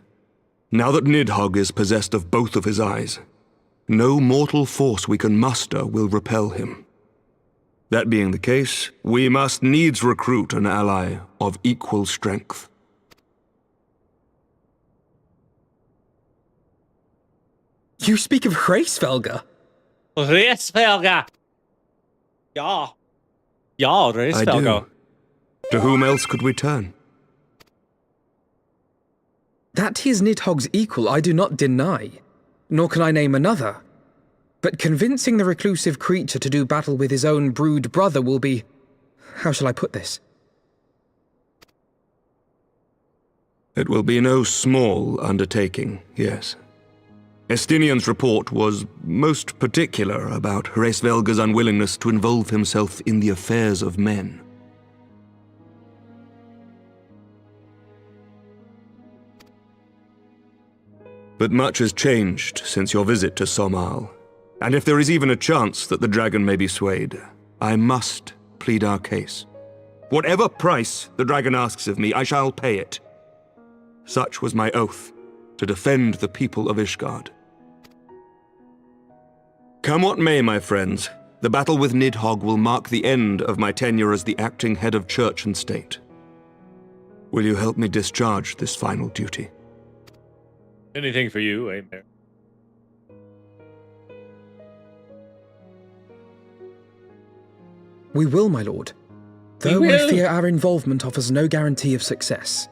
Now that Nidhogg is possessed of both of his eyes, no mortal force we can muster will repel him. That being the case, we must needs recruit an ally of equal strength. You speak of Hraesvelga? Hraesvelga! Ja. Ja, I Hraesvelga. do. To whom else could we turn? That he is Nidhogg's equal I do not deny, nor can I name another. But convincing the reclusive creature to do battle with his own brood brother will be... how shall I put this? It will be no small undertaking, yes. Estinian's report was most particular about Hraesvelga's unwillingness to involve himself in the affairs of men. But much has changed since your visit to Somal, and if there is even a chance that the dragon may be swayed, I must plead our case. Whatever price the dragon asks of me, I shall pay it. Such was my oath, to defend the people of Ishgard. Come what may, my friends, the battle with Nidhogg will mark the end of my tenure as the acting head of church and state. Will you help me discharge this final duty? Anything for you, ain't there? We will, my lord. Though I fear our involvement offers no guarantee of success.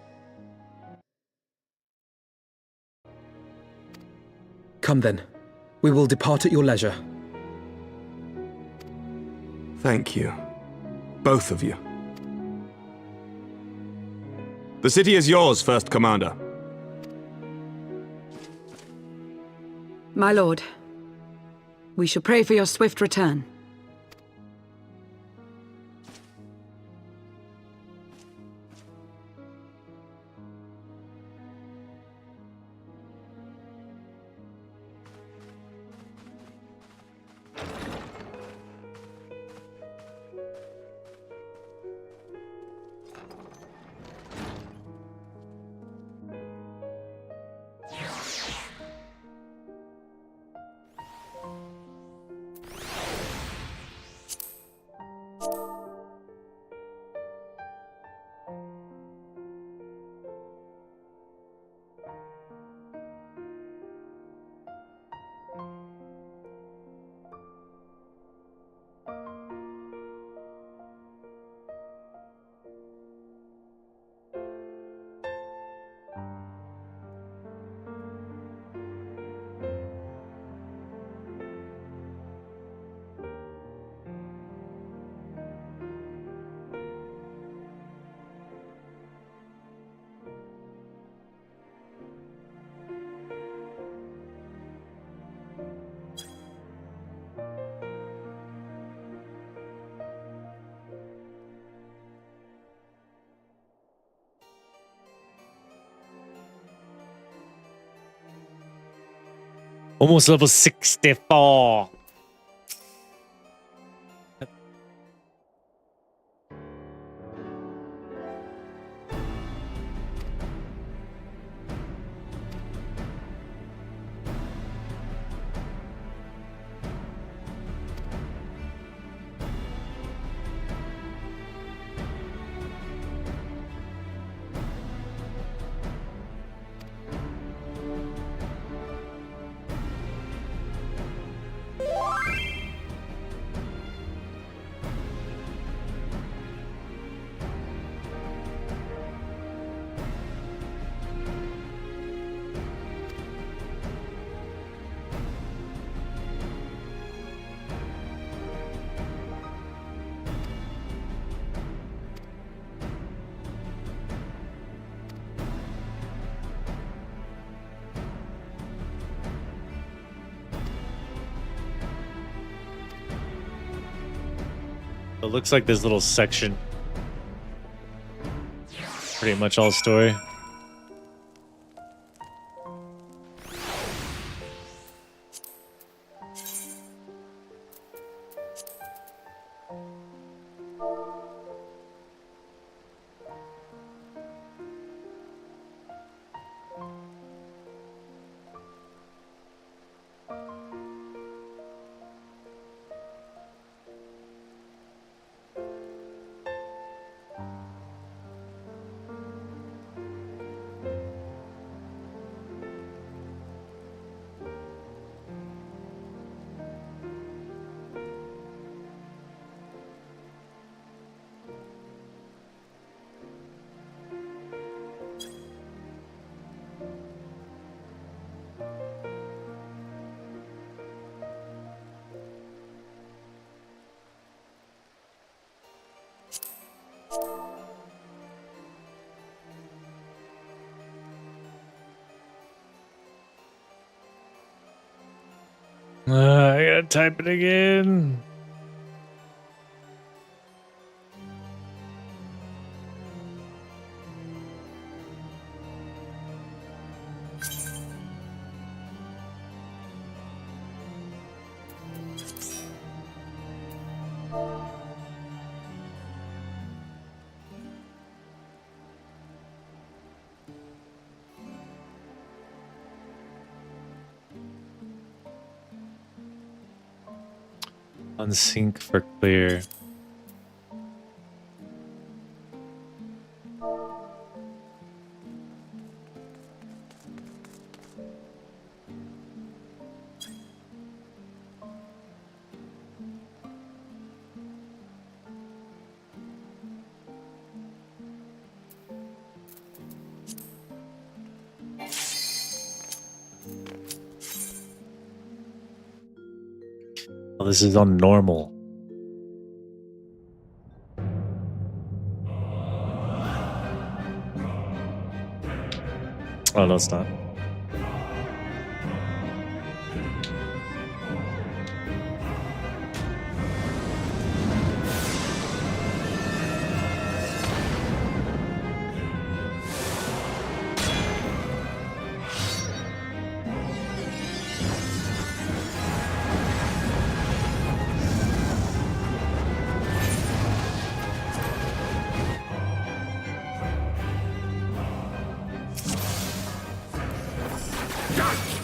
Come then. We will depart at your leisure. Thank you. Both of you. The city is yours, First Commander. My lord, we shall pray for your swift return. Almost level 64. It looks like this little section. Pretty much all story. I gotta type it again. Unsync for clear. Oh, this is on normal. Oh, no, it's not.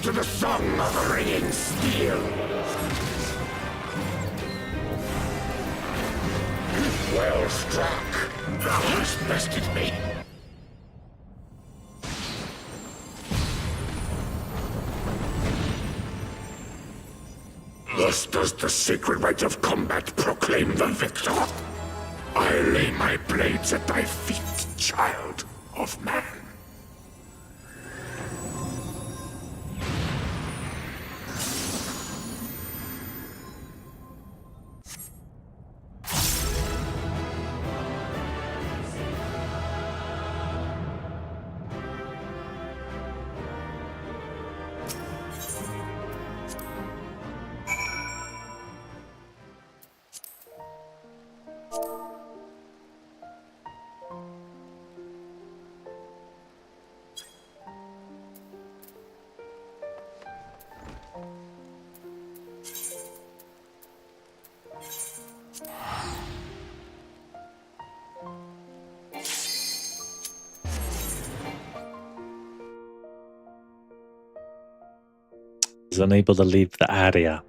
To the song of ringing steel. Well struck. Thou hast bested me. Thus does the sacred rite of combat proclaim the victor. I lay my blades at thy feet, child of man. Is unable to leave the area.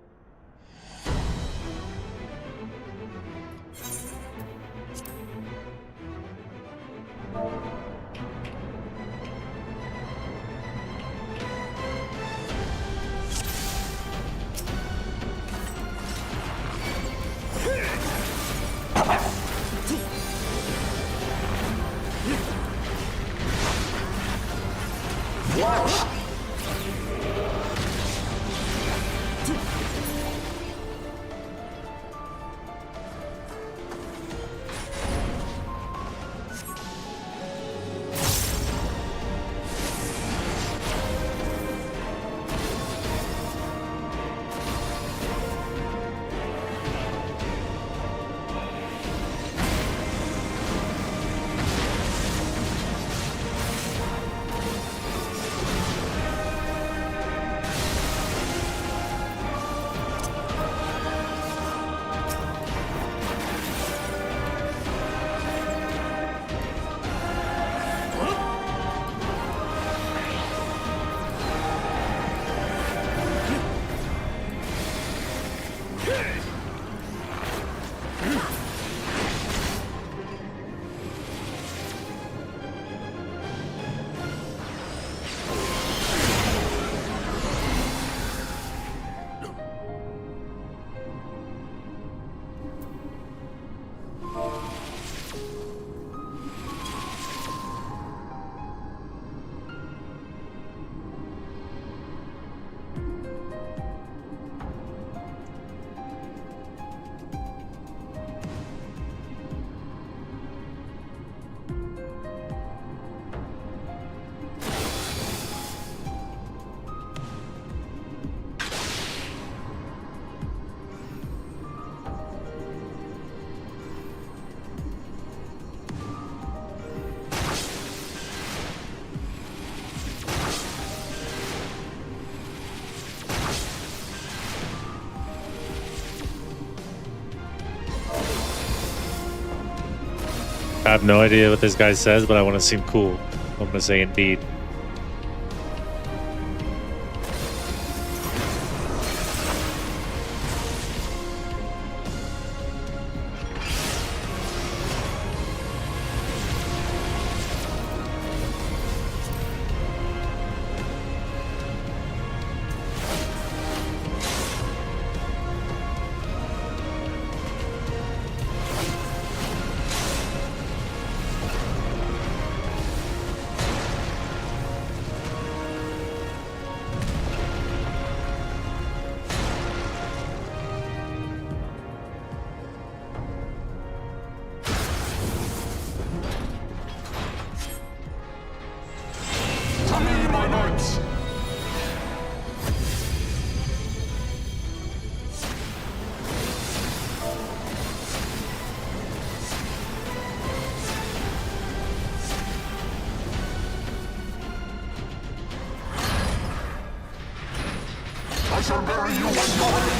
I have no idea what this guy says, but I want to seem cool. I'm going to say indeed. I shall bury you with glory!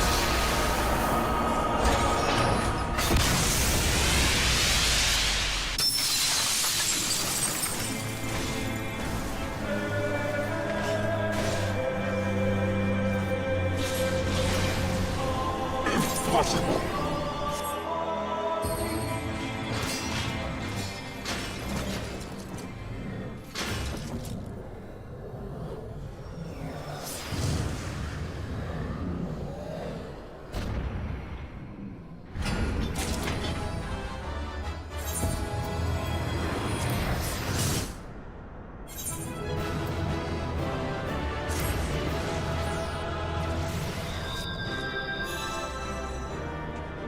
If possible.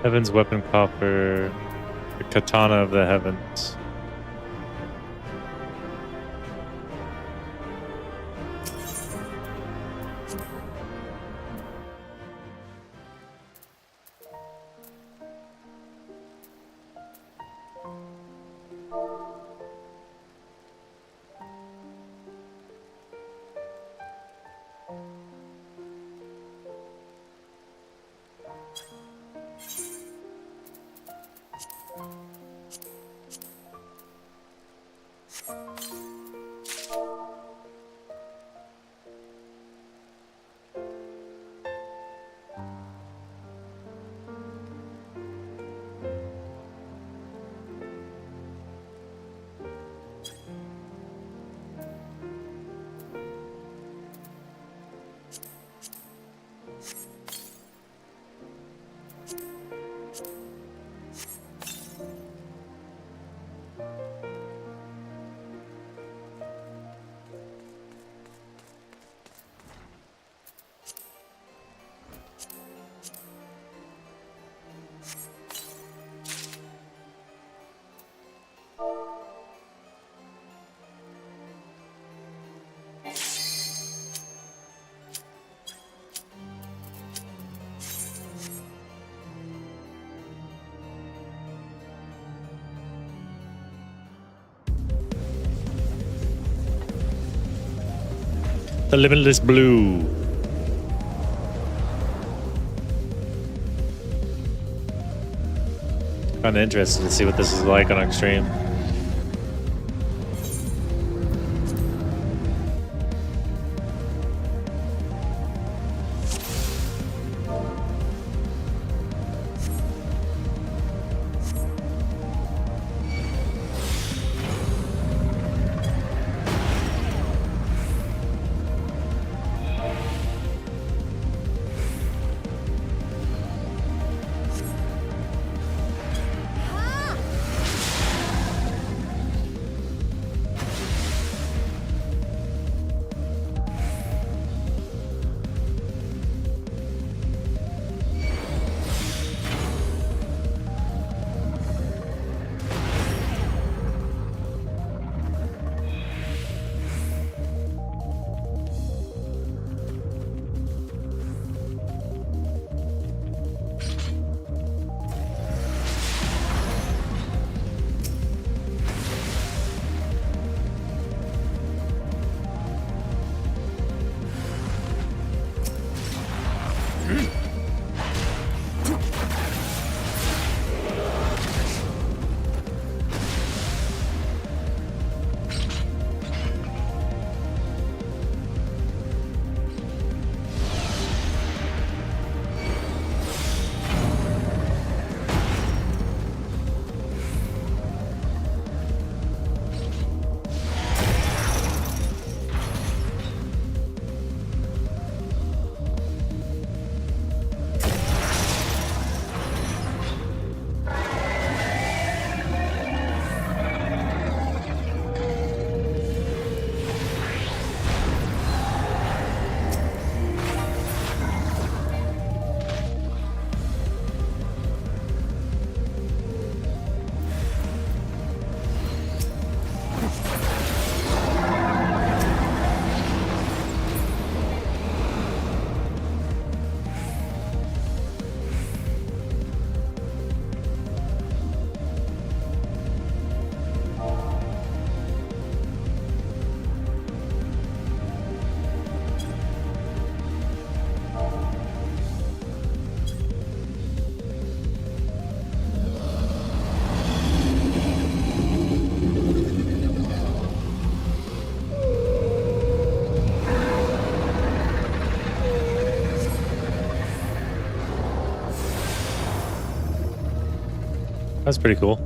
Heaven's weapon coffer, the katana of the heavens. The limitless blue. Kind of interested to see what this is like on Extreme. That's pretty cool.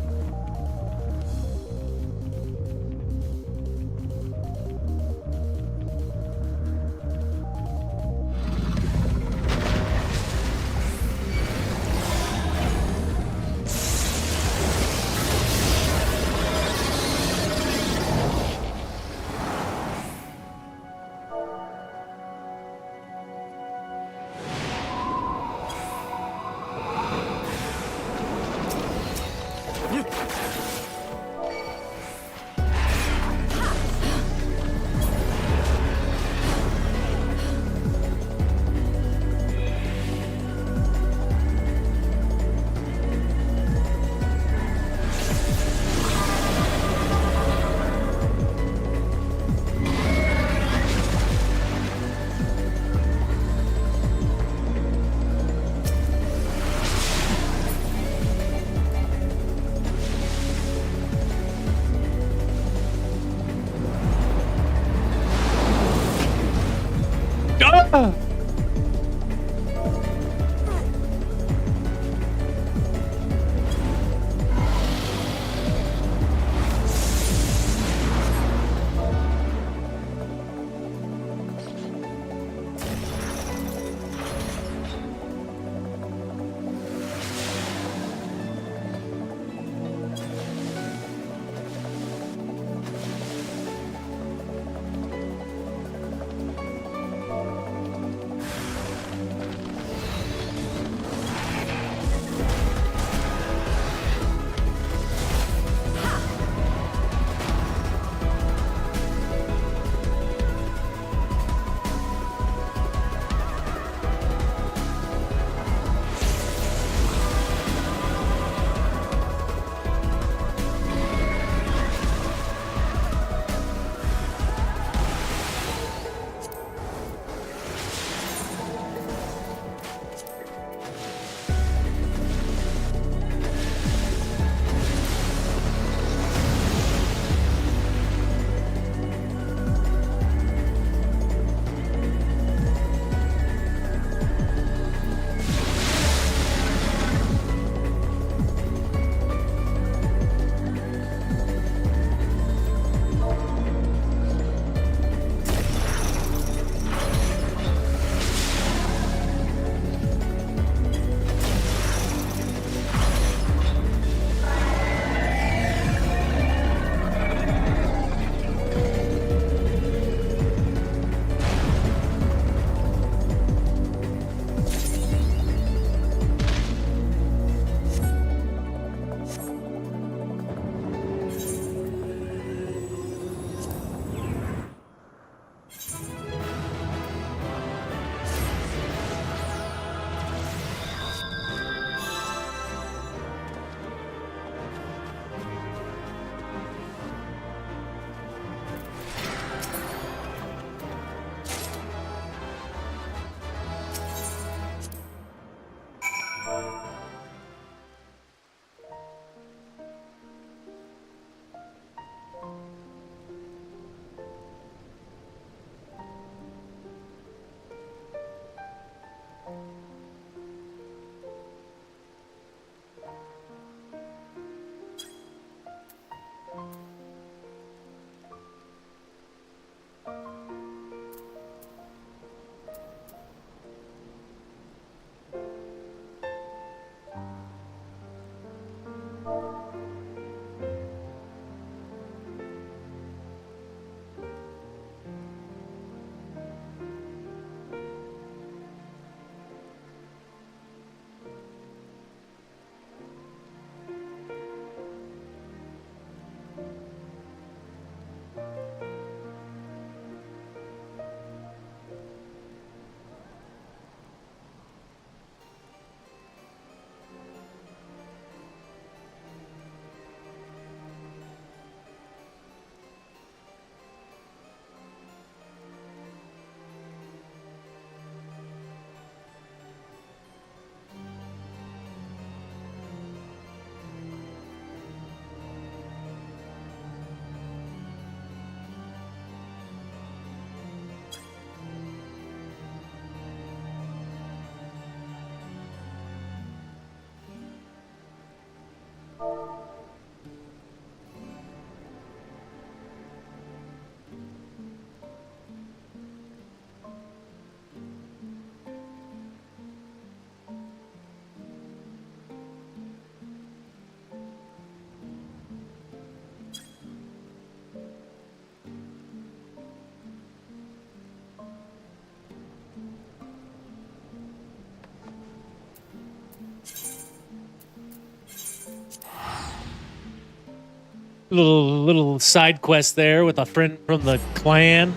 Little side quest there with a friend from the clan.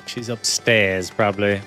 She's upstairs, probably.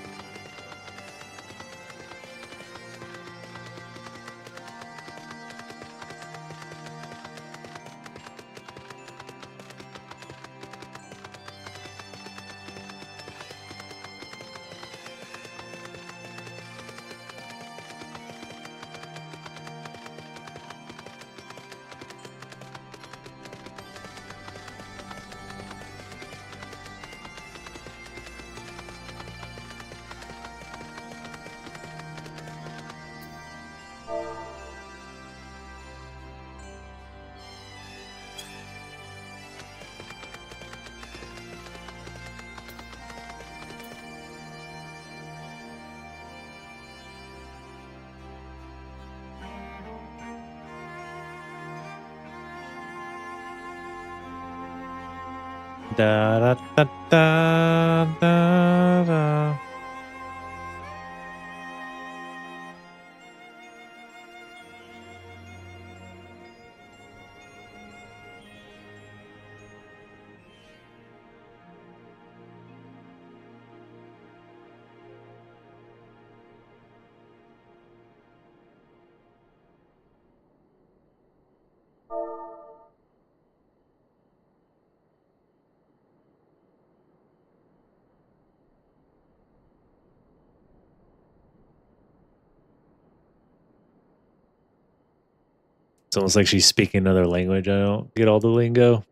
Da da da da da da. It's almost like she's speaking another language. I don't get all the lingo.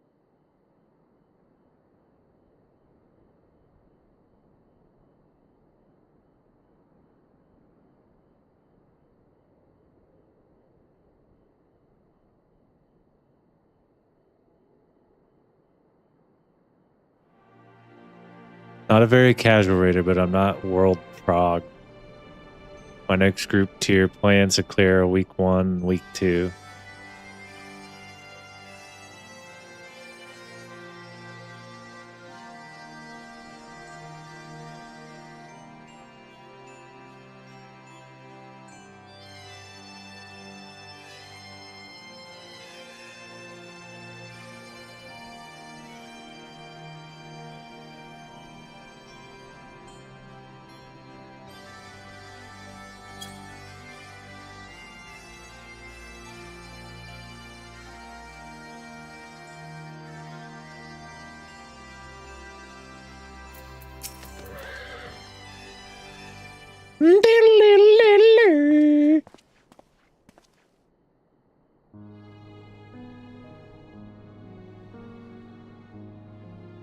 Not a very casual raider, but I'm not world prog. My next group tier plans to clear week 1, week 2.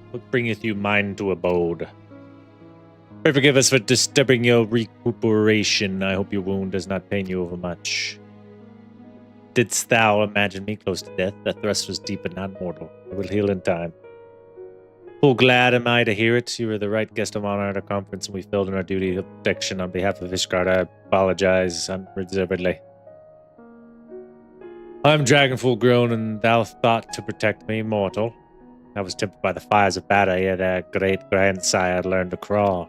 What bringeth you mind to abode? Pray forgive us for disturbing your recuperation. I hope your wound does not pain you overmuch. Didst thou imagine me close to death? The thrust was deep and not mortal. I will heal in time. Full glad am I to hear it. You were the right guest of honor at our conference, and we failed in our duty of protection on behalf of Ishgard. I apologize unreservedly. I am dragon full grown, and thou thought to protect me, mortal. I was tempted by the fires of battle, yet our great-grandsire learned to crawl.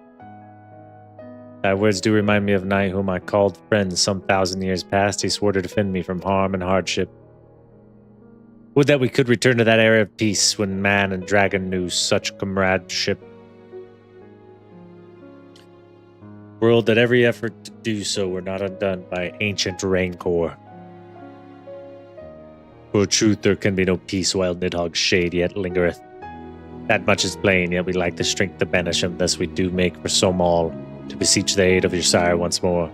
Thy words do remind me of a knight whom I called friend some 1,000 years past. He swore to defend me from harm and hardship. Would that we could return to that era of peace when man and dragon knew such comradeship. World that every effort to do so were not undone by ancient rancor. For truth there can be no peace while Nidhogg's shade yet lingereth. That much is plain, yet we lack the strength to banish him, thus we do make for so all, to beseech the aid of your sire once more.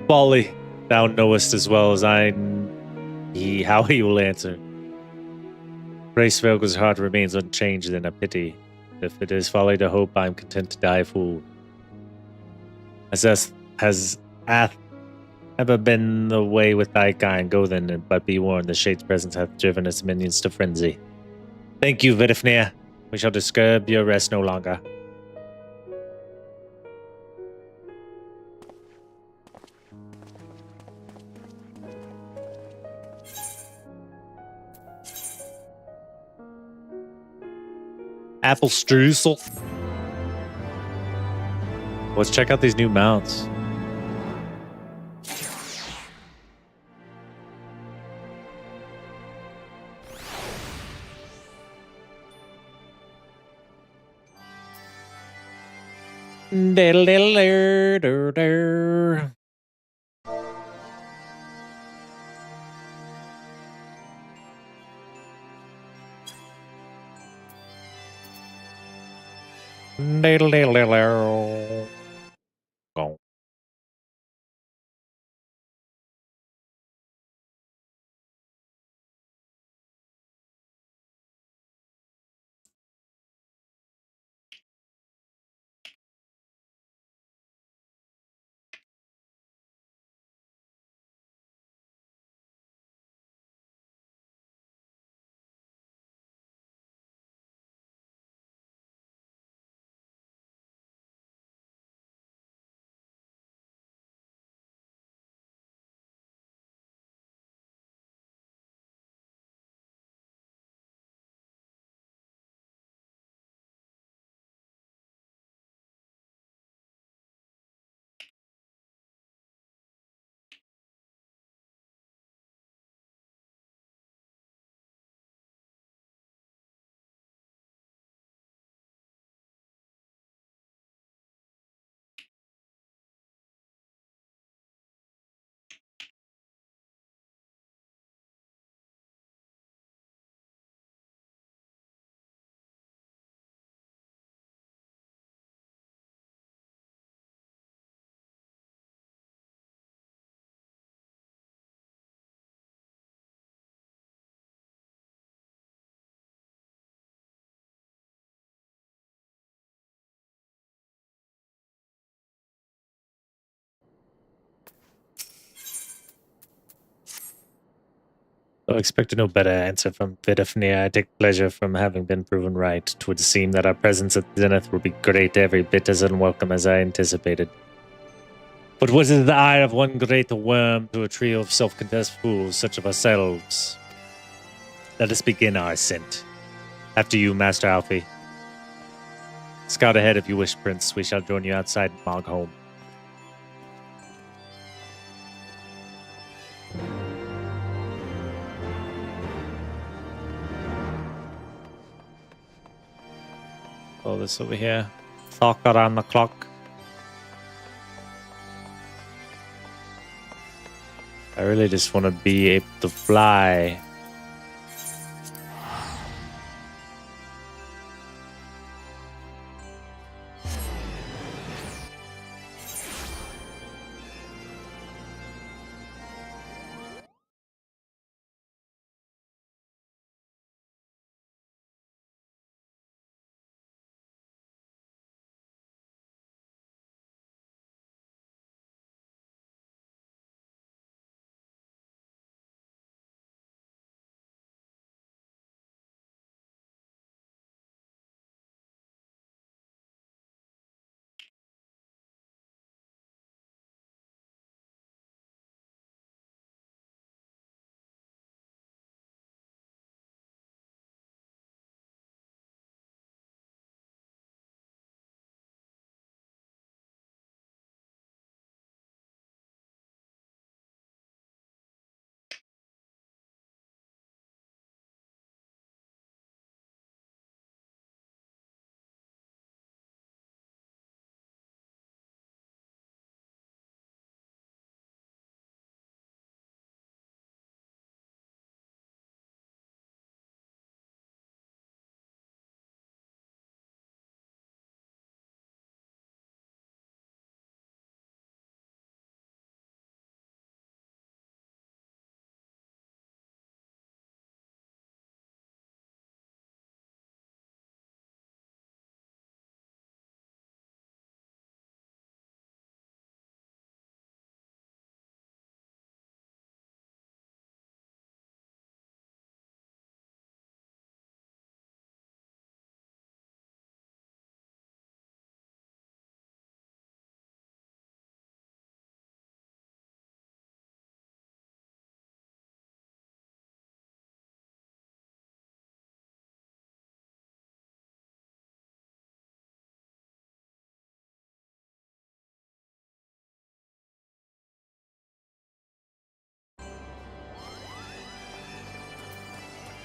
Folly, thou knowest as well as I how he will answer. Pray Svelga's heart remains unchanged in a pity. If it is folly to hope, I am content to die a fool. Has ever been the way with thy kind, go then, but be warned, the shade's presence hath driven its minions to frenzy. Thank you, Vidifnir. We shall disturb your rest no longer. Apple streusel. Let's check out these new mounts. Go. I expect no better answer from Vidafnir. I take pleasure from having been proven right. 'Twould seem that our presence at Zenith will be great, every bit as unwelcome as I anticipated. But what is the eye of one great worm to a trio of self-confessed fools such of ourselves? Let us begin our ascent. After you, Master Alfie. Scout ahead if you wish, Prince. We shall join you outside Mogholm. Oh, this over here. Clock around the clock. I really just want to be able to fly.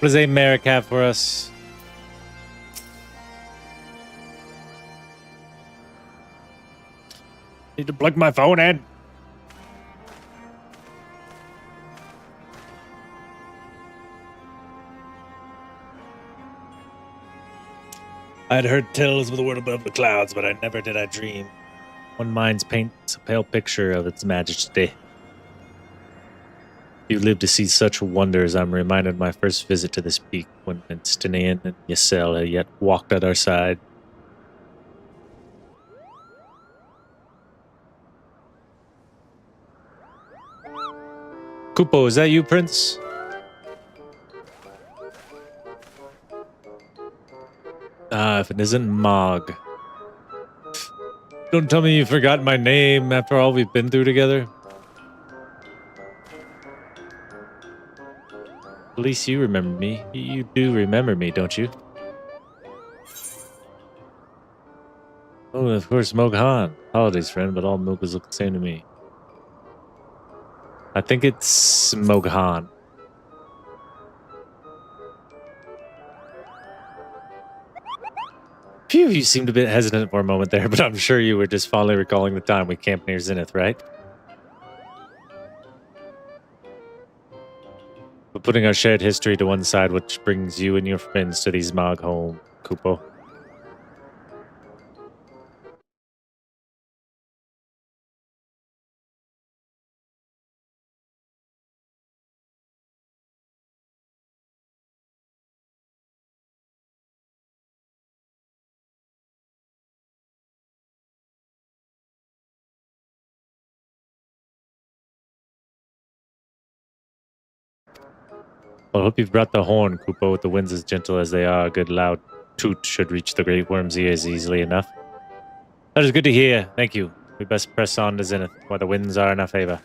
What does a Merrick have for us? Need to plug my phone in. I'd heard tales of the world above the clouds, but never did I dream. One mind paints a pale picture of its majesty. You live to see such wonders. I'm reminded of my first visit to this peak when Stinian and Ysel had yet walked at our side. Kupo, is that you, Prince? Ah, if it isn't Mog. Don't tell me you forgot my name after all we've been through together. At least you remember me. You do remember me, don't you? Oh, of course, Moghan. Apologies, friend, but all Mogas look the same to me. I think it's Moghan. Phew, you seemed a bit hesitant for a moment there, but I'm sure you were just fondly recalling the time we camped near Zenith, right? But putting our shared history to one side, which brings you and your friends to these Mog home, Kupo. Well, I hope you've brought the horn, Kupo, with the winds as gentle as they are. A good loud toot should reach the great worm's ears easily enough. That is good to hear. Thank you. We best press on to Zenith, where the winds are in our favor.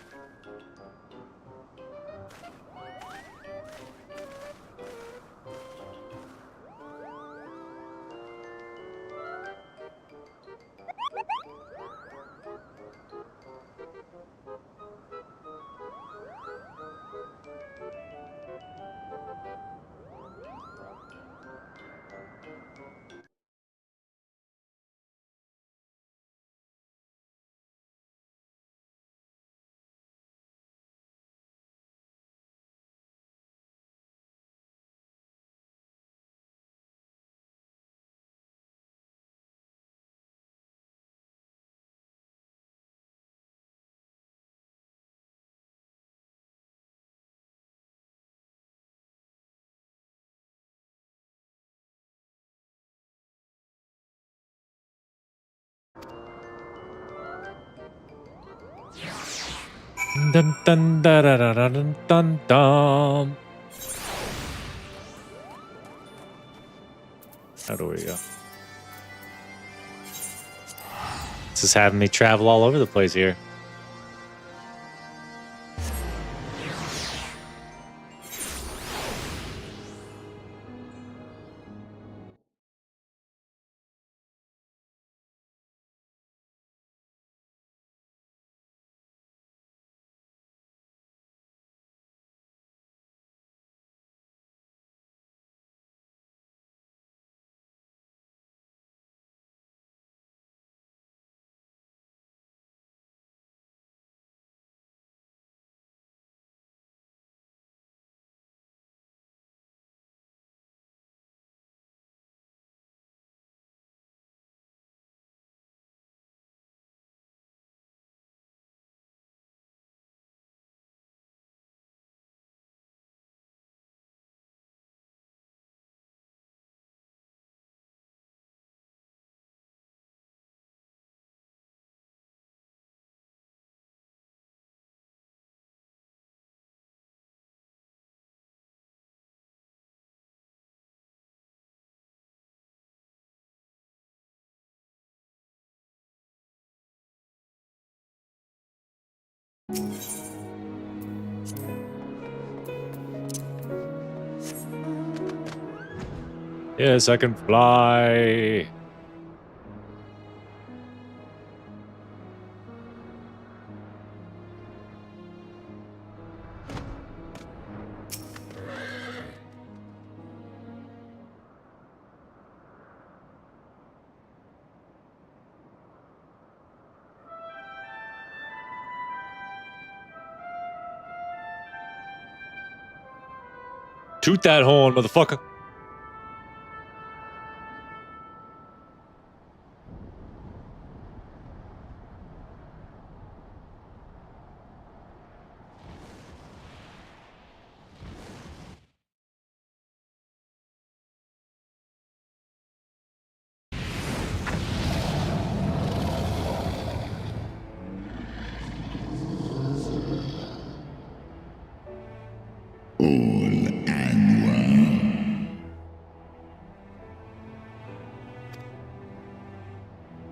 Dun dun da da da da dun dun dun. How do we go? This is having me travel all over the place here. Yes, I can fly. Shoot that horn, motherfucker.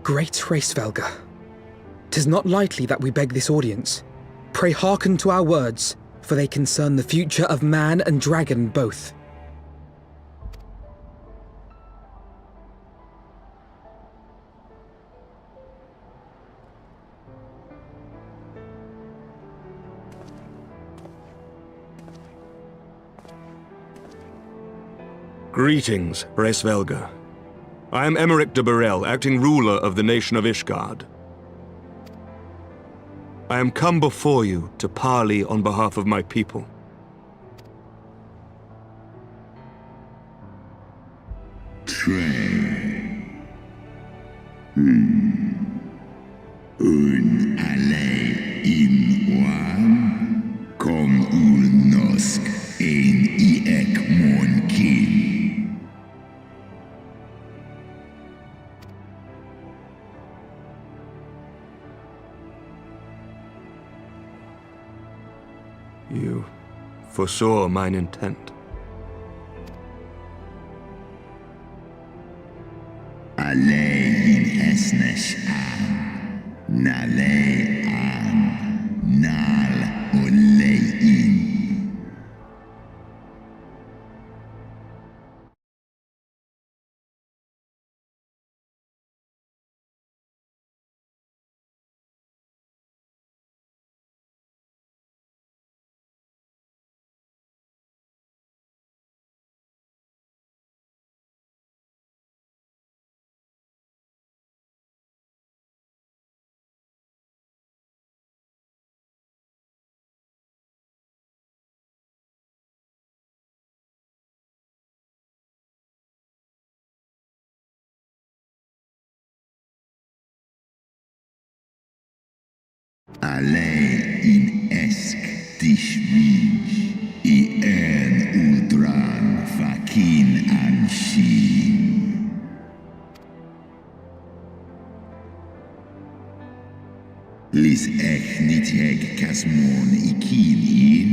Great Hraesvelga, 'tis not lightly that we beg this audience. Pray hearken to our words, for they concern the future of man and dragon both. Greetings, Hraesvelga. I am Emeric de Burrell, acting ruler of the nation of Ishgard. I am come before you to parley on behalf of my people. Un alle in one, kom ul nosk ein I ek mon kin. You foresaw mine intent. Alle in hesnes an, nale an, nal ole in. Alle in esk dishwich, I uldran fakin anshin. Lis ech nit heg kasmon ikin in,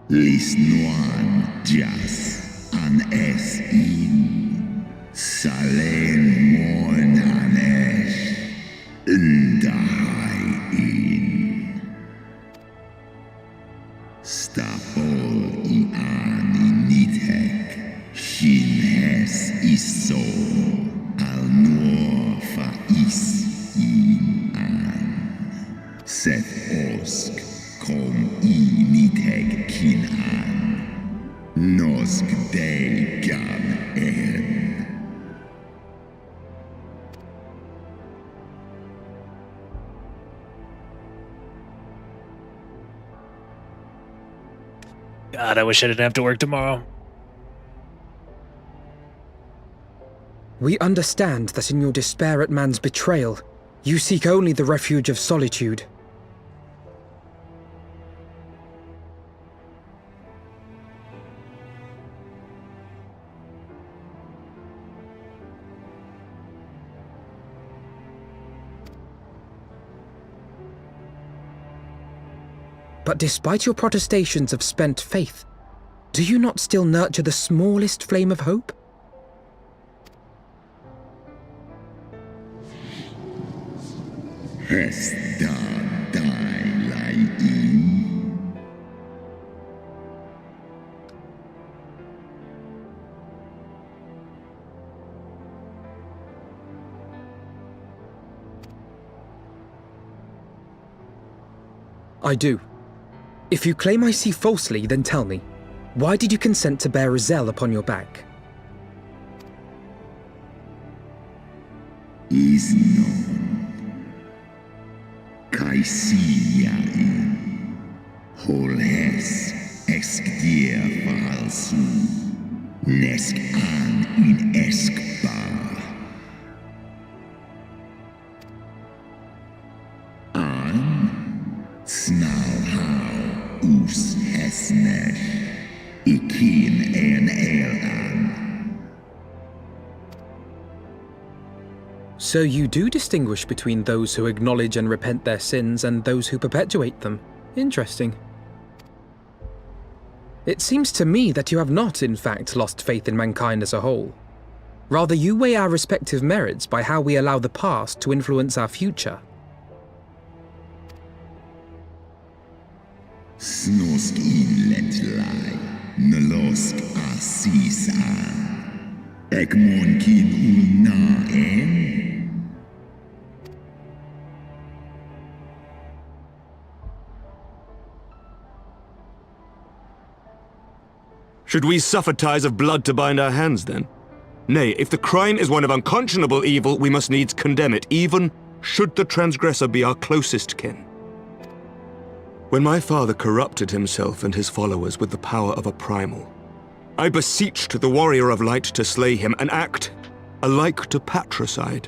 lis noan jas an es in, salen mon an es, ndahai in. Stapol I an I nit heg, shin hes iso, al nor fa is in an. Set osk, kom I nit heg kin an, nosk de gan en. God, I wish I didn't have to work tomorrow. We understand that in your despair at man's betrayal, you seek only the refuge of solitude. But despite your protestations of spent faith, do you not still nurture the smallest flame of hope? Hesta dai lai in. I do. If you claim I see falsely, then tell me, why did you consent to bear a Zell upon your back? Is non. Kai sia in. Hol hes esk dir falsu, nesk an in eskbar. An snauhau us hesner, ikin en elan. So you do distinguish between those who acknowledge and repent their sins and those who perpetuate them. Interesting. It seems to me that you have not, in fact, lost faith in mankind as a whole. Rather, you weigh our respective merits by how we allow the past to influence our future. Snosk in letlai, nolosk asis an, ekmon kin ulna en. Should we suffer ties of blood to bind our hands, then? Nay, if the crime is one of unconscionable evil, we must needs condemn it, even should the transgressor be our closest kin. When my father corrupted himself and his followers with the power of a primal, I beseeched the warrior of light to slay him, an act alike to patricide.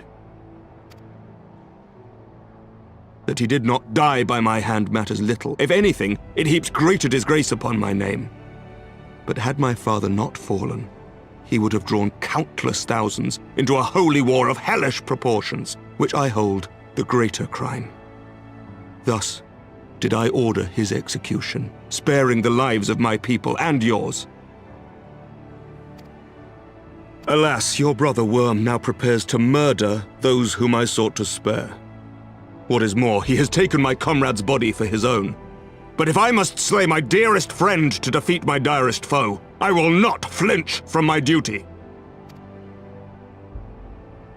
That he did not die by my hand matters little. If anything, it heaps greater disgrace upon my name. But had my father not fallen, he would have drawn countless thousands into a holy war of hellish proportions, which I hold the greater crime. Thus did I order his execution, sparing the lives of my people and yours. Alas, your brother Worm now prepares to murder those whom I sought to spare. What is more, he has taken my comrade's body for his own. But if I must slay my dearest friend to defeat my direst foe, I will not flinch from my duty.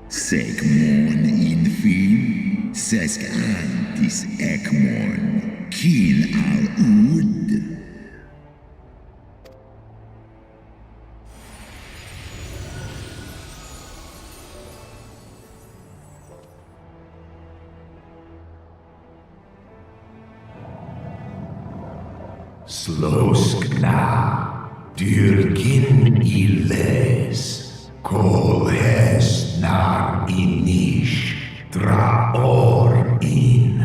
Sekmon infin, sesk antis ekmon, kin al ud. Sloskna, dyrkin iles, kol hes nar inish, dra or in.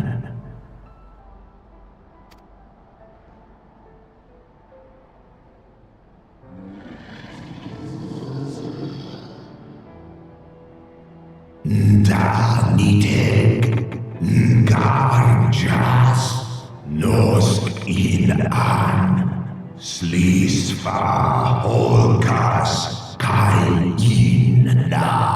Da niteg, ngarjas, nosk in an, slisva holkas, kai in na.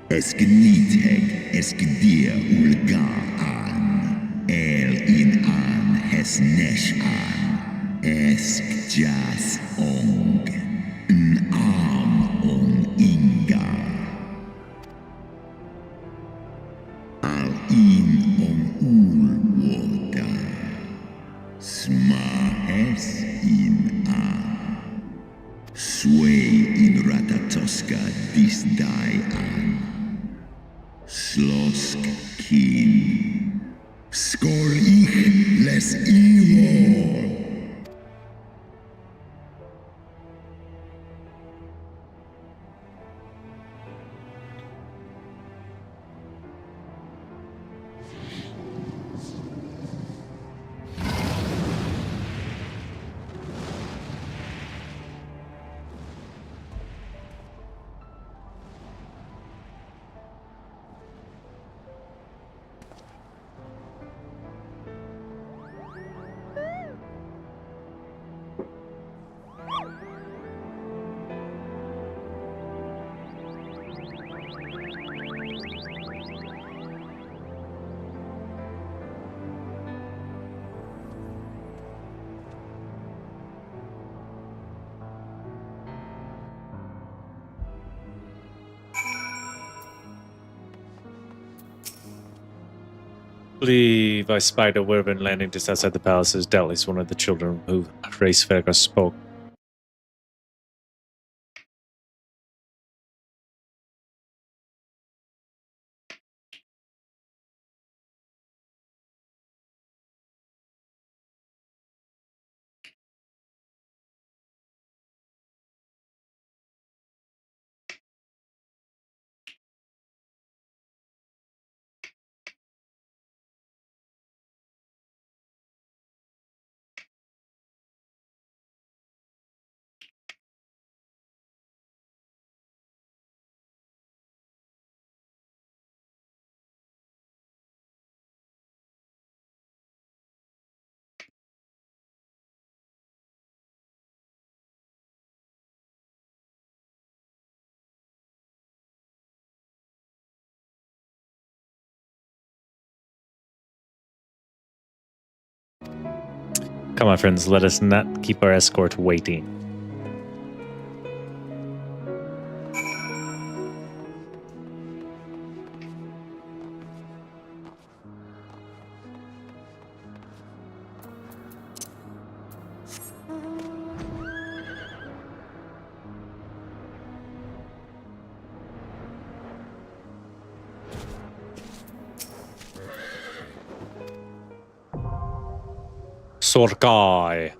Eskniteg, eskdir ulga an, el in an, hes nesh an, esk jas ong, n am on inga. Al in on ul water, sma hes in an, sway in ratatoska dis dai an. Slosk kin, skor ich les ivor. believe I spied a wyvern landing just outside the palaces. Doubtless one of the children who Race Fergus spoke. Come on, friends, let us not keep our escort waiting. Sorkai.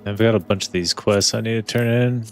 I've got a bunch of these quests I need to turn in.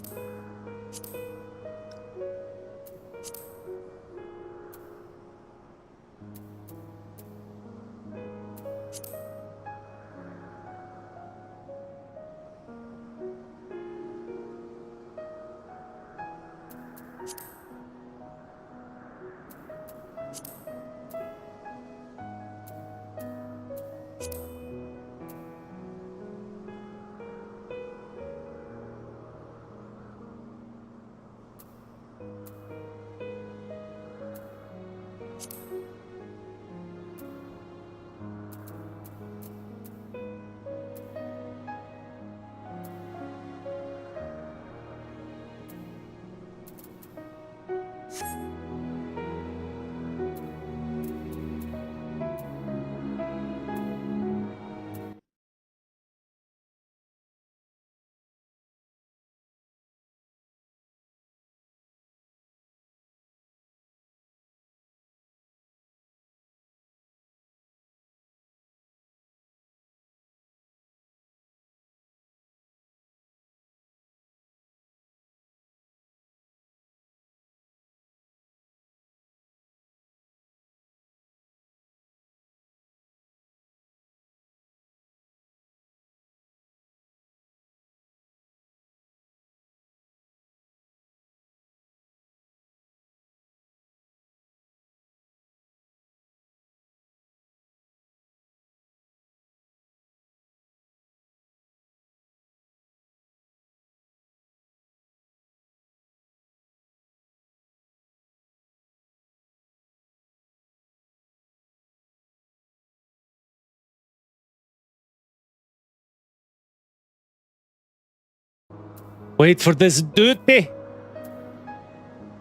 Wait for this duty.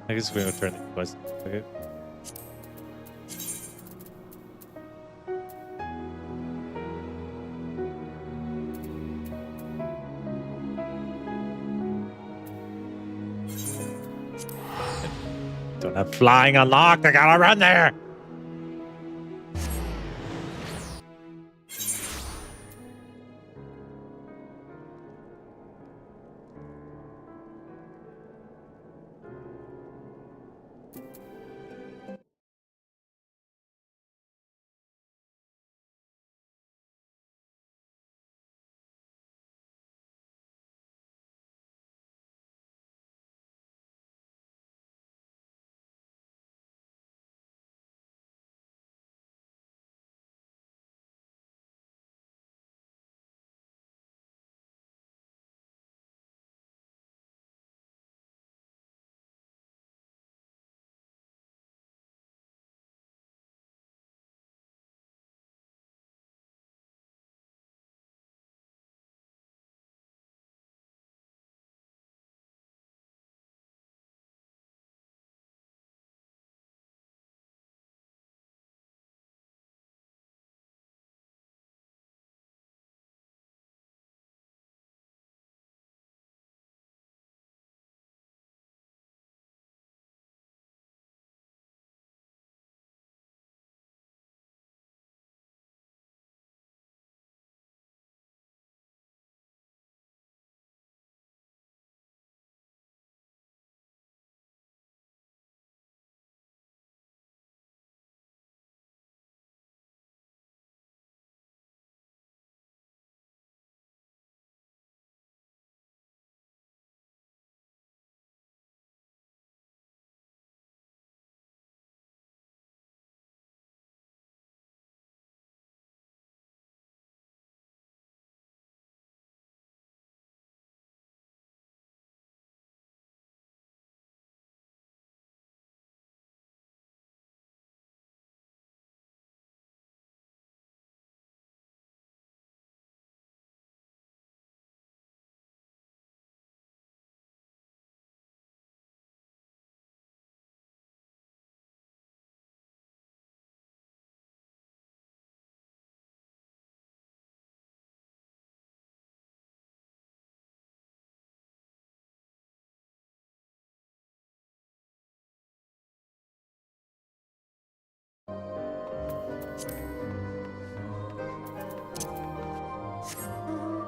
I guess we're gonna turn the quest. Okay. Don't have flying unlocked. I gotta run there.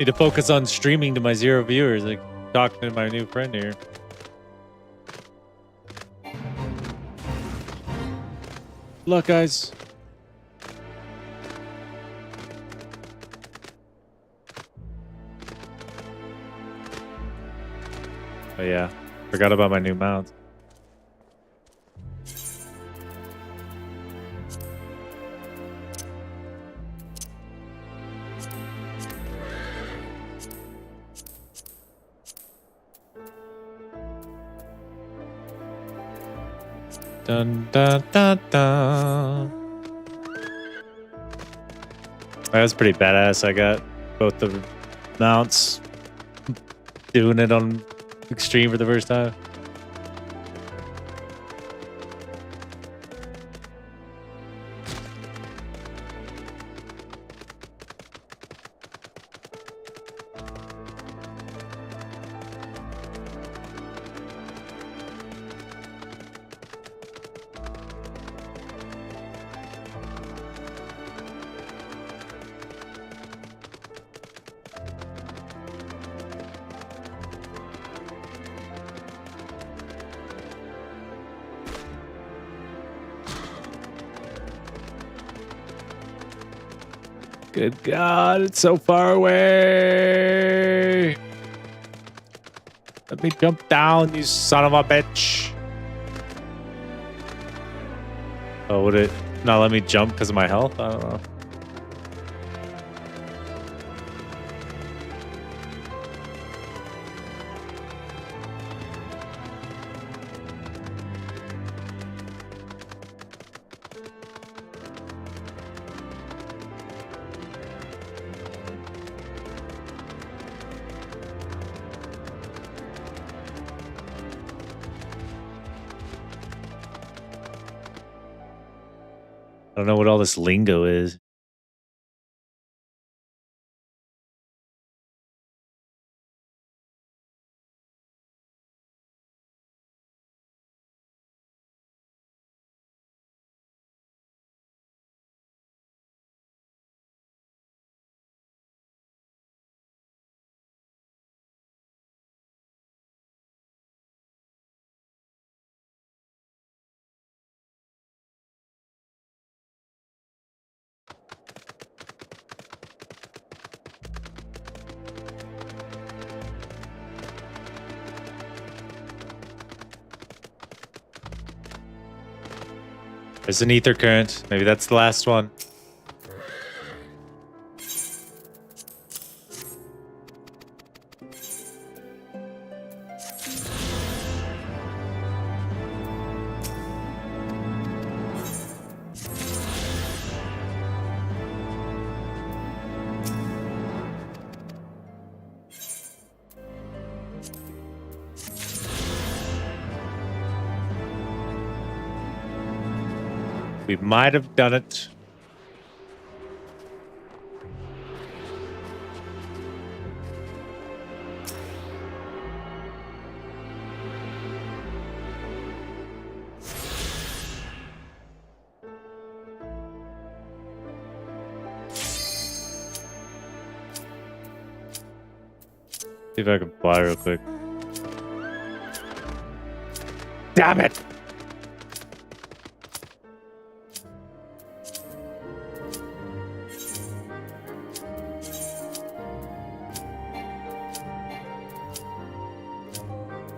Need to focus on streaming to my 0 viewers, like talking to my new friend here. Good luck, guys. Oh yeah, forgot about my new mount. Dun dun dun dun. That was pretty badass. I got both the mounts doing it on extreme for the first time. Good God, it's so far away. Let me jump down, you son of a bitch. Oh, would it not let me jump because of my health? I don't know. I don't know what all this lingo is. There's an ether current. Maybe that's the last one. We might have done it. See if I can fly real quick. Damn it!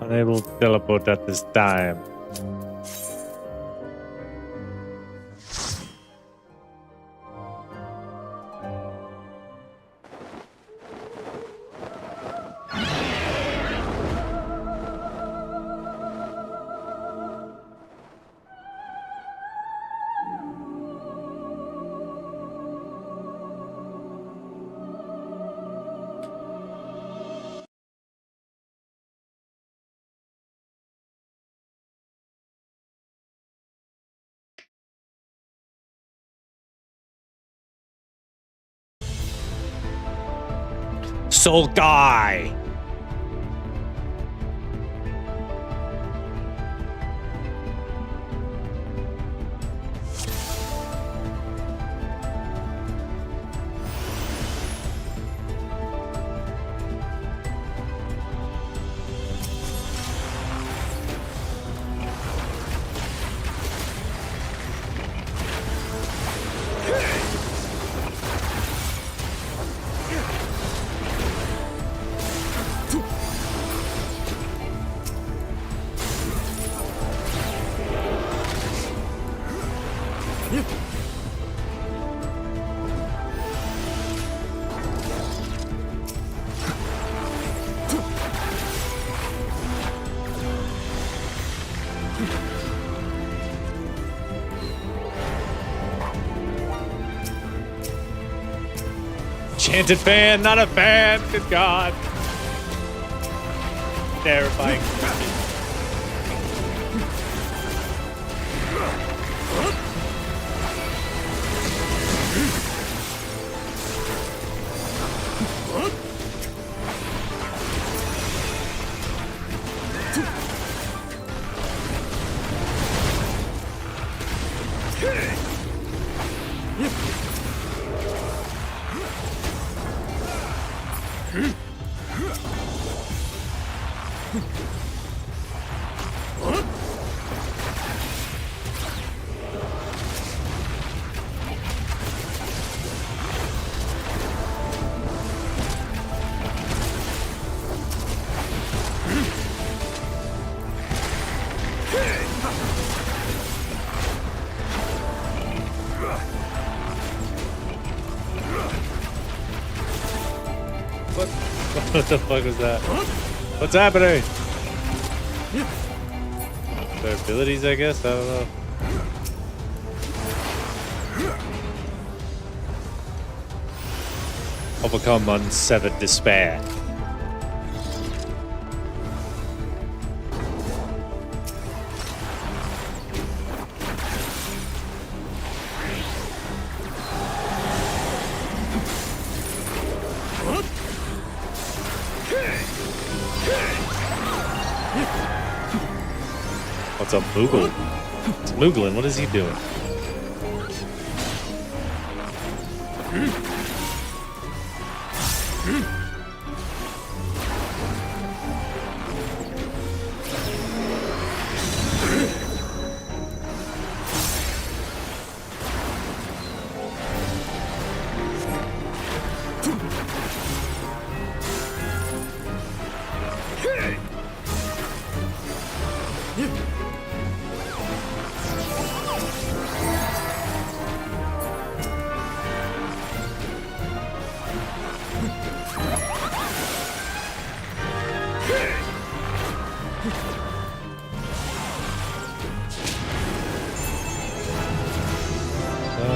Unable to teleport at this time. Soul guy. Canted fan, not a fan. Good God. Terrifying. What the fuck was that? What's happening? Their abilities, I guess? I don't know. Overcome unsevered despair. What's up, Moogle? It's Mooglin. What is he doing?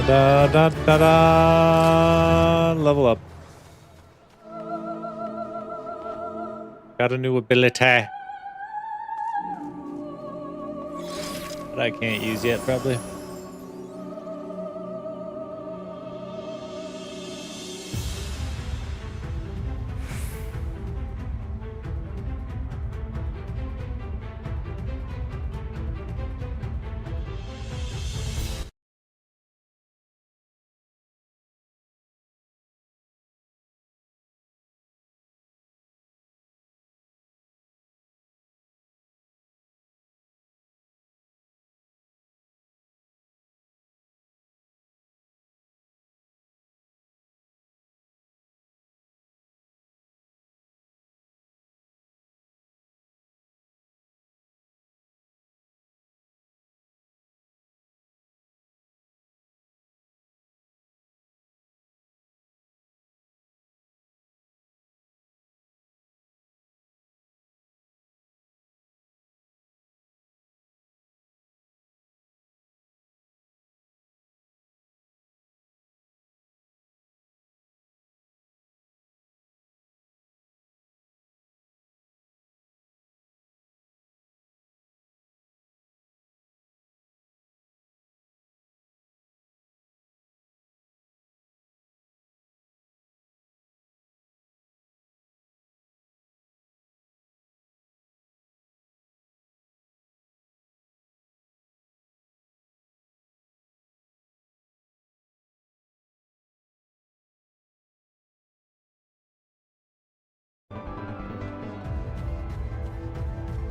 Da da da da. Level up. Got a new ability that I can't use yet, probably.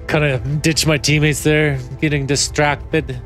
Kind of ditch my teammates there, getting distracted.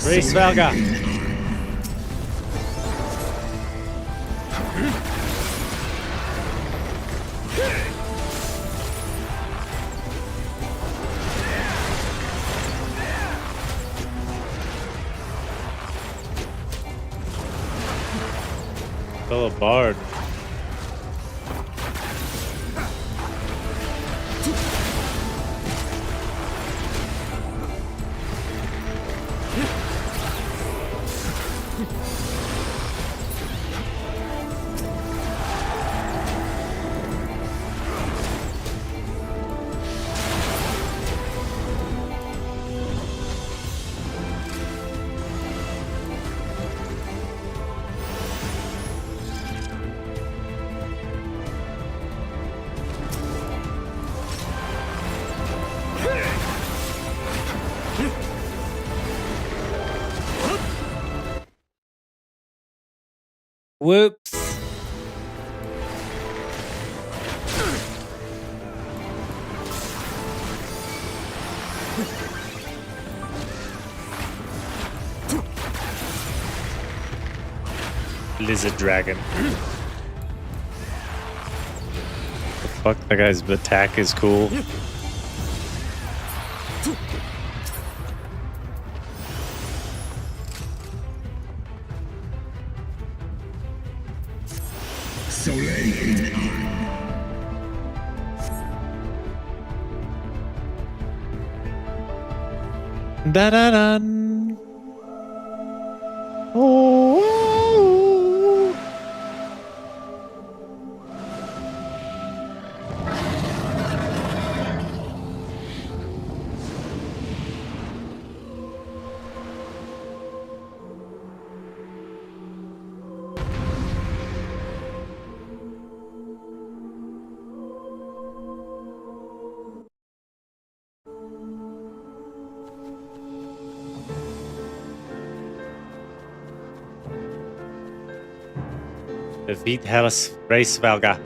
Race Valga. Still a bard. Whoops. Lizard dragon. The fuck, that guy's attack is cool. Da da dun. Oh. Defeat Hellas Race Valga.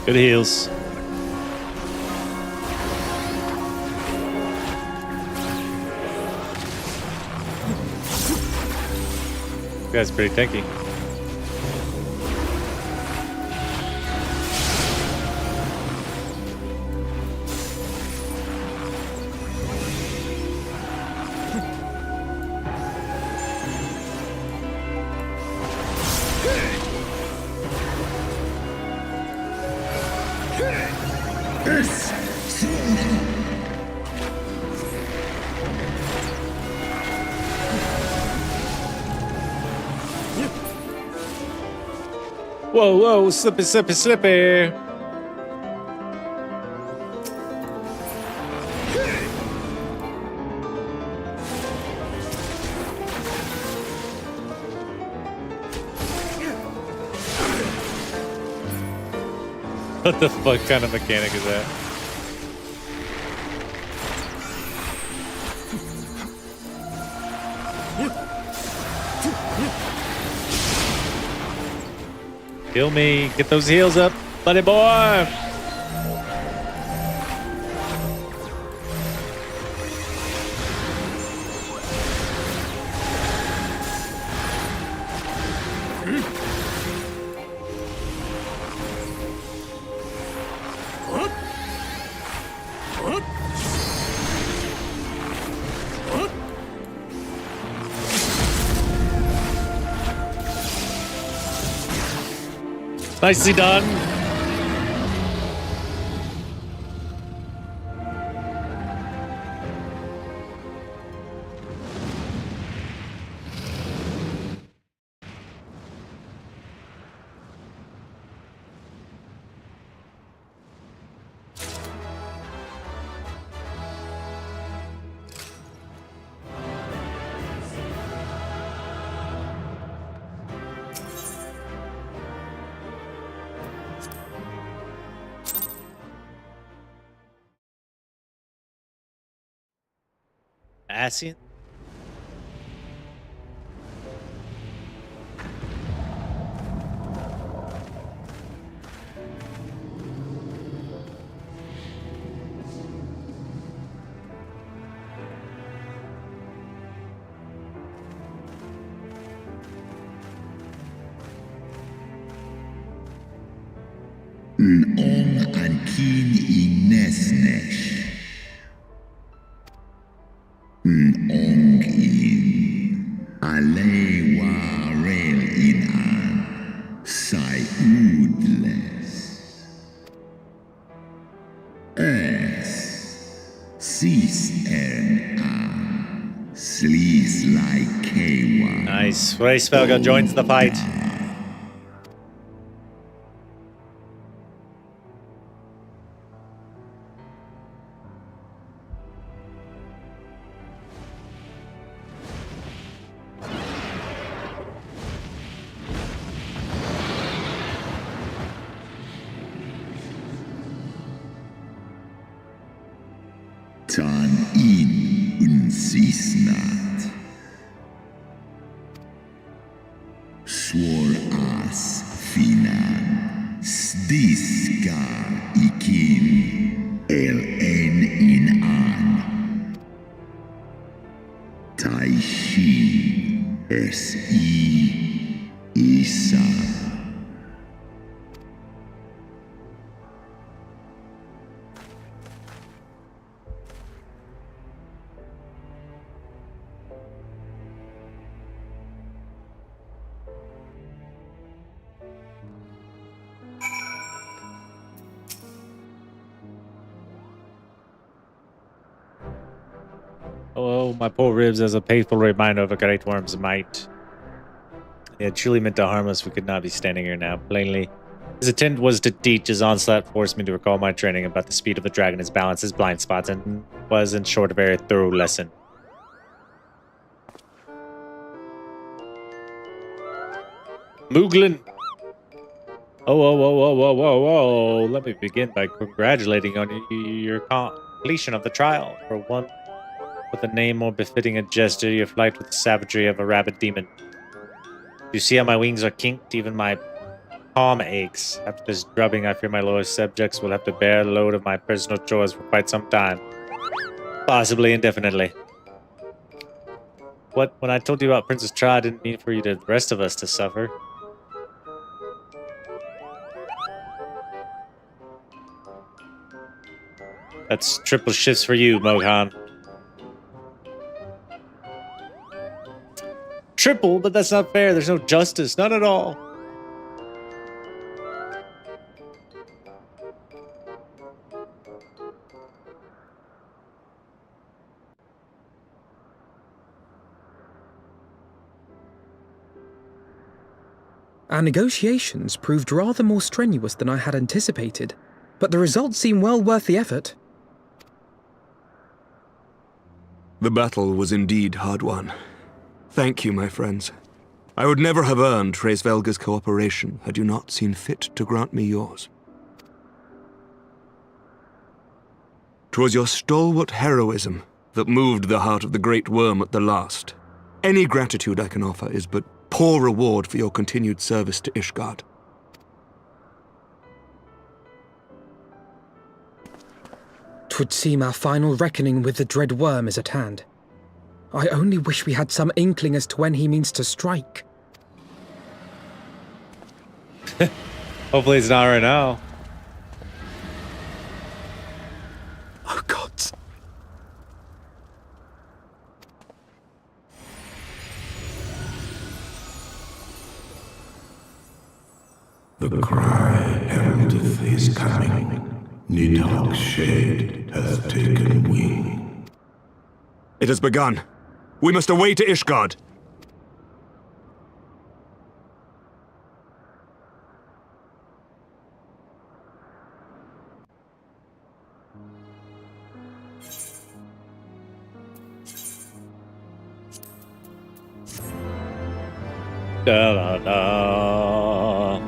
Good heals. You guys are pretty tanky. Whoa, whoa, slippy, slippy, slippy. What the fuck kind of mechanic is that? Kill me. Get those heals up, buddy boy. Nicely done. Asien? L'ong ankin ignesnesh. L'ong in alewa rel in an sayudles. Sis an slees like K1. Nice. Reisfelga joins the fight. Tan in unsisnat. Swor as finan. Stiskar ikin. En in an. Taishi isa. Oh, my poor ribs, as a painful reminder of a great worm's might. It truly meant to harm us. We could not be standing here now. Plainly, his intent was to teach. His onslaught forced me to recall my training about the speed of the dragon, his balance, his blind spots, and was, in short, a very thorough lesson. Mooglin! Oh. Let me begin by congratulating you on your completion of the trial. For one with a name more befitting a jester, you flight with the savagery of a rabid demon. You see how my wings are kinked, even my palm aches. After this drubbing, I fear my lower subjects will have to bear the load of my personal chores for quite some time. Possibly indefinitely. When I told you about Princess Tra, I didn't mean for you to the rest of us to suffer. That's triple shifts for you, Mohan. Triple, but that's not fair. There's no justice. None at all. Our negotiations proved rather more strenuous than I had anticipated, but the results seem well worth the effort. The battle was indeed hard won. Thank you, my friends. I would never have earned Hreysvelga's cooperation had you not seen fit to grant me yours. 'Twas your stalwart heroism that moved the heart of the Great Worm at the last. Any gratitude I can offer is but poor reward for your continued service to Ishgard. It would seem our final reckoning with the dread worm is at hand. I only wish we had some inkling as to when he means to strike. Hopefully it's not right now. Oh, gods. The cry heraldeth his coming. Nidhogg's shade hath taken wing. It has begun. We must away to Ishgard. Da da da.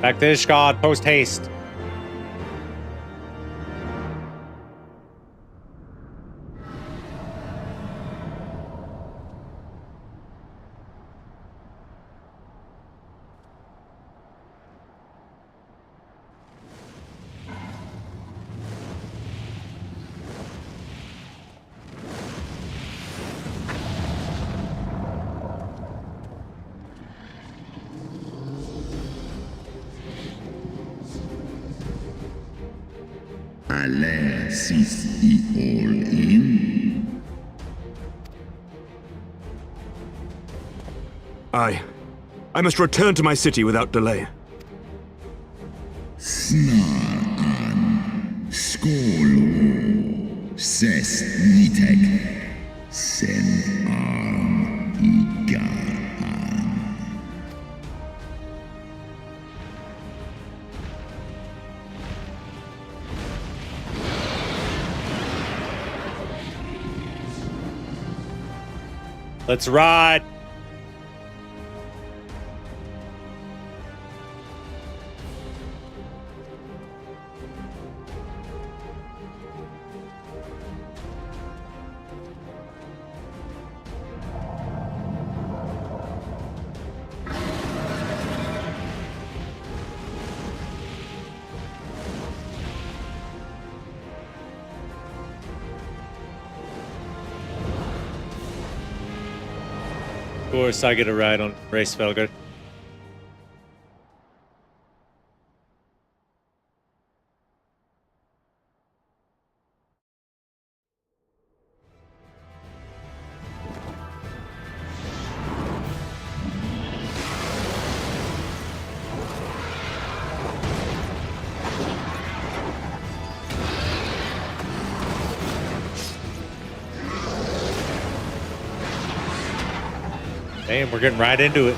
Back to Ishgard, post haste. Alas, is he all in? Aye. I must return to my city without delay. Snar an, skål, ses nitek, sen arm igar an. Let's ride. Of course, I get a ride on Race Felger. Damn, we're getting right into it.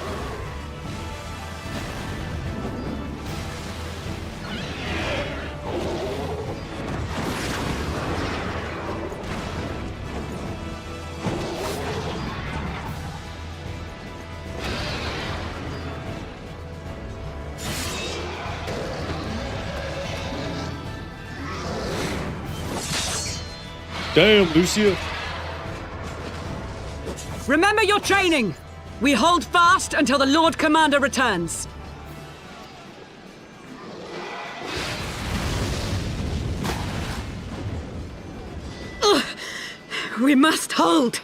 Damn, Lucia. Remember your training! We hold fast until the Lord Commander returns. Ugh. We must hold.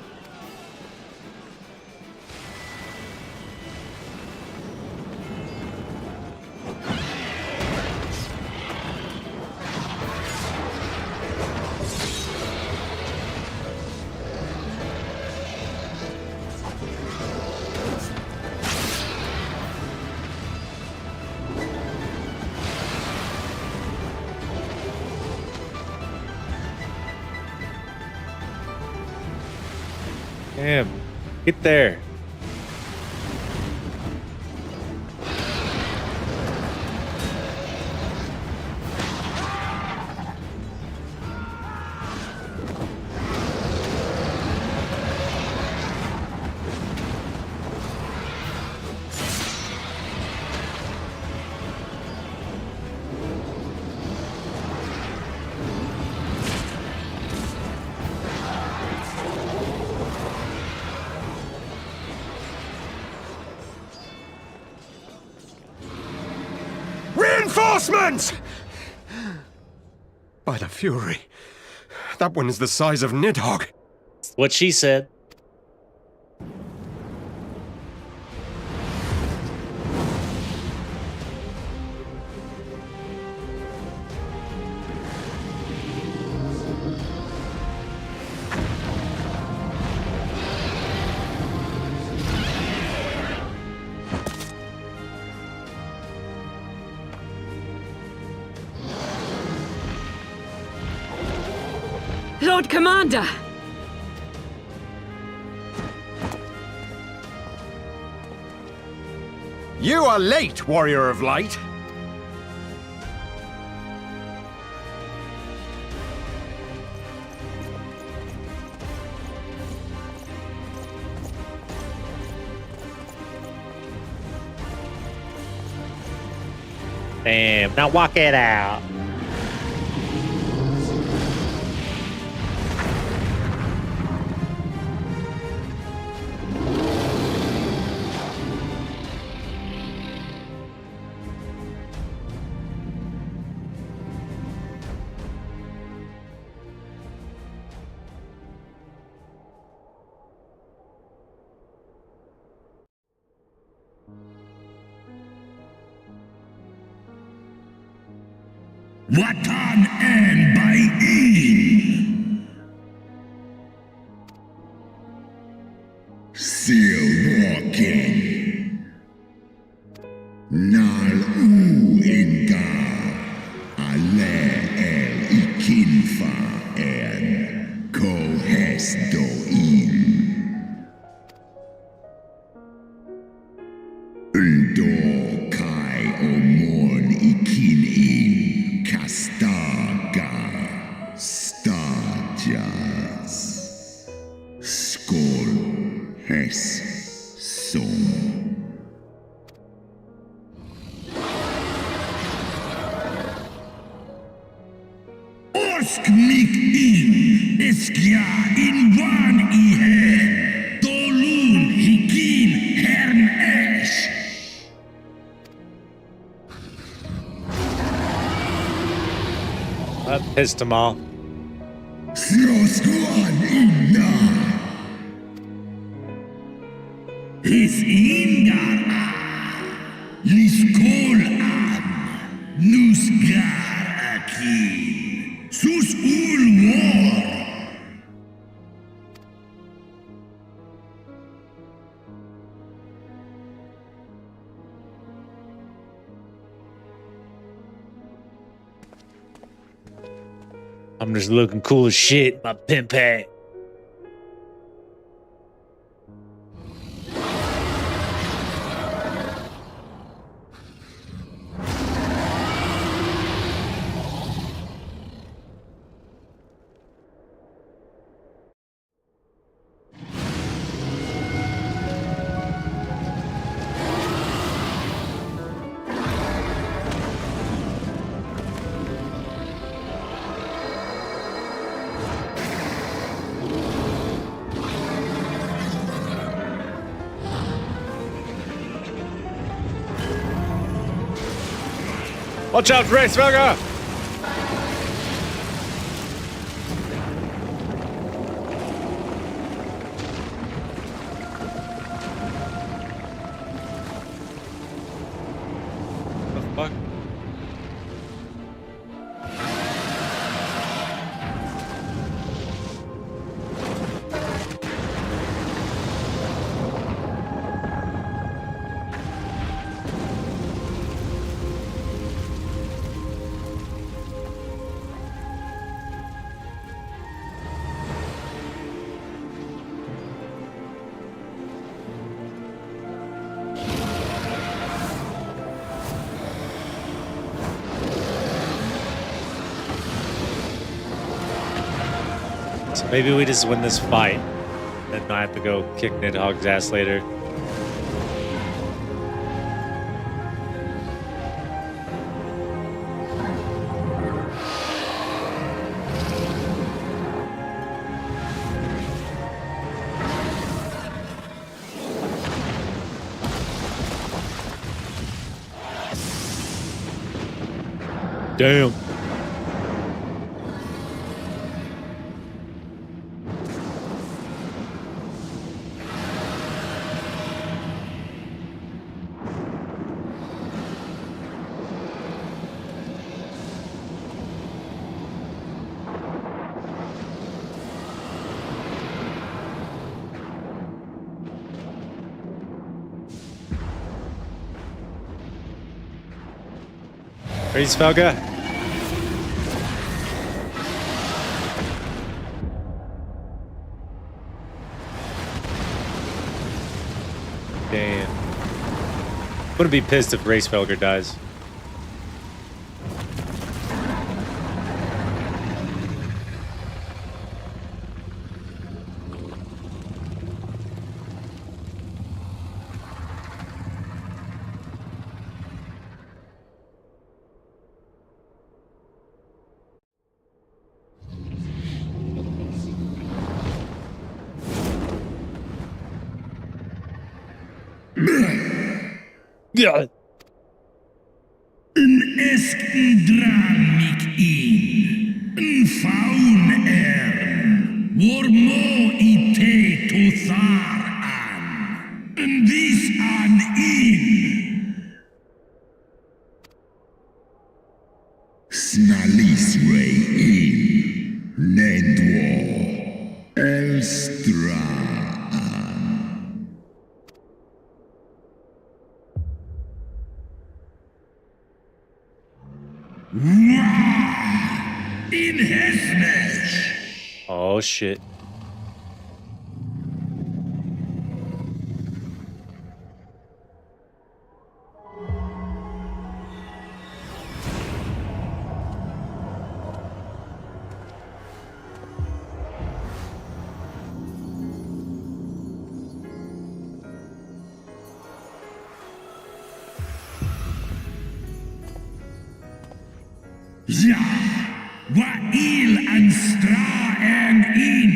Damn, get there. Reinforcements! By the Fury, that one is the size of Nidhogg. What she said. Lord Commander! You are late, Warrior of Light. Damn, now walk it out. Watan and by in. Still walking. Nal u inga. Ale el ikinfa en. Kohes do in. Undo kai omon ikin in. Castaga, Stajas, Skol, Hes, Som. Orsk mik in, Eskja in van ihe, Dolun hikin hern esh. That pissed him off. Sroskuan inna. His ingar Liskol an. Nusgar akin. Sus ul war. I'm just looking cool as shit, my pimp hat. Watch out, Racewagger! What the fuck? So maybe we just win this fight, then I have to go kick Nidhogg's ass later. Damn. Raise Felga. Damn. I'm gonna be pissed if Race Felger dies. Ja. Yn esgn dran mig in, yn fawn war mo I te to thar an, yn vis an in. Snalis rei in, nedwo, elstra an. In Hesmesh. Oh shit. Ja, wa il an stra en in.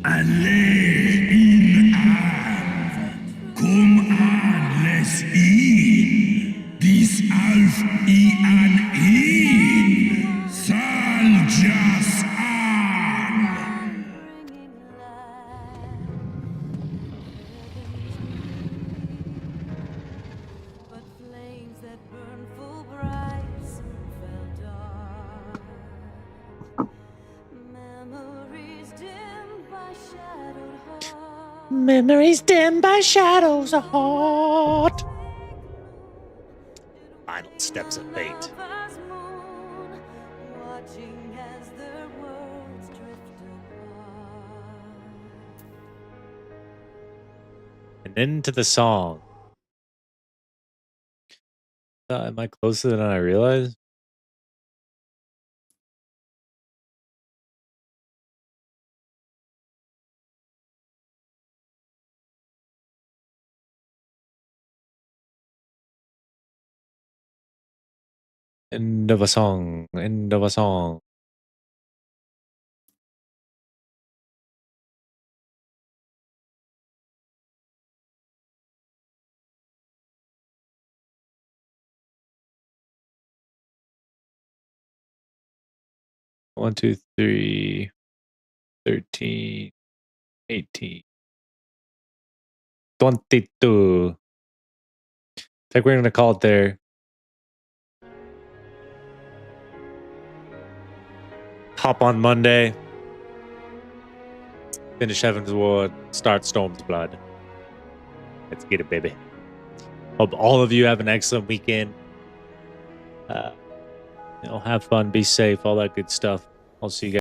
Alle in an, kom an les in, dis alf I an in, sal jas an. Memories dimmed by shadows of heart. Final steps of fate. And into the song. Am I closer than I realized? End of a song. End of a song. One, 2, 3, 13, 18, 22. I think we're gonna call it there. Hop on Monday. Finish Heaven's Ward. Start Storm's Blood. Let's get it, baby. Hope all of you have an excellent weekend. Have fun, be safe, all that good stuff. I'll see you guys.